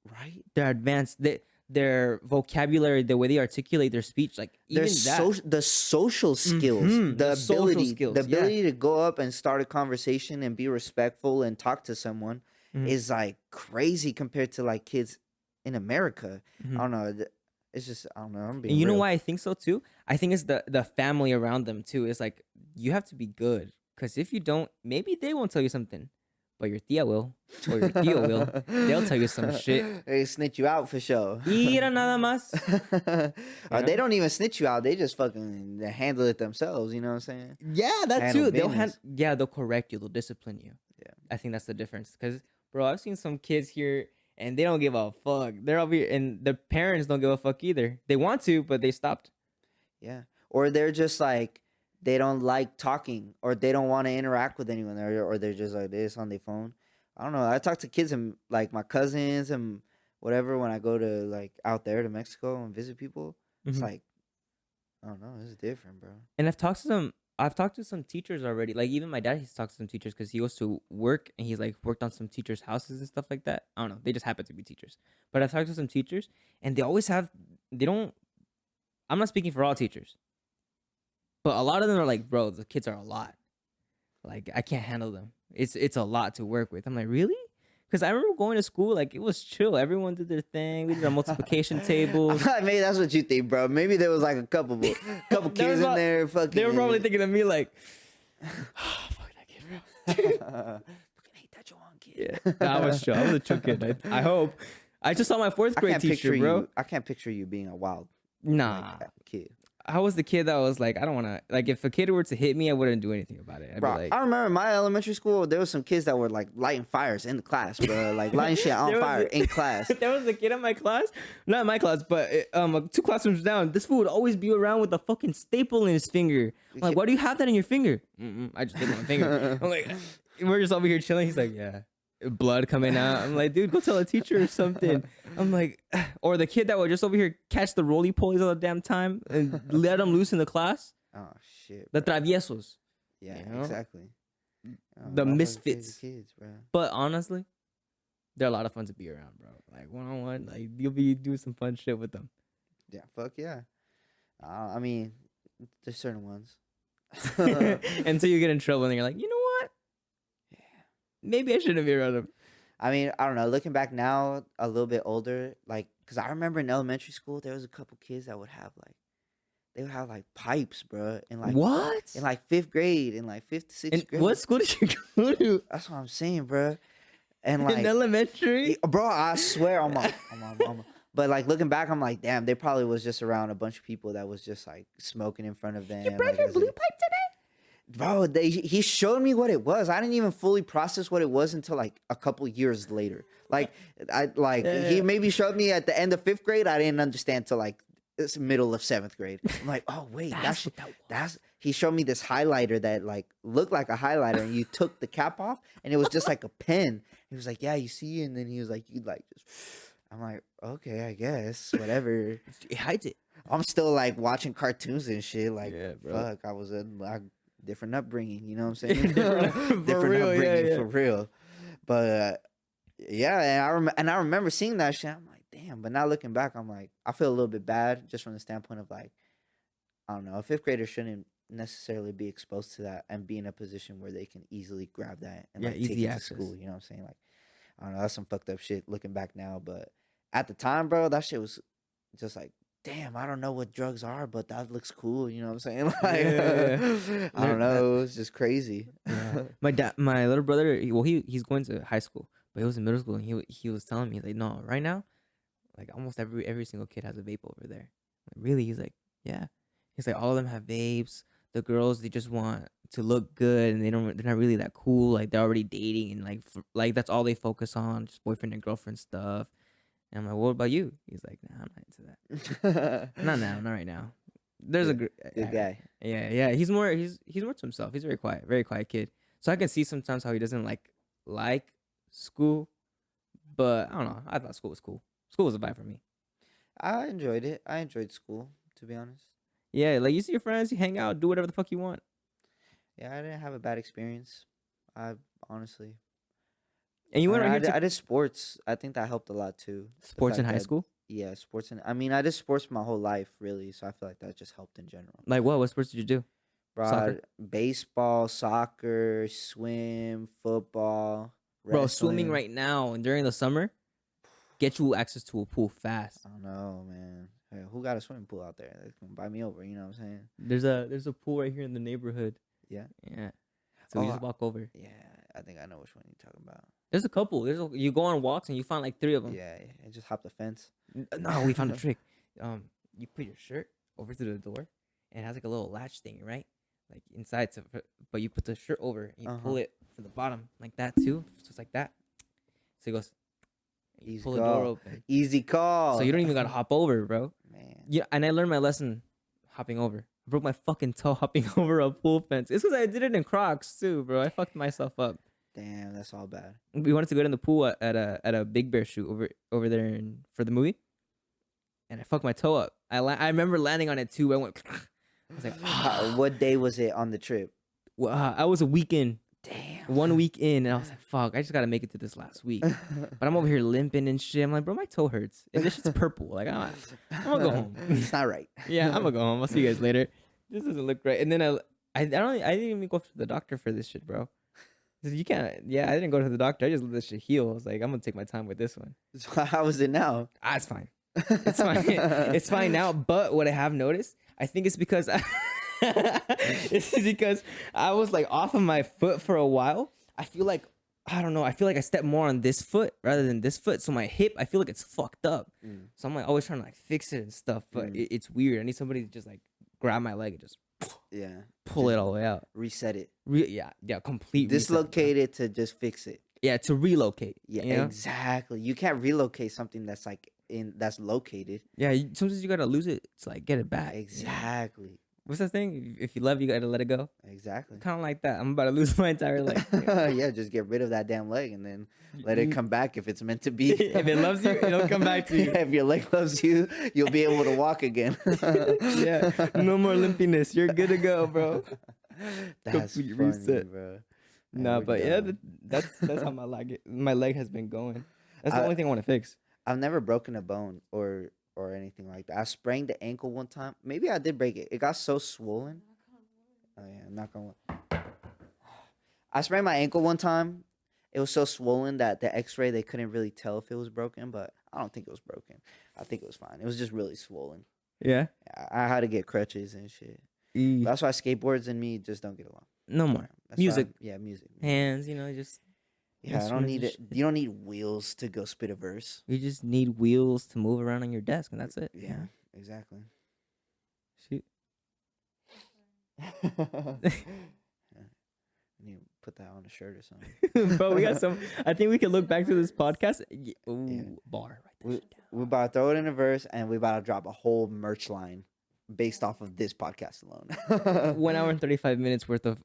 Speaker 3: Right?
Speaker 2: They're advanced. Their vocabulary, the way they articulate their speech, like even
Speaker 3: The social skills,
Speaker 2: Mhm, the social skills,
Speaker 3: the
Speaker 2: yeah.
Speaker 3: ability to go up and start a conversation and be respectful and talk to someone
Speaker 2: Mhm.
Speaker 3: is like crazy compared to like kids in America.
Speaker 2: Mhm.
Speaker 3: I don't know. It's just I don't know. I'm being
Speaker 2: And you know
Speaker 3: real.
Speaker 2: why I think so too? I think it's the family around them too. It's like you have to be good, because if you don't, maybe they won't tell you something, but your tia will or your tío will. They'll tell you some shit.
Speaker 3: They snitch you out for sure.
Speaker 2: Mira nada más.
Speaker 3: Or they
Speaker 2: know?
Speaker 3: don't even snitch you out. They just fucking handle it themselves. You know what I'm saying?
Speaker 2: Yeah, that
Speaker 3: Handle
Speaker 2: too.
Speaker 3: business.
Speaker 2: They'll correct you. They'll discipline you.
Speaker 3: Yeah.
Speaker 2: I think that's the difference. Because bro, I've seen some kids here and they don't give a fuck. They're over here, and the parents don't give a fuck either. They want to, but they stopped.
Speaker 3: Yeah. Or they're just like they don't like talking or they don't want to interact with anyone or they're just like this on their phone. I don't know. I talk to kids and like my cousins and whatever when I go to like out there to Mexico and visit people. It's
Speaker 2: Mhm.
Speaker 3: like I don't know, it's different, bro.
Speaker 2: And I've talked to some teachers already. Like even my dad, he's talked to some teachers because he goes to work and he's like worked on some teachers' houses and stuff like that. I don't know. They just happen to be teachers. But I've talked to some teachers and they don't, I'm not speaking for all teachers, but a lot of them are like, bro, the kids are a lot. Like I can't handle them. It's a lot to work with. I'm like, really? Because I remember going to school, like it was chill. Everyone did their thing. We did our multiplication tables.
Speaker 3: Maybe that's what you think, bro. Maybe there was like a couple kids in there fucking
Speaker 2: They were probably thinking of me like, fuck that kid, bro.
Speaker 3: fucking hate that Joan kid.
Speaker 2: Yeah, I was chill. I was a chill kid. I hope. I just saw my fourth
Speaker 3: I
Speaker 2: grade
Speaker 3: can't
Speaker 2: teacher,
Speaker 3: picture
Speaker 2: bro.
Speaker 3: you. I can't picture you being a wild
Speaker 2: Nah,
Speaker 3: kid.
Speaker 2: I was the kid that was like, I don't want to. Like, if a kid were to hit me, I wouldn't do anything about it. I'd
Speaker 3: Bro,
Speaker 2: be like,
Speaker 3: I remember in my elementary school, there was some kids that were like lighting fires in the class, bro. Like lighting shit on
Speaker 2: There was
Speaker 3: fire
Speaker 2: a-
Speaker 3: in class.
Speaker 2: there was a kid in my class, not in my class, but 2 classrooms down. This fool would always be around with a fucking staple in his finger. I'm like, why do you have that in your finger? I just stapled my finger. I'm like, we're just over here chilling. He's like, yeah, blood coming out. I'm like, dude, go tell a teacher or something. I'm like, or the kid that would just over here catch the roly polies all the damn time and let them loose in the class.
Speaker 3: Oh shit.
Speaker 2: The traviesos,
Speaker 3: Yeah,
Speaker 2: you know?
Speaker 3: exactly. Oh,
Speaker 2: the
Speaker 3: motherfuckers
Speaker 2: misfits.
Speaker 3: crazy kids, bro.
Speaker 2: But honestly, they're a lot of fun to be around, bro. Like one on one, like you'll be doing some fun shit with them.
Speaker 3: Yeah, fuck yeah. I mean, there's certain ones.
Speaker 2: Until you get in trouble and you're like, you know what?
Speaker 3: Yeah.
Speaker 2: Maybe I shouldn't be around them.
Speaker 3: I mean, I don't know. Looking back now, a little bit older, like, cause I remember in elementary school there was a couple kids that would have like pipes, bro, in like
Speaker 2: What?
Speaker 3: in like 5th grade, in like 5th to 6th
Speaker 2: And
Speaker 3: grade.
Speaker 2: what school did you go to?
Speaker 3: That's what I'm saying, bro. And like,
Speaker 2: In elementary?
Speaker 3: bro, I swear, I'm But like looking back, I'm like, damn, they probably was just around a bunch of people that was just like smoking in front of them.
Speaker 2: You brought
Speaker 3: like,
Speaker 2: your
Speaker 3: as
Speaker 2: blue
Speaker 3: a-
Speaker 2: pipe today?
Speaker 3: Bro, he showed me what it was. I didn't even fully process what it was until like a couple years later. Like he maybe showed me at the end of 5th grade. I didn't understand till like it's middle of 7th grade. I'm like, oh wait, that's he showed me this highlighter that like looked like a highlighter, and you took the cap off, and it was just like a pen. He was like, yeah, you see, and then he was like, you like just. I'm like, okay, I guess whatever.
Speaker 2: It hides it.
Speaker 3: I'm still like watching cartoons and shit. Like,
Speaker 2: Yeah, bro.
Speaker 3: fuck, I was a different upbringing. You know what I'm saying?
Speaker 2: Different- for real, yeah,
Speaker 3: upbringing
Speaker 2: yeah.
Speaker 3: for real. But yeah, and I remember seeing that shit. I'm like, damn. But now looking back, I'm like, I feel a little bit bad just from the standpoint of like, I don't know, a 5th grader shouldn't necessarily be exposed to that and be in a position where they can easily grab that and
Speaker 2: Yeah,
Speaker 3: like
Speaker 2: easy
Speaker 3: take it
Speaker 2: access.
Speaker 3: to school. You know what I'm saying? Like, I don't know, that's some fucked up shit looking back now. But at the time, bro, that shit was just like, damn, I don't know what drugs are, but that looks cool. You know what I'm saying? Like,
Speaker 2: Yeah.
Speaker 3: I don't know. It's just crazy.
Speaker 2: My little brother, he's going to high school, but he was in middle school, and he was telling me like, no, right now, like almost every single kid has a vape over there. Like, really? He's like, yeah. He's like, all of them have vapes. The girls, they just want to look good, and they're not really that cool. Like they're already dating, and like that's all they focus on, just boyfriend and girlfriend stuff. And I'm like, what about you? He's like, nah, I'm not into that. Not now, not right now. There's
Speaker 3: Good guy.
Speaker 2: Yeah. He's more to himself. He's a very quiet kid. So I can see sometimes how he doesn't like school, But I don't know. I thought school was cool. School was a vibe for me.
Speaker 3: I enjoyed it. I enjoyed school, to be honest.
Speaker 2: Yeah, like you see your friends, you hang out, do whatever the fuck you want.
Speaker 3: Yeah, I didn't have a bad experience. I honestly.
Speaker 2: And you went
Speaker 3: I,
Speaker 2: right
Speaker 3: I,
Speaker 2: here
Speaker 3: did,
Speaker 2: to
Speaker 3: I did sports. I think that helped a lot too. The
Speaker 2: sports in
Speaker 3: fact
Speaker 2: high
Speaker 3: that-
Speaker 2: school.
Speaker 3: Yeah, sports. I mean, I did sports my whole life, really. So I feel like that just helped in general.
Speaker 2: Like what? What sports did you do?
Speaker 3: Bro,
Speaker 2: Soccer?
Speaker 3: baseball, soccer, swim, football,
Speaker 2: Bro, swimming
Speaker 3: wrestling.
Speaker 2: right now and during the summer, get you access to a pool fast.
Speaker 3: I don't know, man. Hey, who got a swimming pool out there? They can buy me over. You know what I'm saying?
Speaker 2: There's a pool right here in the neighborhood.
Speaker 3: Yeah.
Speaker 2: Yeah. So we
Speaker 3: Oh,
Speaker 2: just walk over.
Speaker 3: Yeah, I think I know which one you're talking about.
Speaker 2: There's a couple. You go on walks and you find like 3 of them.
Speaker 3: Yeah, and just hop the fence.
Speaker 2: No, we found a trick. You put your shirt over to the door, and it has like a little latch thing, right? Like inside, but you put the shirt over and you pull it from the bottom like that too. So it's like that. So it goes. You
Speaker 3: Easy
Speaker 2: pull the door
Speaker 3: call.
Speaker 2: open.
Speaker 3: Easy call.
Speaker 2: So you don't even gotta hop over, bro.
Speaker 3: Man.
Speaker 2: Yeah, and I learned my lesson hopping over. I broke my fucking toe hopping over a pool fence. It's because I did it in Crocs too, bro. I fucked myself up.
Speaker 3: Damn, that's all bad.
Speaker 2: We wanted to go in the pool at a Big Bear shoot over there for the movie, and I fucked my toe up. I remember landing on it too. I went. I was like,
Speaker 3: What day was it on the trip?
Speaker 2: well, I was a week in.
Speaker 3: Damn.
Speaker 2: 1 week in, and I was like, fuck, I just gotta make it to this last week. But I'm over here limping and shit. I'm like, bro, my toe hurts. And this shit's purple. Like, I'm gonna go home.
Speaker 3: It's not right.
Speaker 2: Yeah, I'm gonna go home. I'll see you guys later. This doesn't look right. And then I didn't even go to the doctor for this shit, bro. You can't. Yeah, I didn't go to the doctor. I just let this shit heal. I was like, I'm gonna take my time with this one.
Speaker 3: So how is it now?
Speaker 2: It's fine. It's fine. It's fine now. But what I have noticed, I think it's because it's because I was like off of my foot for a while. I feel like I don't know. I feel like I stepped more on this foot rather than this foot. So my hip, I feel like it's fucked up. So I'm like always trying to like fix it and stuff. But it's weird. I need somebody to just like grab my leg and just
Speaker 3: Yeah.
Speaker 2: pull it all the way out.
Speaker 3: Reset it.
Speaker 2: Yeah, complete reset,
Speaker 3: Dislocate it to just fix it.
Speaker 2: Yeah, to relocate.
Speaker 3: Yeah,
Speaker 2: you know?
Speaker 3: exactly. You can't relocate something that's like that's located.
Speaker 2: Yeah, sometimes you gotta lose it to like get it back.
Speaker 3: Exactly.
Speaker 2: What's that thing? If you love, you gotta let it go.
Speaker 3: Exactly.
Speaker 2: Kind of like that. I'm about to lose my entire leg.
Speaker 3: Yeah, just get rid of that damn leg and then let it come back if it's meant to be.
Speaker 2: If it loves you, it'll come back to you.
Speaker 3: Yeah, if your leg loves you, you'll be able to walk again.
Speaker 2: Yeah, no more limpiness. You're good to go, bro.
Speaker 3: That's
Speaker 2: Complete
Speaker 3: funny,
Speaker 2: reset.
Speaker 3: bro.
Speaker 2: No,
Speaker 3: we're
Speaker 2: but yeah,
Speaker 3: done.
Speaker 2: that's how my leg has been going. That's the only thing I want to fix.
Speaker 3: I've never broken a bone or anything like that. I sprained the ankle one time. Maybe I did break it. It got so swollen. Oh yeah, I'm not gonna. I sprained my ankle one time. It was so swollen that the X-ray they couldn't really tell if it was broken, but I don't think it was broken. I think it was fine. It was just really swollen.
Speaker 2: Yeah.
Speaker 3: I had to get crutches and shit. That's why skateboards and me just don't get along.
Speaker 2: No more
Speaker 3: That's why
Speaker 2: music,
Speaker 3: yeah, music.
Speaker 2: hands. You know, just
Speaker 3: Yeah, I don't need it.
Speaker 2: instruments.
Speaker 3: You don't need wheels to go spit a verse.
Speaker 2: You just need wheels to move around on your desk, and that's it.
Speaker 3: Yeah, exactly.
Speaker 2: Shoot.
Speaker 3: I need to put that on a shirt or something.
Speaker 2: Bro, we got some. I think we can look back to this podcast. Ooh,
Speaker 3: Yeah.
Speaker 2: bar right
Speaker 3: We,
Speaker 2: there.
Speaker 3: we're about to throw it in a verse, and we're about to drop a whole merch line based off of this podcast alone.
Speaker 2: 1 hour and 35 minutes worth of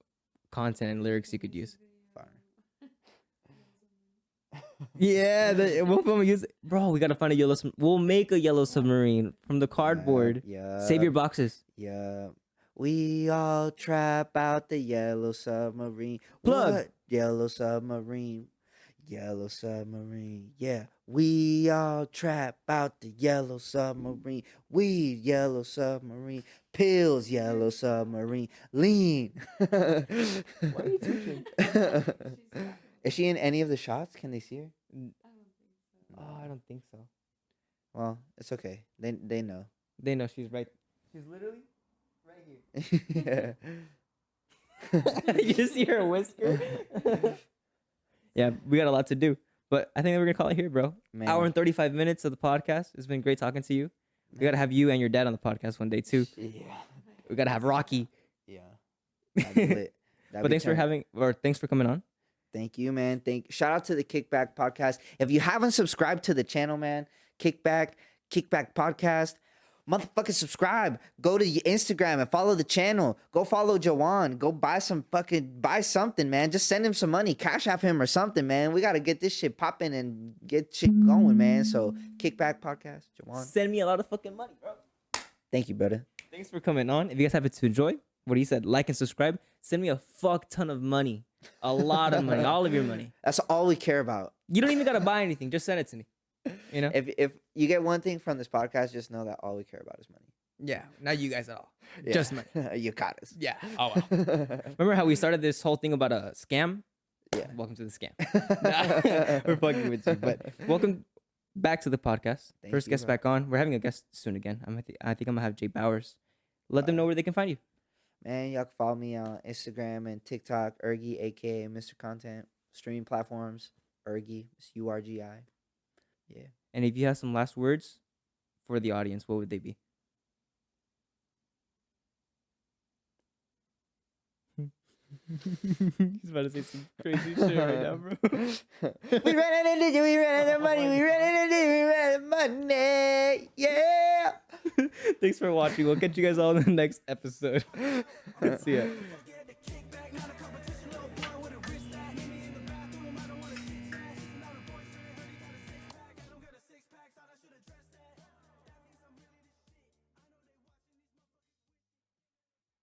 Speaker 2: content and lyrics you could use.
Speaker 3: Fire.
Speaker 2: Yeah, we'll use. Bro, we gotta find a yellow. We'll make a yellow submarine from the cardboard.
Speaker 3: Yeah.
Speaker 2: Save your boxes.
Speaker 3: Yeah. We all trap out the yellow submarine.
Speaker 2: Plug.
Speaker 3: What? Yellow submarine. Yellow submarine. Yeah. We all trap out the yellow submarine. Weed, yellow submarine. Pills, yellow submarine. Lean.
Speaker 2: What are you doing?
Speaker 3: Is she in any of the shots? Can they see her?
Speaker 2: Oh, I don't think so.
Speaker 3: Well, it's okay. They know.
Speaker 2: They know she's right. She's literally right here.
Speaker 3: Yeah.
Speaker 2: You just see her whisker. Yeah, we got a lot to do, but I think that we're gonna call it here, bro.
Speaker 3: Man.
Speaker 2: Hour and 35 minutes of the podcast. It's been great talking to you. We gotta have you and your dad on the podcast one day too.
Speaker 3: Yeah.
Speaker 2: We gotta have Rocky.
Speaker 3: Yeah. That'd be lit. That'd
Speaker 2: But
Speaker 3: be
Speaker 2: thanks for
Speaker 3: tight.
Speaker 2: thanks for coming on.
Speaker 3: Thank you, man. Shout out to the Kickback podcast. If you haven't subscribed to the channel, man, Kickback Podcast. Motherfucking subscribe. Go to your Instagram and follow the channel. Go follow Joan. Go buy something, man. Just send him some money. Cash app him or something, man. We got to get this shit popping and get shit going, man. So, Kickback Podcast, Joan.
Speaker 2: Send me a lot of fucking money, bro.
Speaker 3: Thank you, brother.
Speaker 2: Thanks for coming on. If you guys have it to enjoy what he said, like and subscribe. Send me a fuck ton of money. A lot of money. All of your money.
Speaker 3: That's all we care about.
Speaker 2: You don't even got to buy anything. Just send it to me. You know?
Speaker 3: If you get one thing from this podcast, just know that all we care about is money.
Speaker 2: Yeah. Not you guys at all.
Speaker 3: Yeah.
Speaker 2: Just money.
Speaker 3: You got us.
Speaker 2: Yeah. Oh, wow. Remember how we started this whole thing about a scam?
Speaker 3: Yeah.
Speaker 2: Welcome to the scam. We're fucking with you. But welcome back to the podcast.
Speaker 3: Thank
Speaker 2: First
Speaker 3: you,
Speaker 2: guest
Speaker 3: bro.
Speaker 2: back on. We're having a guest soon again. I think I'm going to have Jay Bowers. Let them know where they can find you.
Speaker 3: Man, y'all can follow me on Instagram and TikTok, Urgi, aka Mr. Content. Streaming platforms, Urgi, it's URGI. Yeah.
Speaker 2: And if you have some last words for the audience, what would they be? He's about to say some crazy shit right now, bro.
Speaker 3: We ran out of money, we ran out of money. Yeah.
Speaker 2: Thanks for watching. We'll catch you guys all in the next episode. See ya.